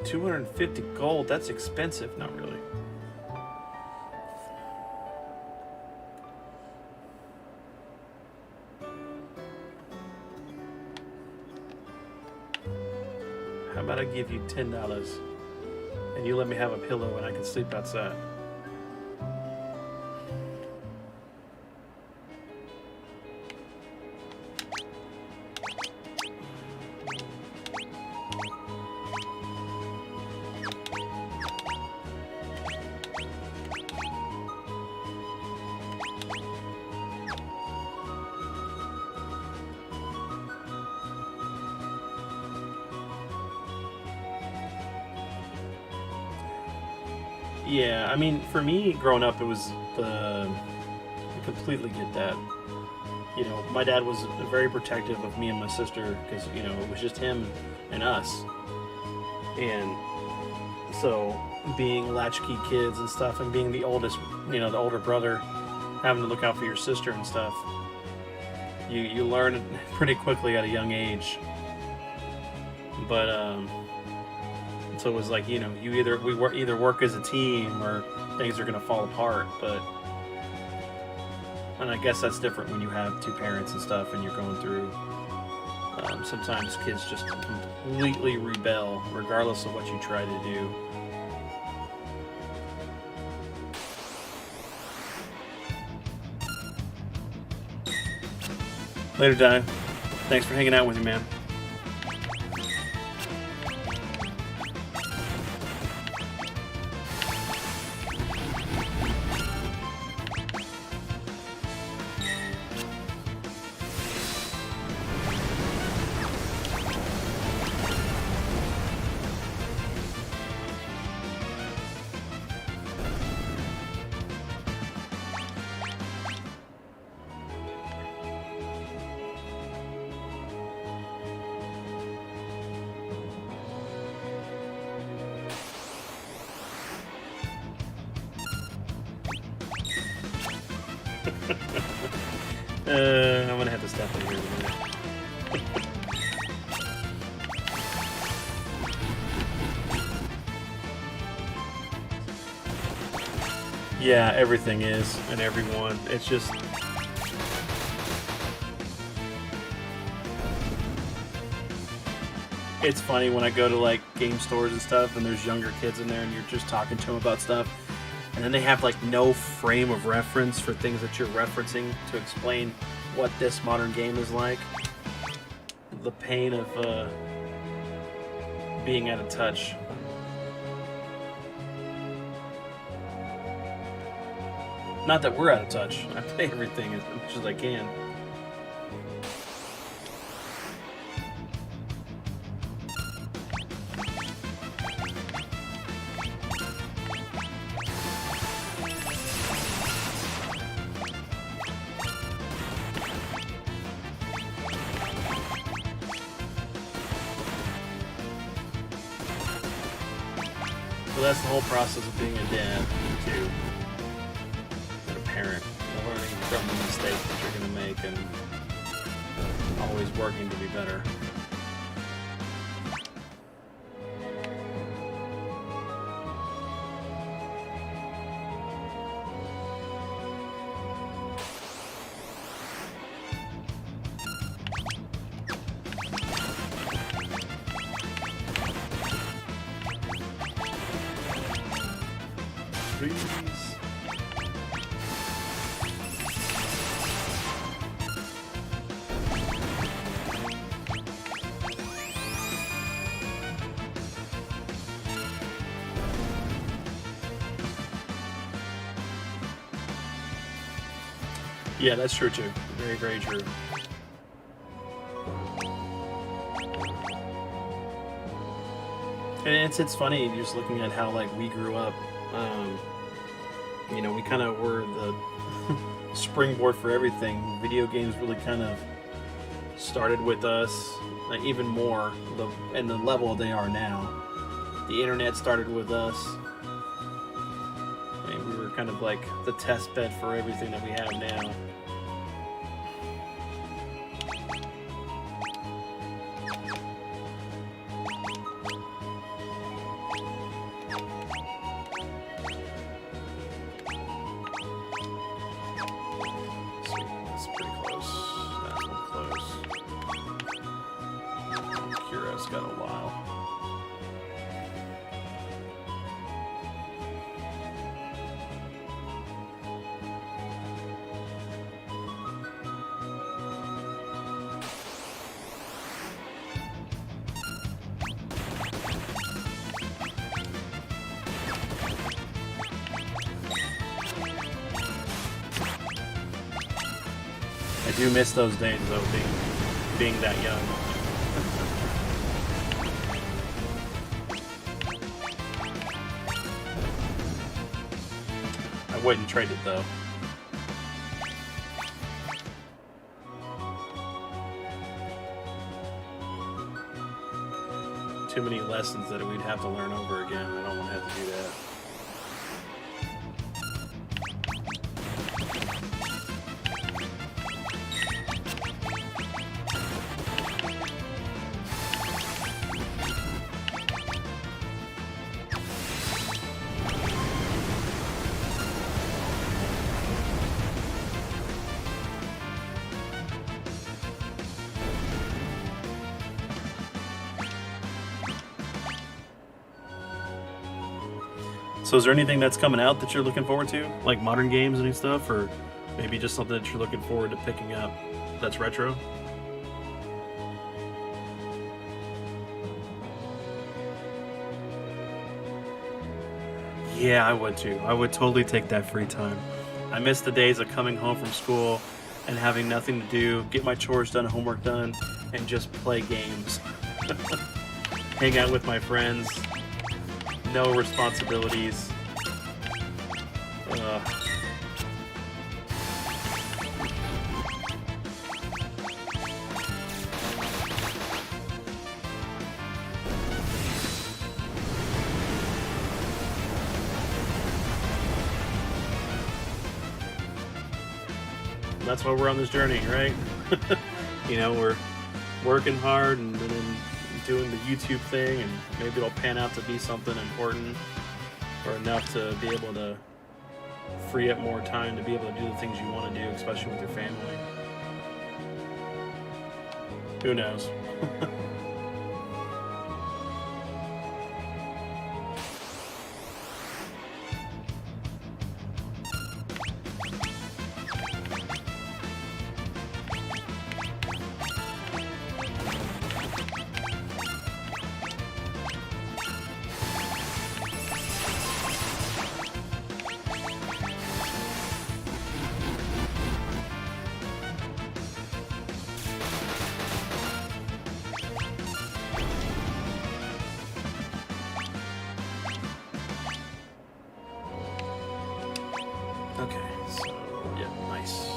$250 gold, that's expensive. Not really. How about I give you $10 and you let me have a pillow and I can sleep outside? Yeah, I mean, for me, growing up, it was I completely get that. You know, my dad was very protective of me and my sister because, you know, it was just him and us. And so being latchkey kids and stuff and being the oldest, you know, the older brother, having to look out for your sister and stuff, you learn pretty quickly at a young age. But so it was like, you know, we either work as a team or things are gonna fall apart. And I guess that's different when you have two parents and stuff and you're going through. Sometimes kids just completely rebel regardless of what you try to do. Later, Di. Thanks for hanging out with me, man. I'm gonna have to step in here in a minute. Yeah, everything is, and everyone. It's just... It's funny when I go to, like, game stores and stuff, and there's younger kids in there, and you're just talking to them about stuff. And then they have like no frame of reference for things that you're referencing to explain what this modern game is like. The pain of being out of touch. Not that we're out of touch. I play everything as much as I can. So that's the whole process of being a dad, too. And a parent. Learning from the mistakes that you're going to make and always working to be better. Please. Yeah, that's true too. Very, very true. And it's funny just looking at how like we grew up. You know, we kind of were the springboard for everything. Video games really kind of started with us, like even more, and the level they are now. The internet started with us. I mean, we were kind of like the test bed for everything that we have now. Got a while. I do miss those days though, being that young. wouldn't trade it though. Too many lessons that we'd have to learn over again. I don't want to have to do that. So is there anything that's coming out that you're looking forward to? Like modern games and stuff? Or maybe just something that you're looking forward to picking up that's retro? Yeah, I would too. I would totally take that free time. I miss the days of coming home from school and having nothing to do, get my chores done, homework done, and just play games. Hang out with my friends. No responsibilities. That's why we're on this journey, right? You know, we're working hard and then doing the YouTube thing, and maybe it'll pan out to be something important or enough to be able to free up more time to be able to do the things you want to do, especially with your family. Who knows? Okay, so, yeah, nice.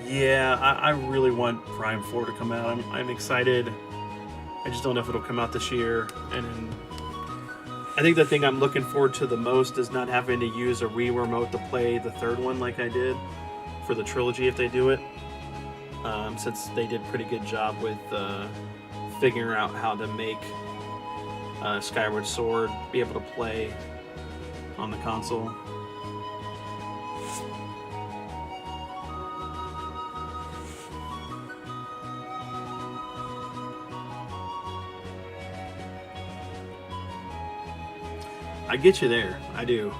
Yeah, I really want Prime 4 to come out. I'm excited. I just don't know if it'll come out this year. And I think the thing I'm looking forward to the most is not having to use a Wii remote to play the third one like I did for the trilogy if they do it. Since they did a pretty good job with figuring out how to make Skyward Sword be able to play on the console. I get you there. I do.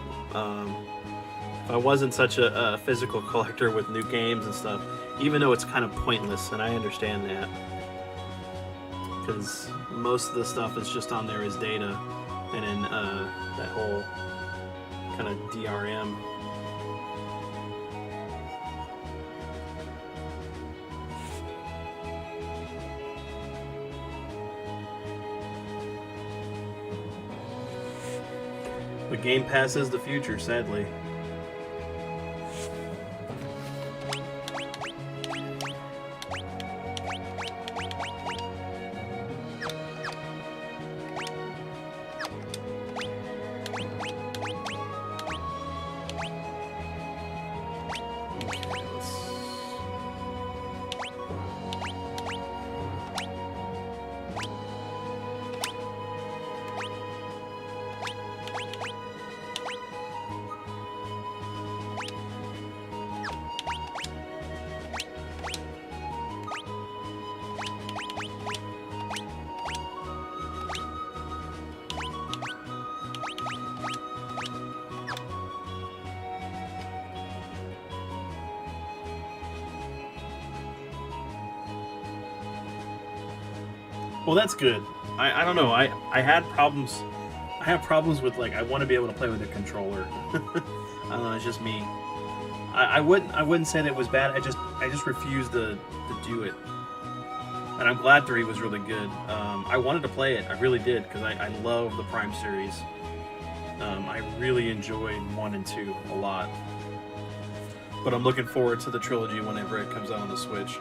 If I wasn't such a physical collector with new games and stuff, even though it's kind of pointless, and I understand that, because most of the stuff that's just on there is data, and then that whole kind of DRM. The Game Pass is the future, sadly. Well, that's good. I don't know. I had problems. I have problems with, like, I want to be able to play with a controller. I don't know. It's just me. I wouldn't say that it was bad. I just refused to do it. And I'm glad 3 was really good. I wanted to play it. I really did, because I love the Prime series. I really enjoyed 1 and 2 a lot. But I'm looking forward to the trilogy whenever it comes out on the Switch.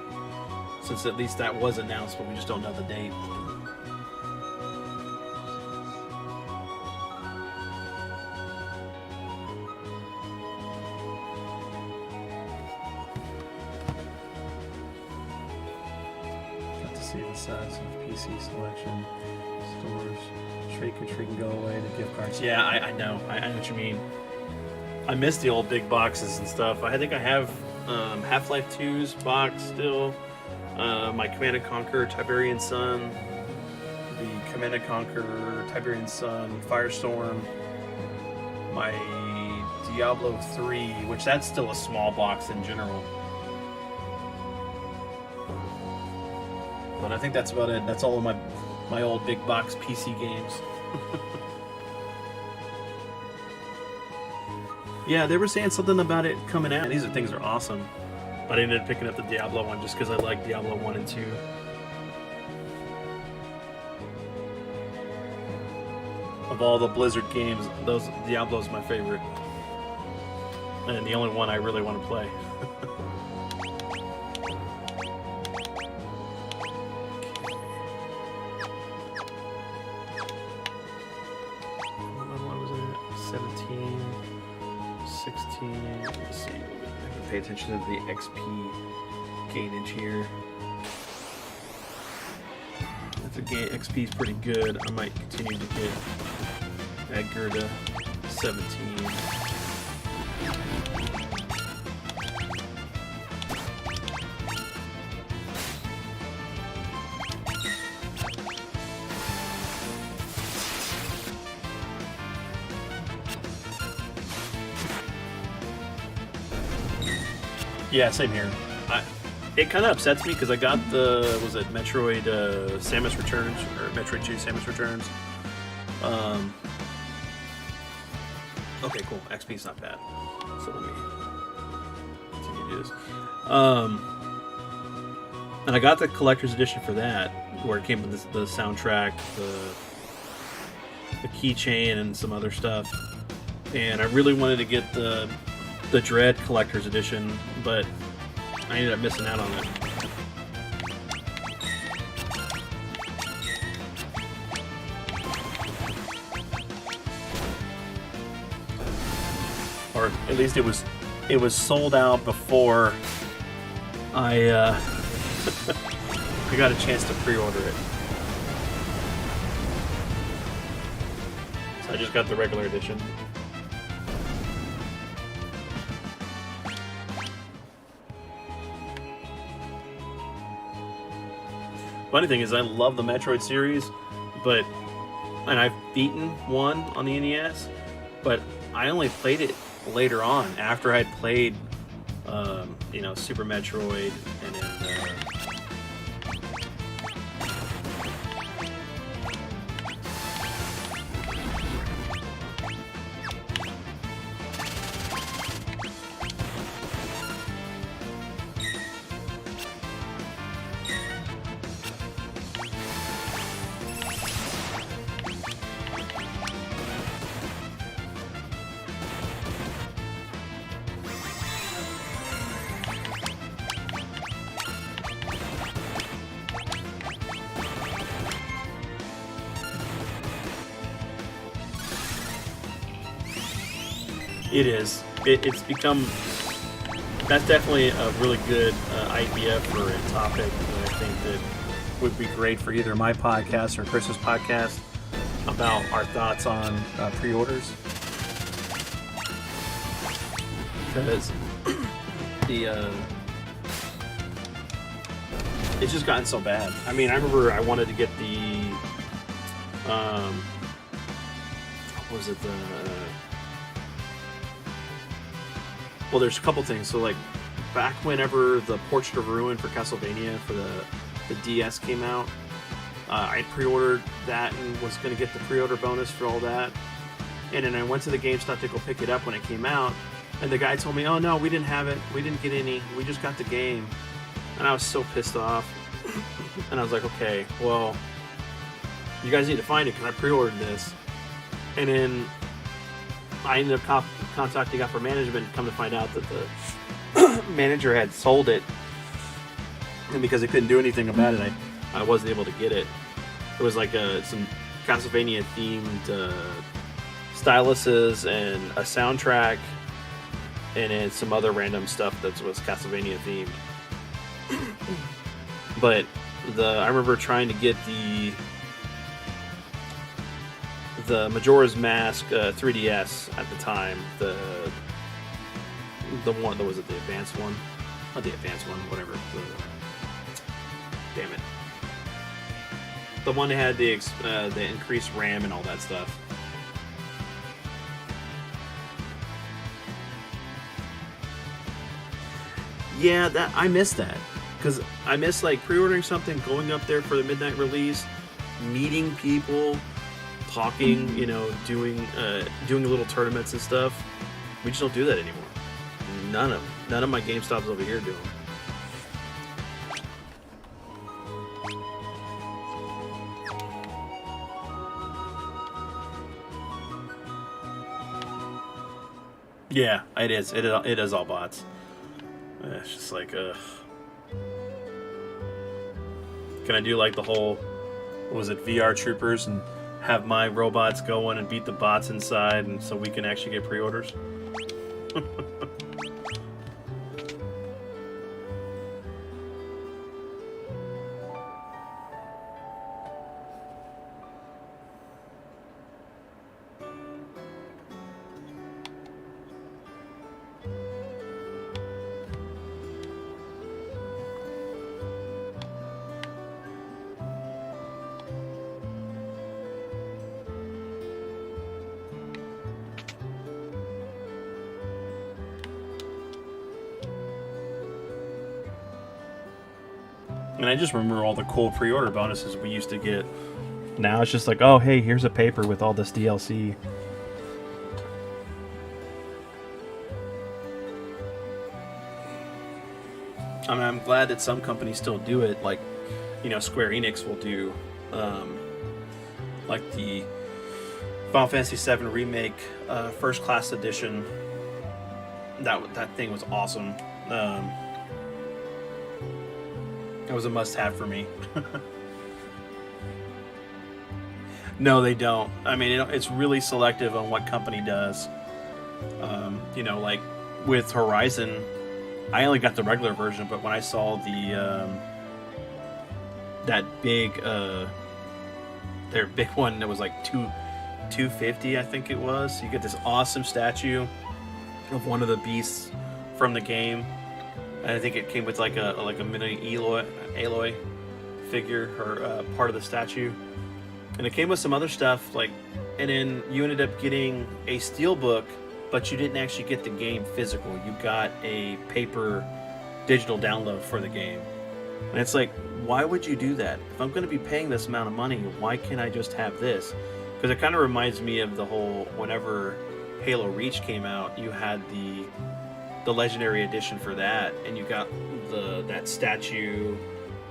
Since at least that was announced, but we just don't know the date. Got to see the size of PC selection, stores, trade country can go away, the gift cards. Yeah, I know. I know what you mean. I miss the old big boxes and stuff. I think I have Half-Life 2's box still. My Command & Conquer Tiberian Sun. The Command & Conquer Tiberian Sun Firestorm. My Diablo 3, which that's still a small box in general. But I think that's about it. That's all of my old big box PC games. Yeah, they were saying something about it coming out. These things are awesome. But I ended up picking up the Diablo one just because I like Diablo 1 and 2. Of all the Blizzard games, Diablo's my favorite. And the only one I really want to play. What was it? 17... 16. Let's see. Pay attention to the XP gainage here. If the XP is pretty good, I might continue to get Edgar to 17. Yeah, same here. It kind of upsets me because I got the, was it Metroid Samus Returns, or Metroid 2 Samus Returns. Okay, cool. XP's not bad. So let me continue to do this. And I got the collector's edition for that, where it came with the soundtrack, the keychain, and some other stuff. And I really wanted to get the Dread collector's edition, but I ended up missing out on it. Or at least it was sold out before I I got a chance to pre-order it. So I just got the regular edition. Funny thing is, I love the Metroid series, and I've beaten 1 on the NES, but I only played it later on, after I'd played, Super Metroid, and then, it is. It's become... That's definitely a really good idea for a topic that I think that would be great for either my podcast or Chris's podcast, about our thoughts on pre-orders. Because it's just gotten so bad. I mean, I remember I wanted to get the... what was it? Well, there's a couple things. So, like, back whenever the Portrait of Ruin for Castlevania for the DS came out, I pre-ordered that and was going to get the pre-order bonus for all that. And then I went to the GameStop to go pick it up when it came out, And the guy told me, "Oh no, we didn't have it. We didn't get any. We just got the game." And I was so pissed off. And I was like, "Okay, well, you guys need to find it because I pre-ordered this." And then I ended up contacting upper management. Come to find out that the manager had sold it, and because they couldn't do anything about it, I wasn't able to get it. It was like some Castlevania themed styluses and a soundtrack, and then some other random stuff that was Castlevania themed. But I remember trying to get the Majora's Mask 3DS at the time. The one that was it, the advanced one, not the advanced one, whatever. Damn it. The one that had the increased RAM and all that stuff. Yeah, I miss that. Because I miss like pre-ordering something, going up there for the midnight release, meeting people, talking, doing little tournaments and stuff. We just don't do that anymore. None of my GameStops over here do them. Yeah, it is. It is all bots. It's just like, ugh. Can I do like the whole, what was it, VR Troopers, and have my robots go in and beat the bots inside, and so we can actually get pre-orders? And I just remember all the cool pre-order bonuses we used to get. Now it's just like, oh, hey, here's a paper with all this DLC. I mean, I'm glad that some companies still do it. Like, Square Enix will do, like the Final Fantasy VII Remake First Class Edition. That thing was awesome. It was a must-have for me. No, they don't. I mean, it's really selective on what company does. Like with Horizon, I only got the regular version, but when I saw that big, their big one that was like $250, I think it was. You get this awesome statue of one of the beasts from the game. And I think it came with like a mini Aloy figure or part of the statue, and it came with some other stuff and then you ended up getting a steelbook, but you didn't actually get the game physical. You got a paper digital download for the game, and it's like, why would you do that? If I'm going to be paying this amount of money, why can't I just have this? Because it kind of reminds me of the whole, whenever Halo Reach came out, you had the Legendary Edition for that, and you got that statue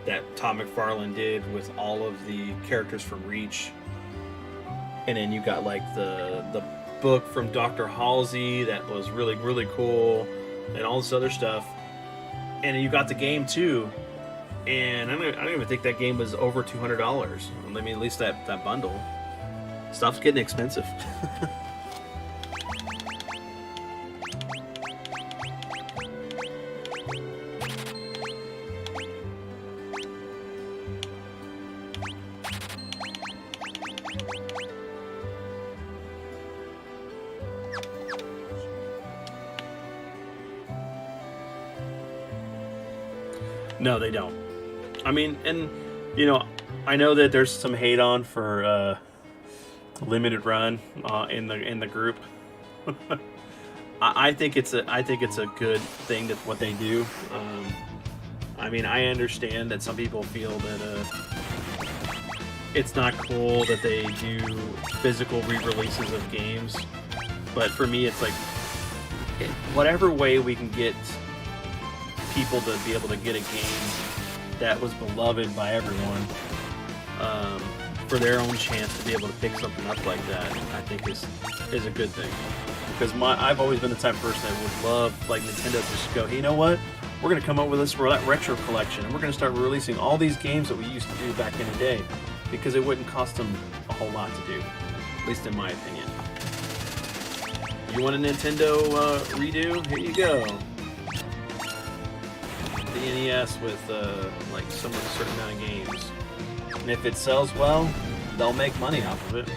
that Todd McFarlane did with all of the characters from Reach, and then you got like the book from Dr. Halsey that was really, really cool, and all this other stuff, and then you got the game too, and I don't even think that game was over $200. I mean, at least that bundle. Stuff's getting expensive. No, they don't. I mean, and I know that there's some hate on for limited run in the group. I think it's a good thing that what they do. I mean, I understand that some people feel that it's not cool that they do physical re-releases of games, but for me, it's like whatever way we can get people to be able to get a game that was beloved by everyone, for their own chance to be able to pick something up like that, I think is a good thing. Because I've always been the type of person that would love like Nintendo to just go, hey, you know what? We're going to come up with this retro collection, and we're going to start releasing all these games that we used to do back in the day, because it wouldn't cost them a whole lot to do, at least in my opinion. You want a Nintendo redo? Here you go. The NES with like a certain amount of games, and if it sells well, they'll make money off of it.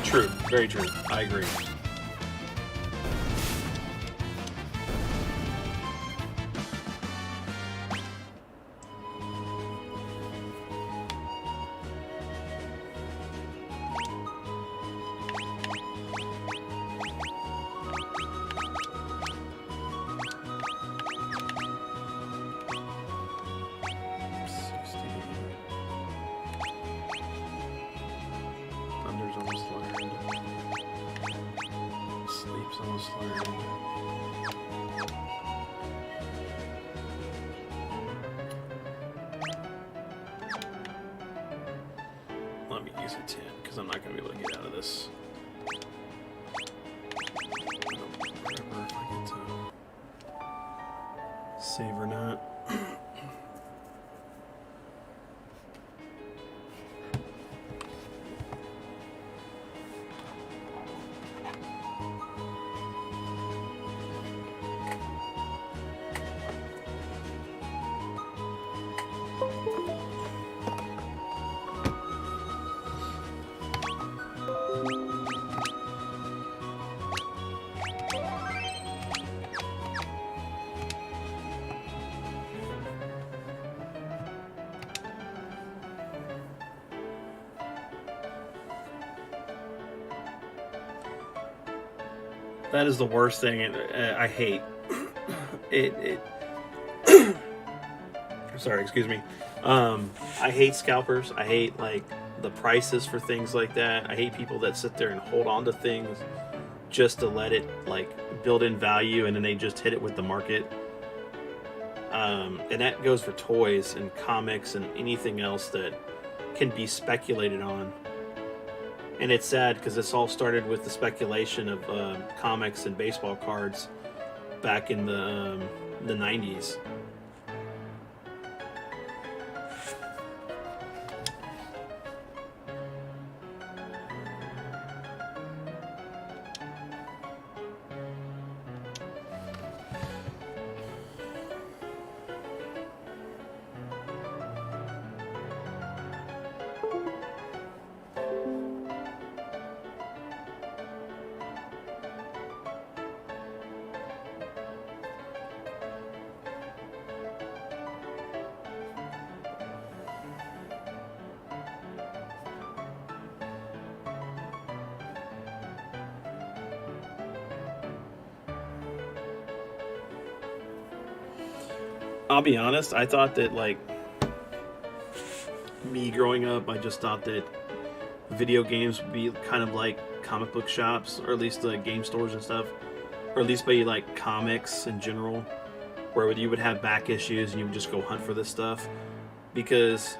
True, very true. I agree. Let me use a 10, because I'm not going to be able to get out of this. I don't remember if I get to save or not. That is the worst thing, and I hate it. Sorry, excuse me. I hate scalpers. I hate like the prices for things like that. I hate people that sit there and hold on to things just to let it like build in value, and then they just hit it with the market. And that goes for toys and comics and anything else that can be speculated on. And it's sad because this all started with the speculation of comics and baseball cards back in the 90s. I'll be honest, I thought that, like, me growing up, I just thought that video games would be kind of like comic book shops, or at least like game stores and stuff, or at least be like comics in general, where you would have back issues and you would just go hunt for this stuff, because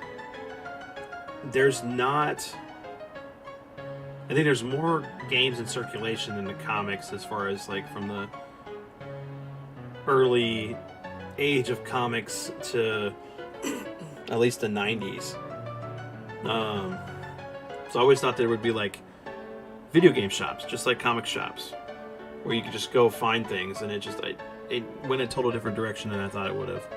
there's not... I think there's more games in circulation than the comics, as far as like from the early age of comics to at least the 90s. So I always thought there would be like video game shops, just like comic shops, where you could just go find things, and it went a total different direction than I thought it would have.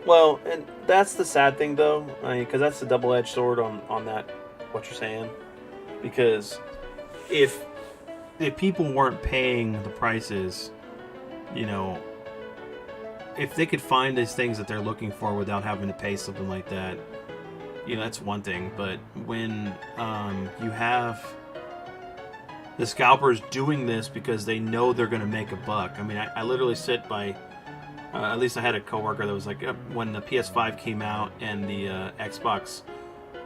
Well, and that's the sad thing, though, because that's the double-edged sword on that, what you're saying. Because if people weren't paying the prices, you know, if they could find these things that they're looking for without having to pay something like that, you know, that's one thing. But when you have the scalpers doing this because they know they're going to make a buck. I mean, I literally sit by. At least I had a coworker that was like, when the PS5 came out and the Xbox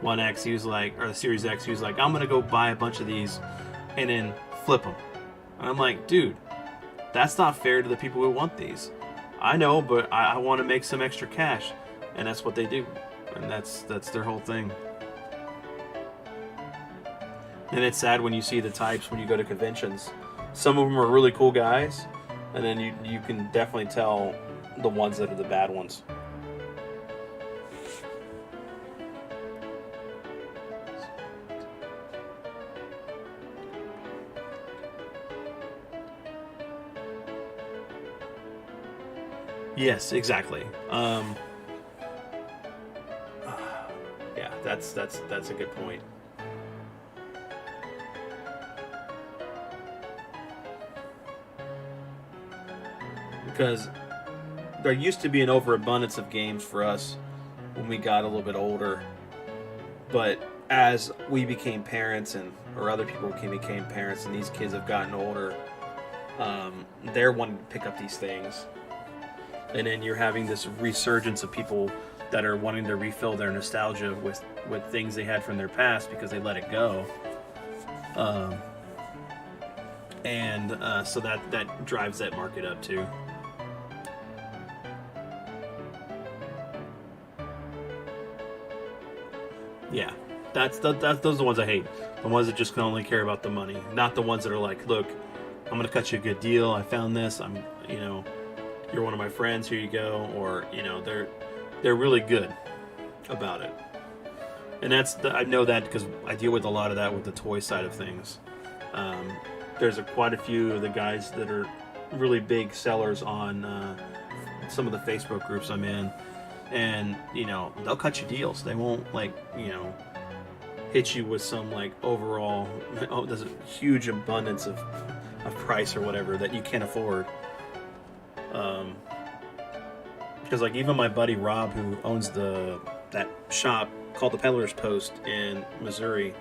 One X, he was like, or the Series X, he was like, I'm gonna go buy a bunch of these and then flip them. And I'm like, dude, that's not fair to the people who want these. I know, but I want to make some extra cash, and that's what they do, and that's their whole thing. And it's sad when you see the types when you go to conventions. Some of them are really cool guys, and then you can definitely tell the ones that are the bad ones. Yes, exactly. Yeah, that's a good point. Because there used to be an overabundance of games for us when we got a little bit older, but as we became parents or other people became parents and these kids have gotten older, they're wanting to pick up these things, and then you're having this resurgence of people that are wanting to refill their nostalgia with things they had from their past because they let it go, so that drives that market up too. Yeah, those are the ones I hate. The ones that just can only care about the money, not the ones that are like, look, I'm gonna cut you a good deal. I found this. You're one of my friends. Here you go. Or they're really good about it. And I know that because I deal with a lot of that with the toy side of things. There's quite a few of the guys that are really big sellers on some of the Facebook groups I'm in. And, they'll cut you deals. They won't, hit you with some, overall, there's a huge abundance of price or whatever that you can't afford. Because, even my buddy Rob, who owns that shop called the Peddler's Post in Missouri,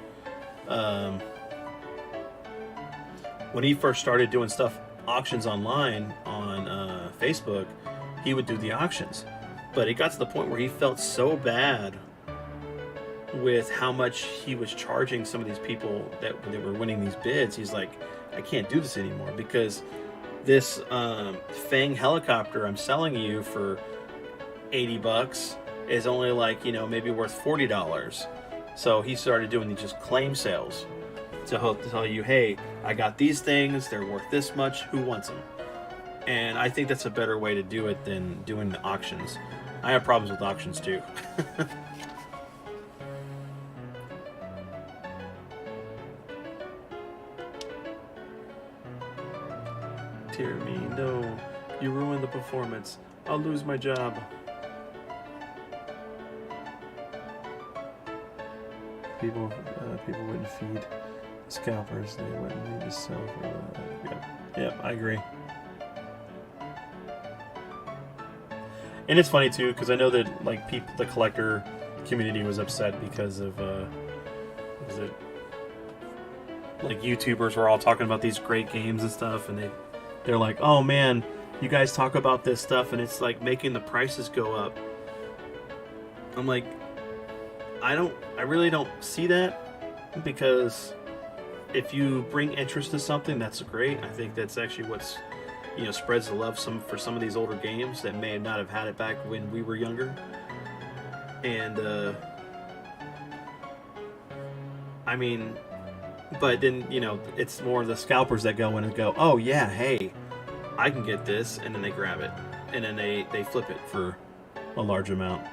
when he first started doing auctions online on Facebook, he would do the auctions. But it got to the point where he felt so bad with how much he was charging some of these people that were winning these bids. He's like, I can't do this anymore because this Fang helicopter I'm selling you for $80 is only maybe worth $40. So he started doing these just claim sales to tell you, hey, I got these things, they're worth this much, who wants them? And I think that's a better way to do it than doing the auctions. I have problems with auctions too. Dear me, no. You ruined the performance. I'll lose my job. People wouldn't feed scalpers. They wouldn't need to sell for that. Yep, I agree. And it's funny too, because I know that the collector community was upset because of YouTubers were all talking about these great games and stuff, and they're like, oh man, you guys talk about this stuff and it's making the prices go up. I'm like, I really don't see that, because if you bring interest to something, that's great. I think that's actually what's spreads the love for some of these older games that may not have had it back when we were younger. And but then it's more the scalpers that go in and go, oh yeah, hey, I can get this, and then they grab it and then they flip it for a large amount.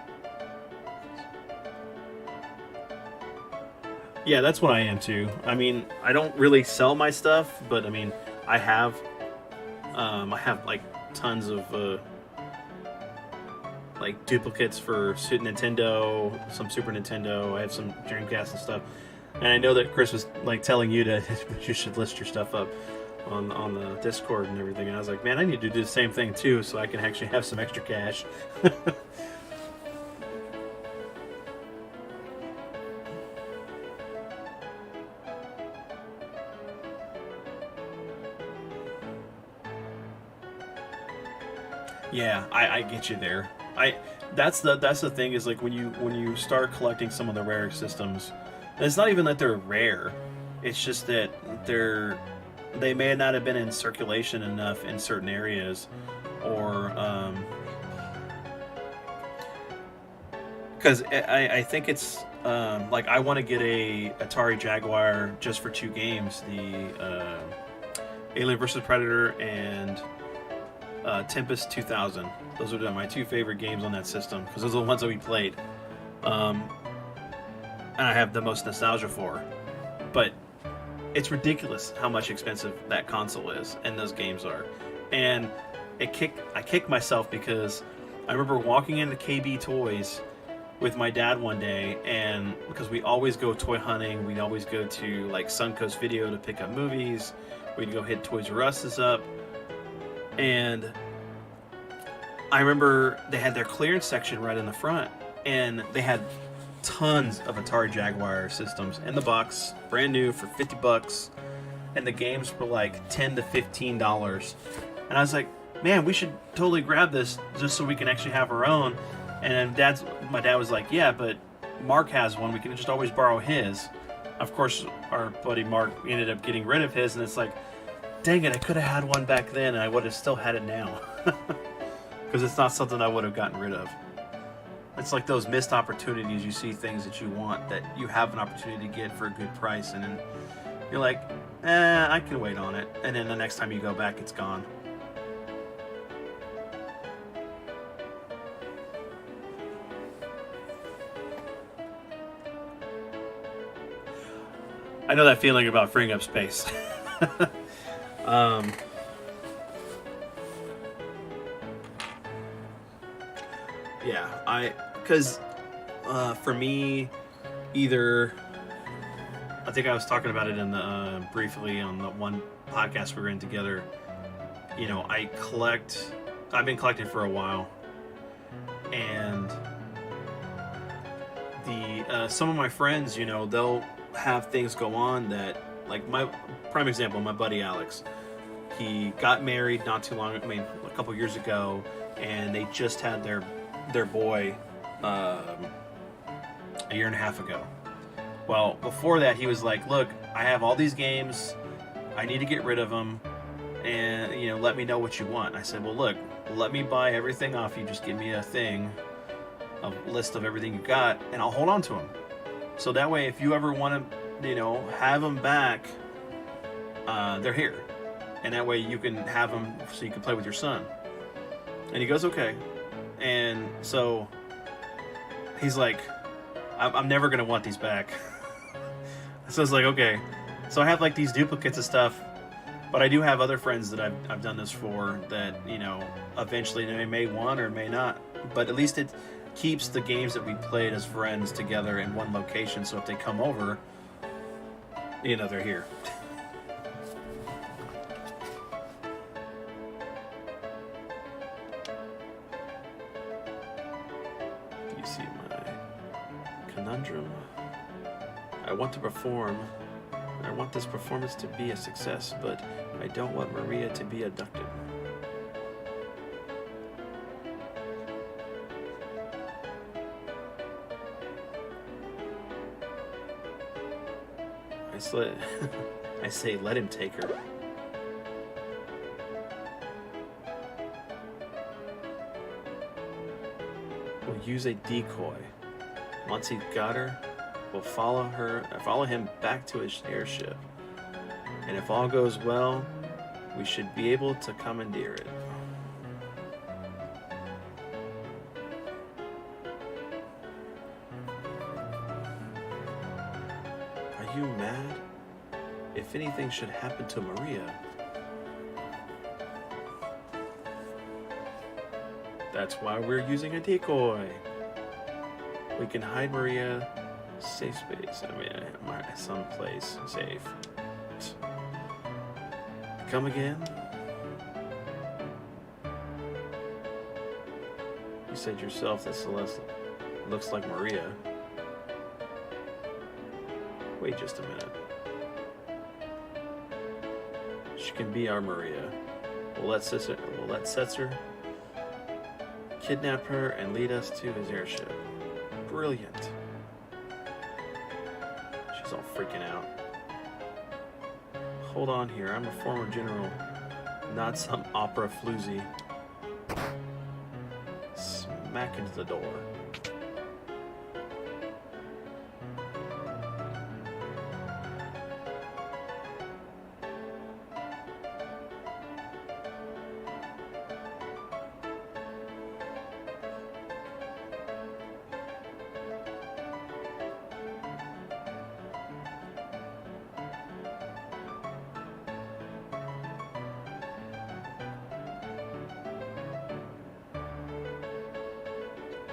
Yeah, that's what I am too. I don't really sell my stuff, but I have tons of duplicates for Nintendo, some Super Nintendo. I have some Dreamcast and stuff. And I know that Chris was telling you you should list your stuff up on the Discord and everything. And I was like, man, I need to do the same thing too, so I can actually have some extra cash. Yeah, I get you there. That's the thing is like when you start collecting some of the rare systems, and it's not even that they're rare. It's just that they may not have been in circulation enough in certain areas, or because I think it's like I want to get a Atari Jaguar just for two games, the Alien vs Predator and Tempest 2000. Those are my two favorite games on that system because those are the ones that we played, and I have the most nostalgia for. But it's ridiculous how much expensive that console is and those games are, and I kick myself because I remember walking into KB Toys with my dad one day, and because we always go toy hunting, we'd always go to like Suncoast Video to pick up movies, we'd go hit Toys R Us up, and I remember they had their clearance section right in the front, and they had tons of Atari Jaguar systems in the box, brand new for $50, and the games were like $10 to $15. And I was like, man, we should totally grab this just so we can actually have our own. And then my dad was like, yeah, but Mark has one. We can just always borrow his. Of course, our buddy Mark ended up getting rid of his, and it's like, dang it, I could have had one back then, and I would have still had it now. Because it's not something I would have gotten rid of. It's like those missed opportunities. You see things that you want that you have an opportunity to get for a good price, and then you're like, I can wait on it. And then the next time you go back, it's gone. I know that feeling about freeing up space. Yeah, because for me, either, I think I was talking about it in the briefly on the one podcast we were in together. You know, I've been collecting for a while, and some of my friends, you know, they'll have things go on that, like my prime example, my buddy Alex, he got married not too long, a couple years ago, and they just had their boy a year and a half ago. Well, before that, he was like, look, I have all these games, I need to get rid of them, and, you know, let me know what you want. I said, well, look, let me buy everything off you, just give me a list of everything you got, and I'll hold on to them. So that way, if you ever want to, you know, have them back, they're here. And that way you can have them so you can play with your son. And he goes, okay. And so he's like, I'm never going to want these back. So it's like, okay. So I have like these duplicates of stuff, but I do have other friends that I've done this for that, you know, eventually they may want or may not. But at least it keeps the games that we played as friends together in one location, so if they come over, you know, they're here. Do you see my conundrum? I want to perform. I want this performance to be a success, but I don't want Maria to be abducted. I say let him take her. We'll use a decoy. Once he's got her, we'll follow him back to his airship. And if all goes well, we should be able to commandeer it. Are you mad? If anything should happen to Maria, that's why we're using a decoy. We can hide Maria safe space. Someplace safe. Come again? You said yourself that Celeste looks like Maria. Wait just a minute. She can be our Maria. We'll let Setzer kidnap her and lead us to his airship. Brilliant. She's all freaking out. Hold on here, I'm a former general, not some opera floozy. Smack into the door.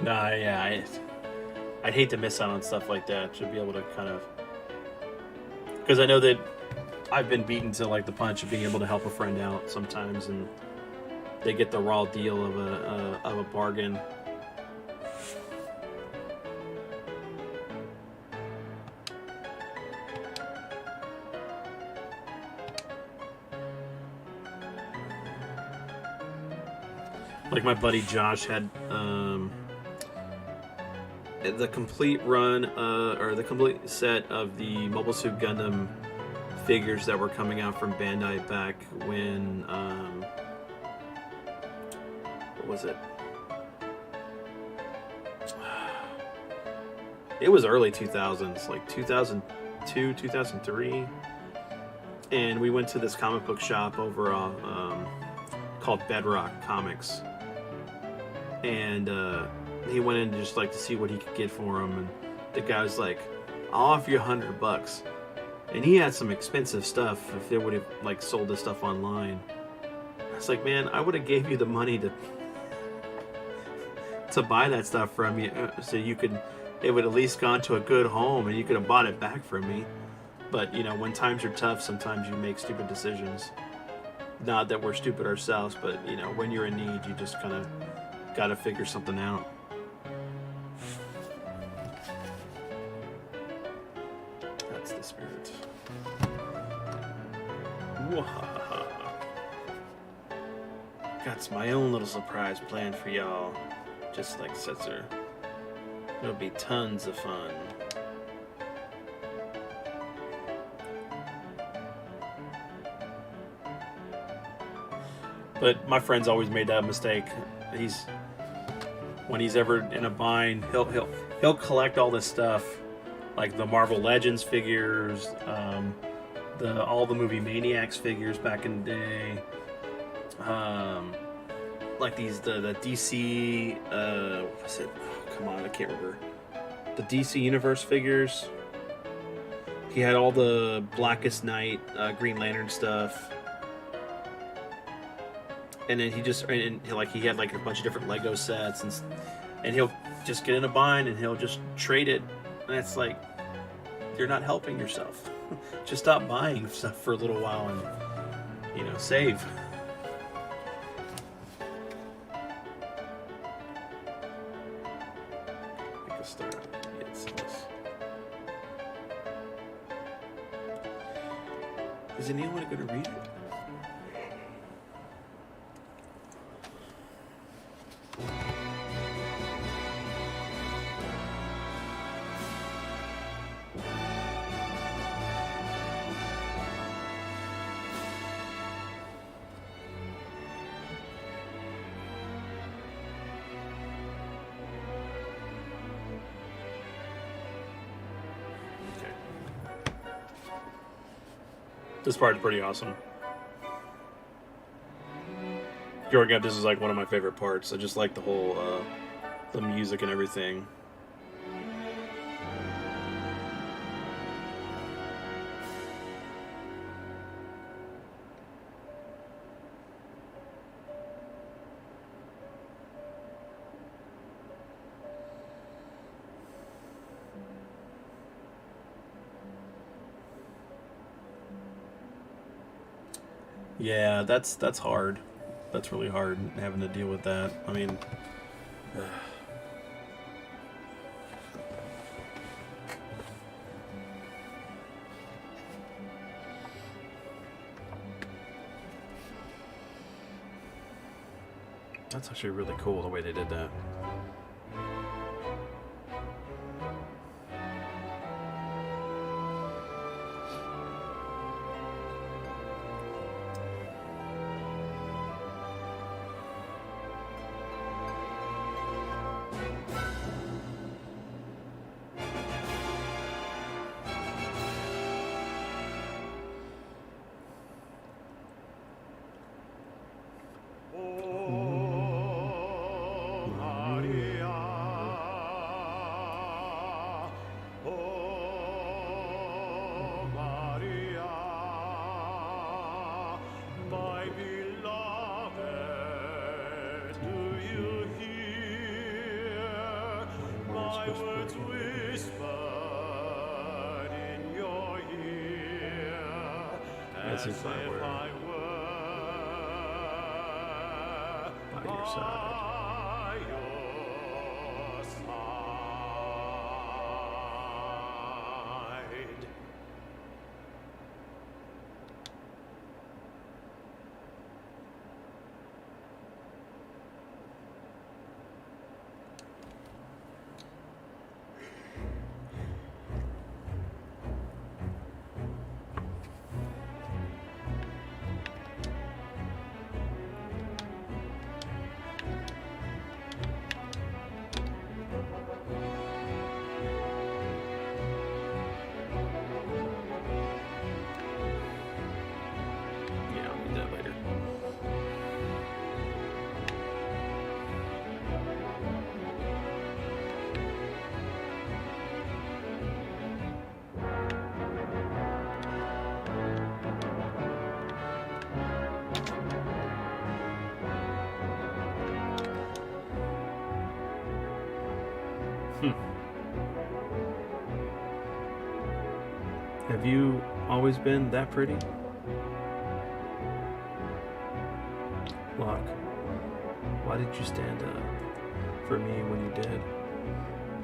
Nah, yeah, I'd hate to miss out on stuff like that. To be able to kind of, because I know that I've been beaten to like the punch of being able to help a friend out sometimes, and they get the raw deal of a bargain. Like my buddy Josh had the complete run, or the complete set of the Mobile Suit Gundam figures that were coming out from Bandai back when, what was it? It was early 2000s, like 2002, 2003. And we went to this comic book shop over called Bedrock Comics. And he went in just like to see what he could get for him, and the guy was like, "I'll offer you $100." And he had some expensive stuff. If they would have like sold this stuff online, I was like, "Man, I would have gave you the money to buy that stuff from you, so you could, it would at least gone to a good home, and you could have bought it back from me." But you know, when times are tough, sometimes you make stupid decisions. Not that we're stupid ourselves, but you know, when you're in need, you just kind of got to figure something out. That's the spirit. Wahaha. Got my own little surprise planned for y'all, just like Setzer. It'll be tons of fun. But my friend's always made that mistake. When he's ever in a bind, he'll collect all this stuff, like the Marvel Legends figures, all the movie Maniacs figures back in the day, like the DC, what was it? Oh, come on, I can't remember. The DC Universe figures. He had all the Blackest Night, Green Lantern stuff. And then he had like a bunch of different Lego sets, and he'll just get in a bind and he'll just trade it, and it's like, you're not helping yourself. Just stop buying stuff for a little while and, you know, save. Make a start. Yes, yes. Is anyone going to read it? This part's pretty awesome. Growing up, this is like one of my favorite parts. I just like the whole, the music and everything. Yeah, that's hard. That's really hard, having to deal with that. I mean, That's actually really cool the way they did that. As if I were by your side. Yeah, I'll need that later. Have you always been that pretty? Locke, why did you stand up for me when you did?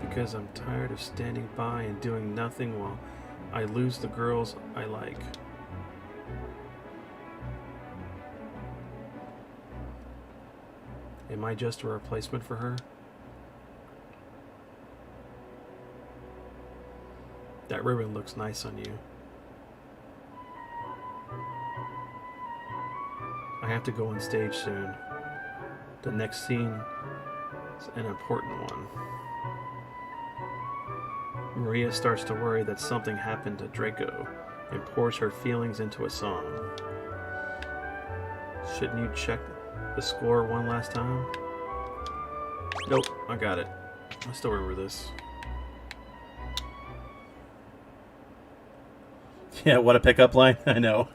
Because I'm tired of standing by and doing nothing while I lose the girls I like. Am I just a replacement for her? That ribbon looks nice on you. I have to go on stage soon. The next scene is an important one. Maria starts to worry that something happened to Draco and pours her feelings into a song. Shouldn't you check the score one last time? Nope, I got it. I still remember this. Yeah, what a pickup line. I know.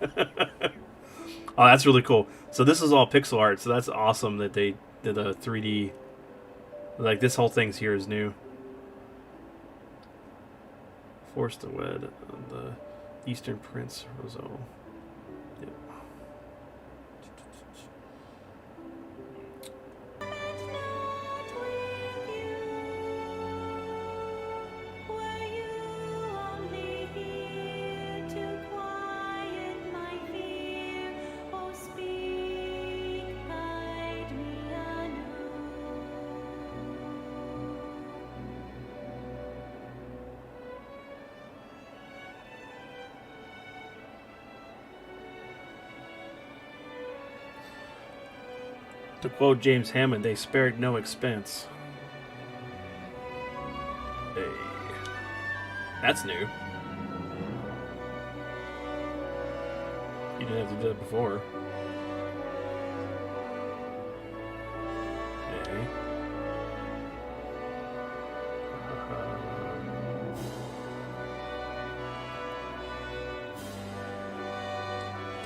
Oh, that's really cool. So this is all pixel art, so that's awesome that they did a 3D. Like, this whole thing's here is new. Forced to wed the Eastern Prince Rosal. Yep. To quote James Hammond, they spared no expense. Hey. That's new. You didn't have to do that before. Hey.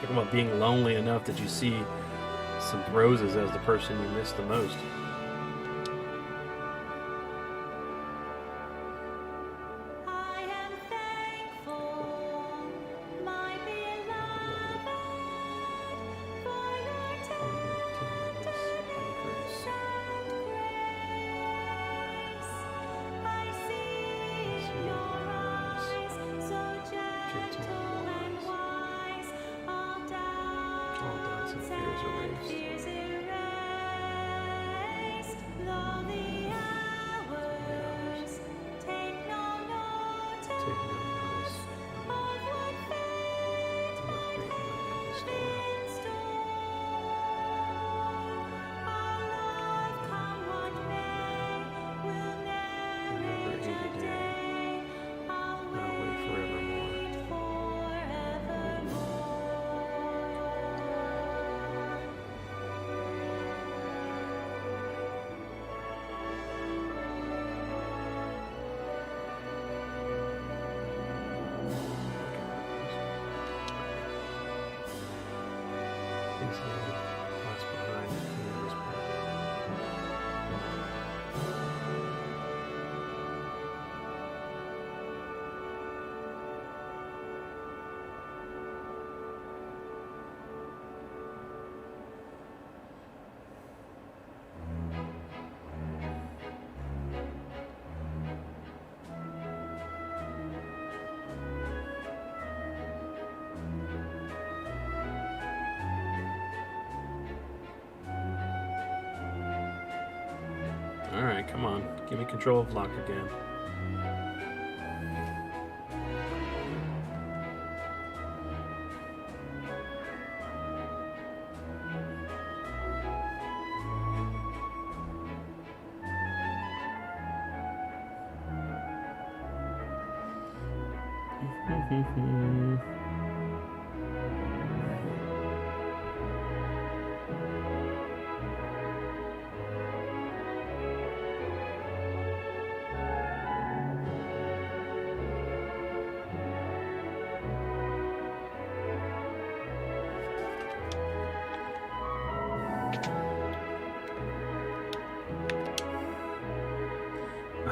Talking about being lonely enough that you see some roses as the person you miss the most. I am thankful, my beloved, for your tenderness and grace. I see in your eyes, so gentle and wise, all doubts and fears erased. Box behind. Yeah, this part. Alright, come on. Give me control of Locke again.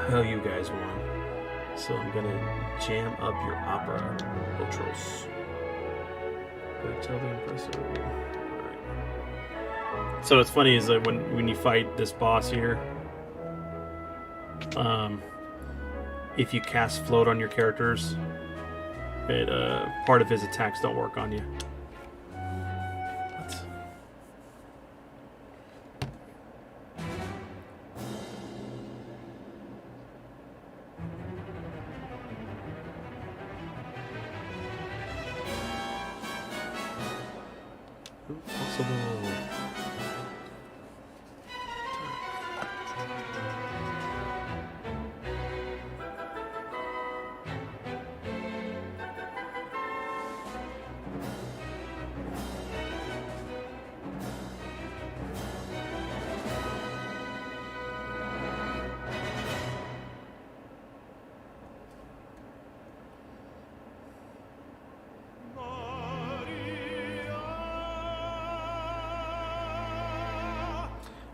Hell, you guys won. So I'm gonna jam up your opera, Otros. Gotta tell the impressor. Alright. So what's funny is that when you fight this boss here, if you cast float on your characters, it part of his attacks don't work on you. What? Possible.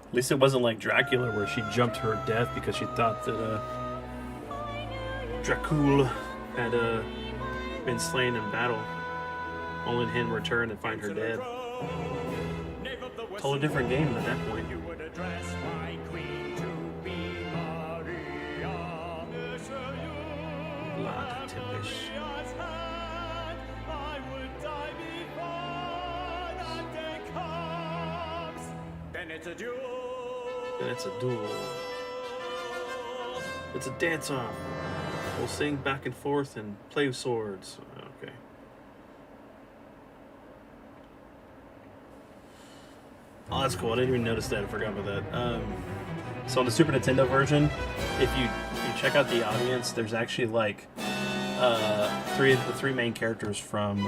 At least it wasn't like Dracula where she jumped her death because she thought that Dracul had been slain in battle. Only to him return and find her dead. Totally different game at that point. Vlad Timbish. Then it's a duel. And it's a duel. It's a dance-off. We'll sing back and forth and play with swords. Okay. Oh, that's cool. I didn't even notice that. I forgot about that. So on the Super Nintendo version, if you check out the audience, there's actually like the three main characters from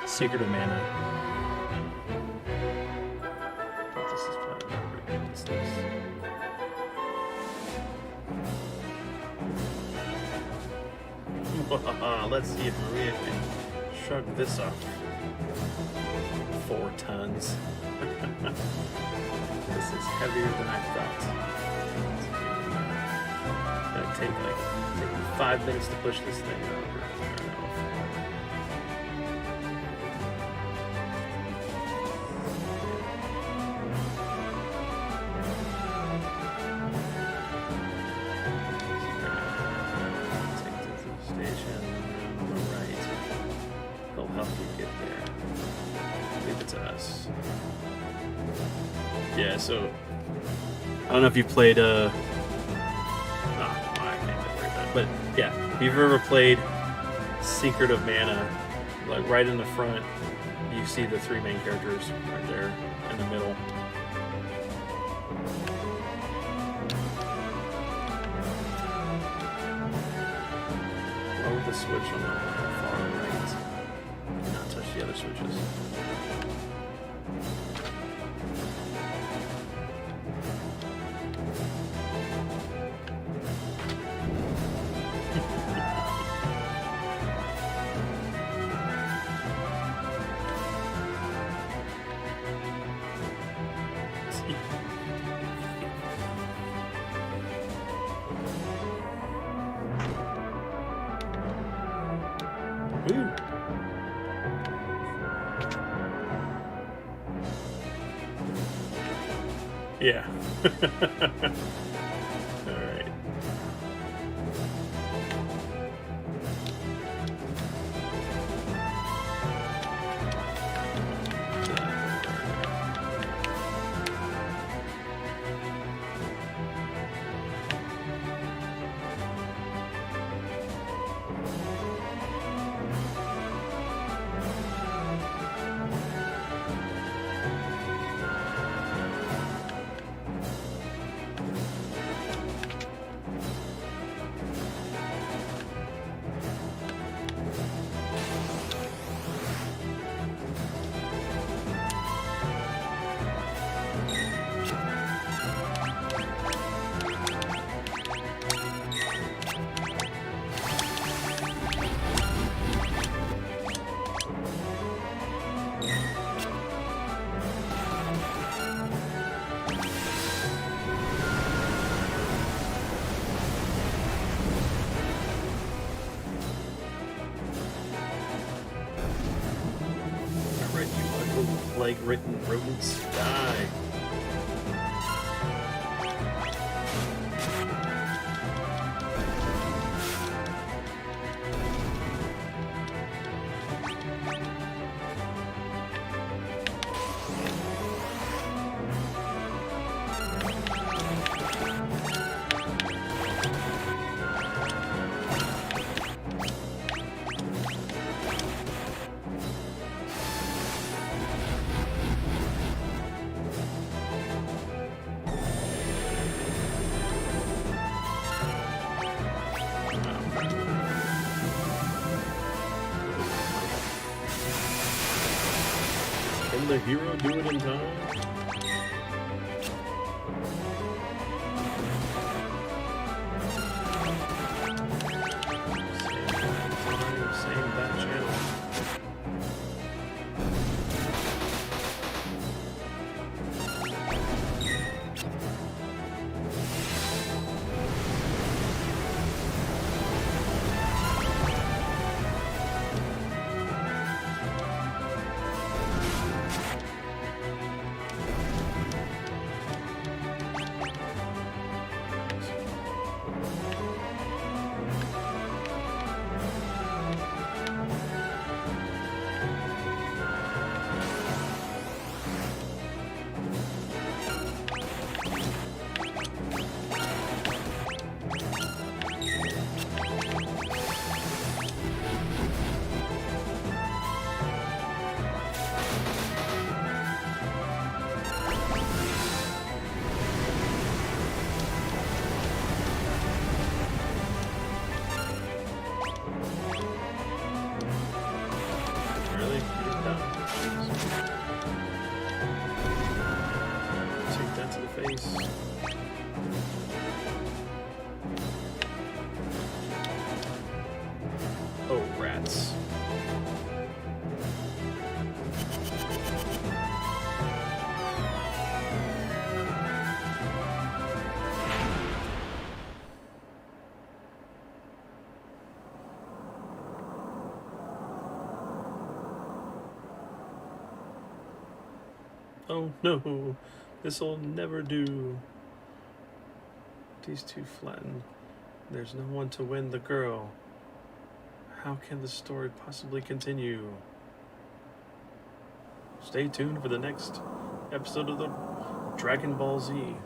Secret of Mana. Let's see if Maria can shrug this off. 4 tons. This is heavier than I thought. It's gonna take me 5 minutes to push this thing over. Yeah, so I don't know if you played I can't remember that. But yeah, if you've ever played Secret of Mana, like right in the front, you see the 3 main characters right there in the middle. Hold the switch on the far right. Do not touch the other switches. Ooh. Yeah. All right. Alright, you ugly plague-ridden rodents, die. Can the hero do it in time? Same bad channel. Really? No. Take that to the face. Oh, rats. Oh no, this'll never do. These two flatten. There's no one to win the girl. How can the story possibly continue? Stay tuned for the next episode of the Dragon Ball Z.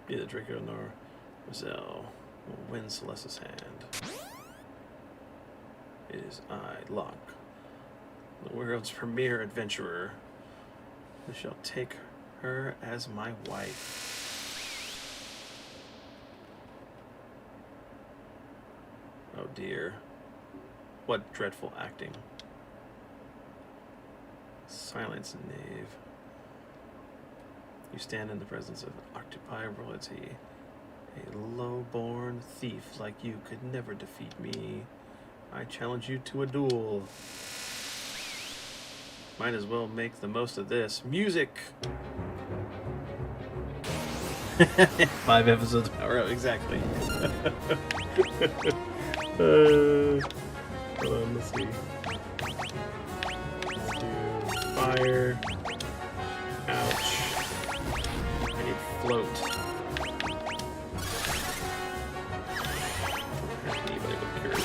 Be the Draco nor Rizal will win Celeste's hand. It is I, Locke, the world's premier adventurer, who shall take her as my wife. Oh dear. What dreadful acting. Silence, knave. You stand in the presence of Octopi royalty. A low-born thief like you could never defeat me. I challenge you to a duel. Might as well make the most of this. Music! 5 episodes. Oh, exactly. Hold on, let's see. Let's do fire. Ouch. I need float. Anybody but Kurt.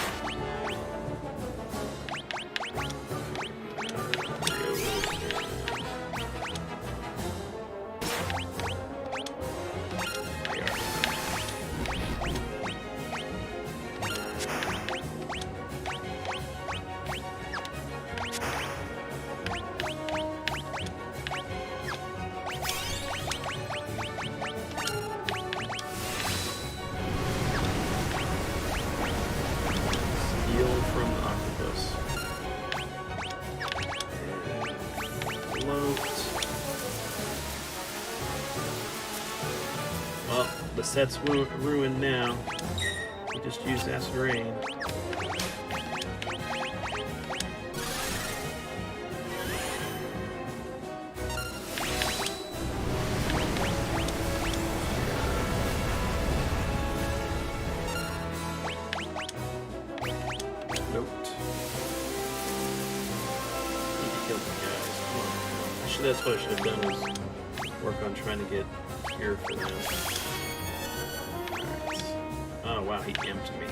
Steal from the octopus. And float. Well, the set's ruined now. We just used acid rain. Nope. Need to kill the guys. Come on. That's what I should have done was work on trying to get cure for them. Alright. Oh wow, he amped me.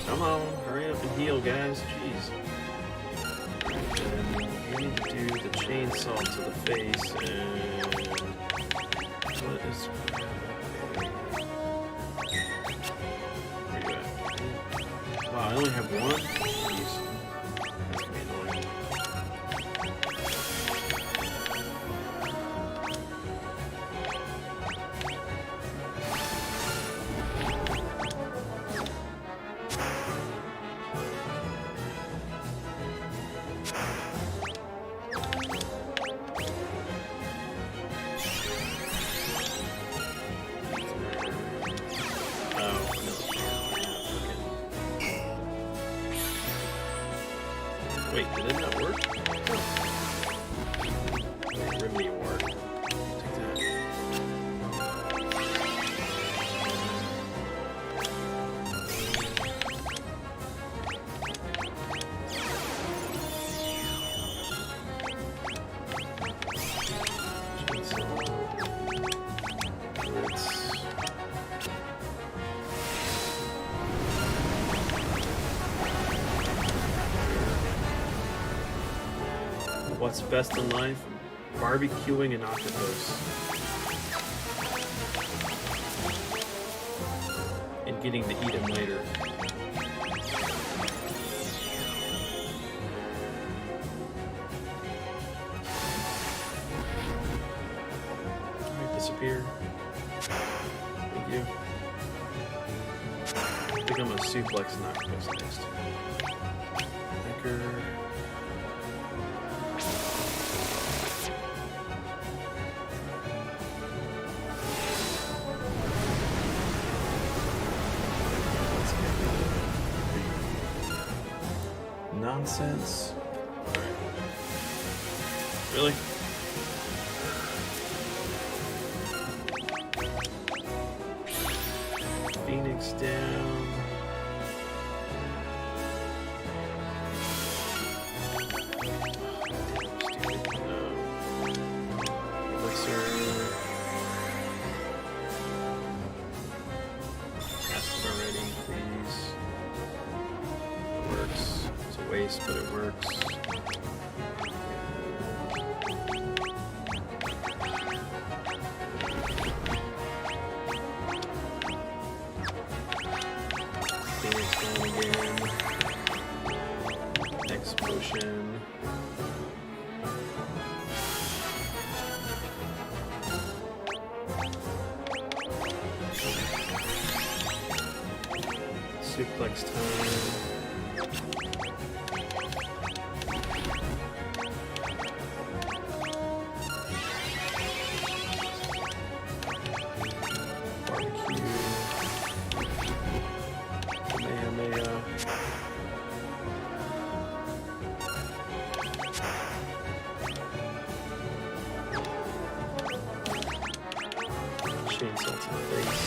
Come on, hurry up and heal, guys. Jeez. And we need to do the chainsaw to the face and what is? Where you at? Wow, I only have one. Jeez. That's gonna be annoying. Wait, did that not work? No. Remedy work. Take that. What's best in life? Barbecuing an octopus. And getting to eat him later. Alright, disappear. Thank you. I think I'm gonna suplex an octopus next. Anchor. Nonsense. Alright. Really? Phoenix down. Stupid. No. Elixir. Cast it already, please. Works. It's a waste, but it works. Phoenix down again. Next potion. suplex time. Barbecue. Kamehameha. Chainsaw to the face.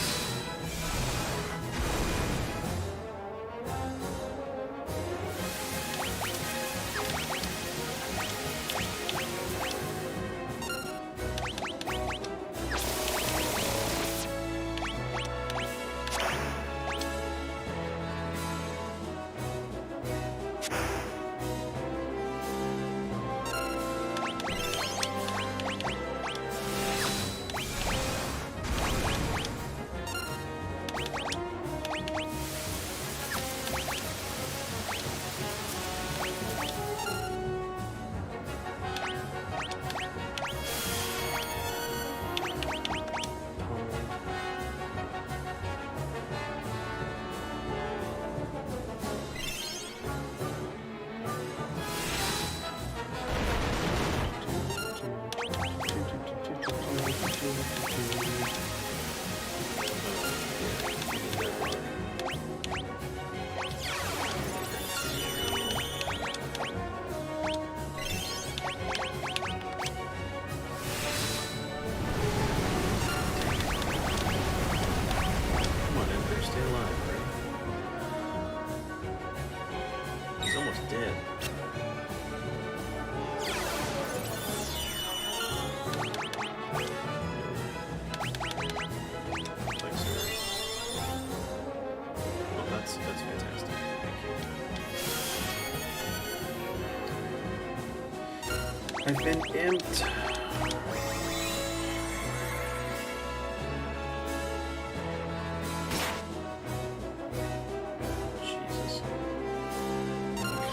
I've been imped. Jesus.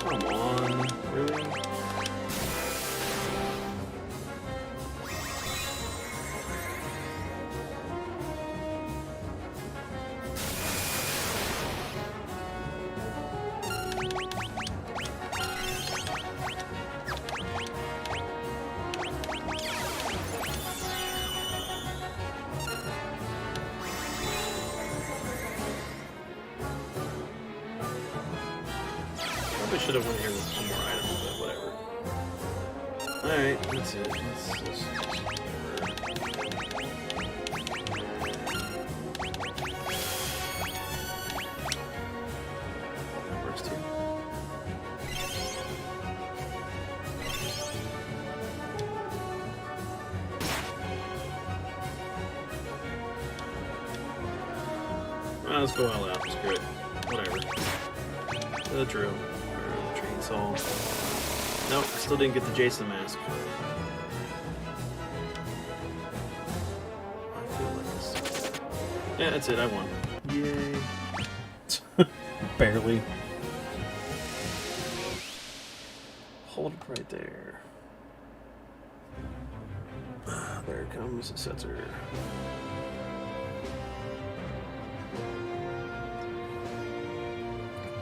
Come on, really? Probably should have went here with some more items, but whatever. Alright, that's it. Let's just that works too. Well, let's go all out. Screw it. Whatever. The drill. Chainsaw. Nope, still didn't get the Jason mask. I feel like this. Yeah, that's it, I won. Yay. Barely. Hold it right there. There comes Setzer.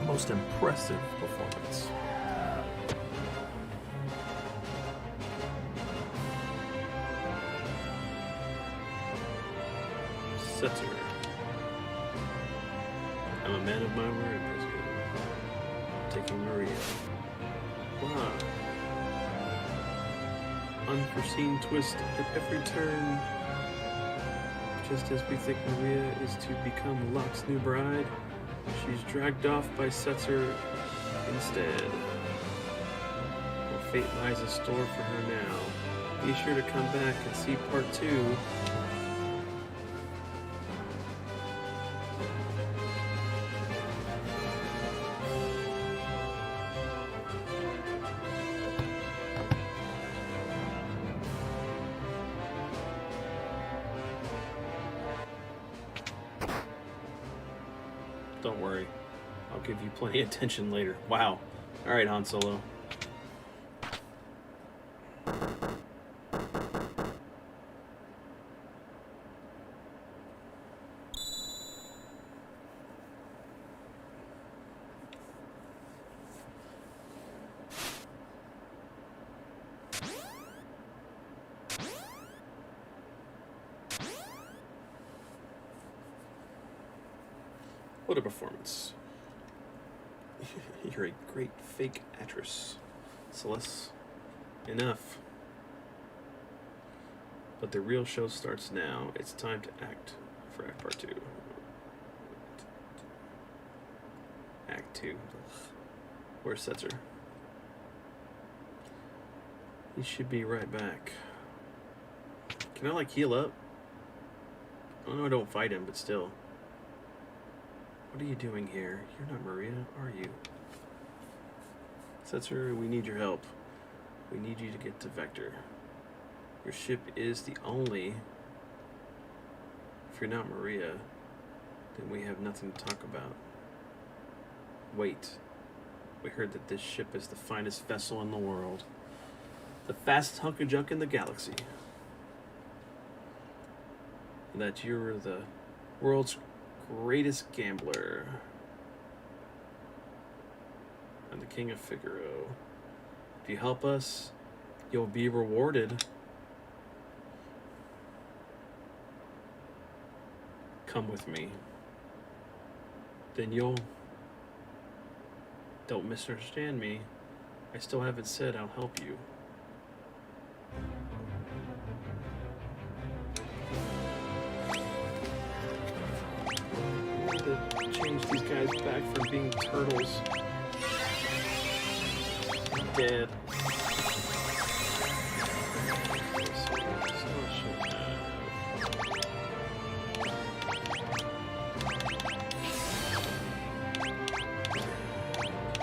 Most impressive performance. Setzer. I'm a man of my word, President. Taking Maria. Wow. Unforeseen twist at every turn. Just as we think Maria is to become Locke's new bride, she's dragged off by Setzer instead. What fate lies in store for her now? Be sure to come back and see part 2. Don't worry. I'll give you plenty of attention later. Wow. Alright, Han Solo. What a performance. You're a great fake actress, Celeste. Enough. But the real show starts now. It's time to act for Act Part 2. Act 2. Where's Setzer? He should be right back. Can I, like, heal up? I know I don't fight him, but still. What are you doing here? You're not Maria, are you? Setzer, we need your help. We need you to get to Vector. Your ship is the only... If you're not Maria, then we have nothing to talk about. Wait. We heard that this ship is the finest vessel in the world. The fastest hunk of junk in the galaxy. And that you're the world's greatest gambler. And the King of Figaro. If you help us, you'll be rewarded. Come with me. Then you'll... Don't misunderstand me. I still haven't said I'll help you. I need to change these guys back from being turtles. Dead.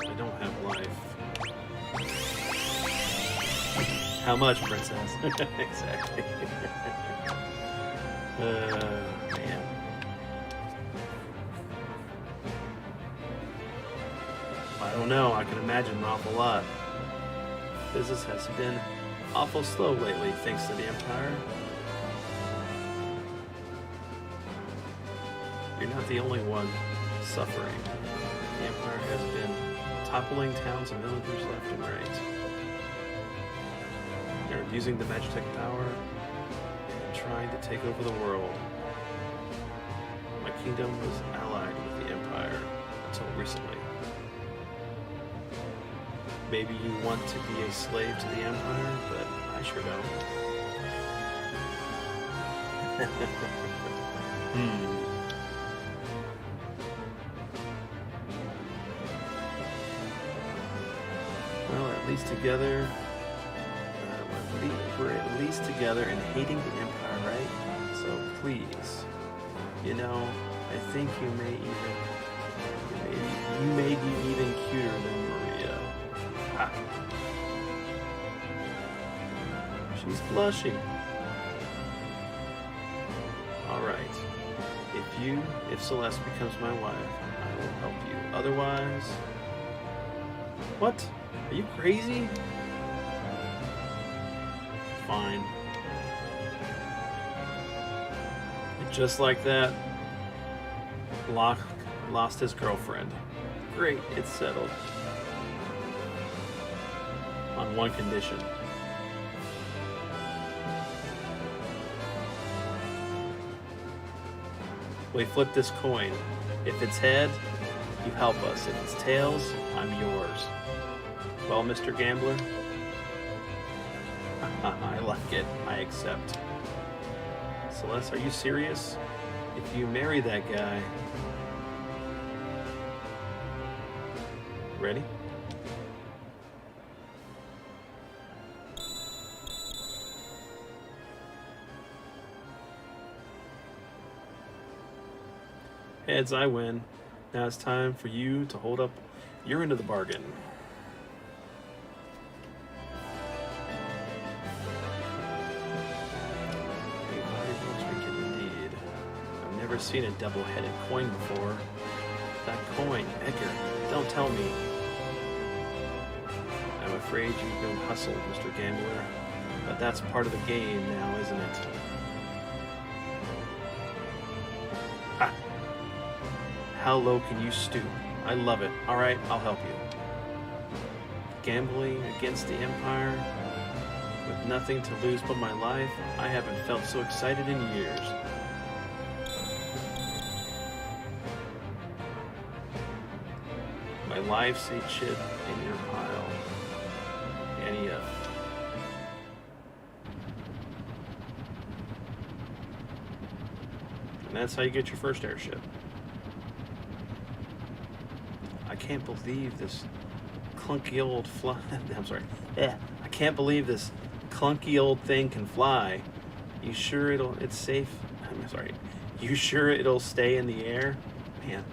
I don't have life. How much, princess? Exactly. Man. I don't know. I can imagine an awful lot. Business has been awful slow lately, thanks to the Empire. You're not the only one suffering. The Empire has been toppling towns and villagers left and right. They're abusing the Magitech power and trying to take over the world. My kingdom was allied with the Empire until recently. Maybe you want to be a slave to the Empire, but I sure don't. Well, at least together, we're at least together in hating the Empire, right? So please, you know, I think you may be even cuter than Maria. Ha. She's blushing. All right. If Celeste becomes my wife, I will help you. Otherwise, what? Are you crazy? Fine. And just like that, Locke lost his girlfriend. Great, it's settled. On one condition. We flip this coin. If it's head, you help us. If it's tails, I'm yours. Well, Mr. Gambler? I like it. I accept. Celeste, are you serious? If you marry that guy... Ready? Heads, I win. Now it's time for you to hold up your end of the bargain. A valuable trinket indeed. I've never seen a double-headed coin before. That coin, Edgar, don't tell me. I'm afraid you've been hustled, Mr. Gambler. But that's part of the game now, isn't it? Ha! How low can you stoop? I love it. Alright, I'll help you. Gambling against the Empire? nothing to lose but my life, I haven't felt so excited in years. My life's a chip in your pile. NEF. And that's how you get your first airship. I can't believe this clunky old fly. I'm sorry. Yeah, I can't believe this clunky old thing can fly. You sure it's safe? I'm sorry. You sure it'll stay in the air? Man.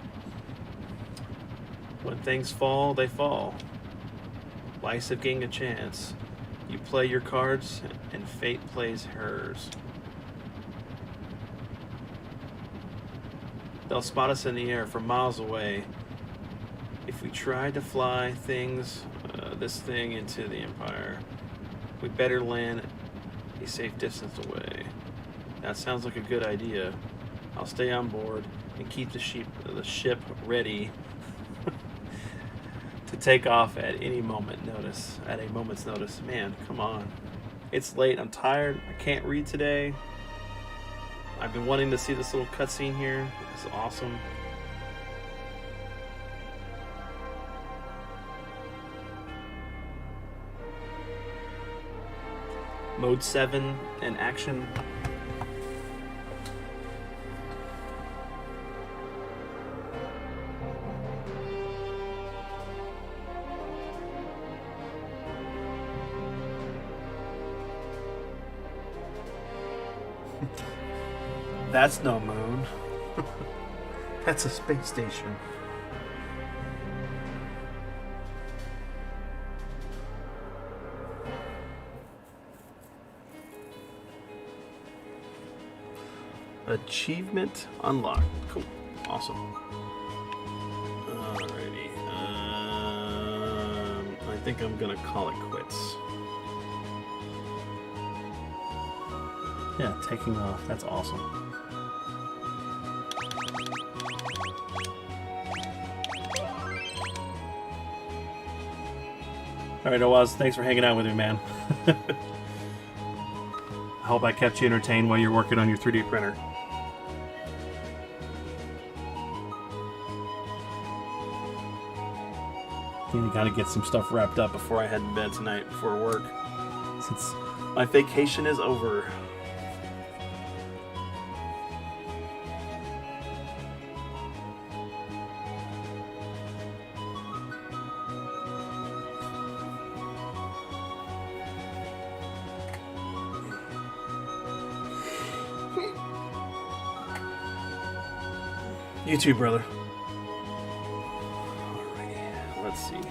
When things fall, they fall. Life's a game of chance. You play your cards, and fate plays hers. They'll spot us in the air from miles away. If we try to fly this thing into the Empire, we better land a safe distance away. That sounds like a good idea. I'll stay on board and keep the ship ready to take off at a moment's notice. Man, come on. It's late. I'm tired. I can't read today. I've been wanting to see this little cutscene here. It's awesome. Mode 7 in action. That's no moon. That's a space station. Achievement unlocked. Cool. Awesome. Alrighty. I think I'm gonna call it quits. Yeah, taking off. That's awesome. Alright, Oaz, thanks for hanging out with me, man. I hope I kept you entertained while you're working on your 3D printer. You gotta get some stuff wrapped up before I head to bed tonight before work, since my vacation is over. You too, brother. Alrighty, let's see.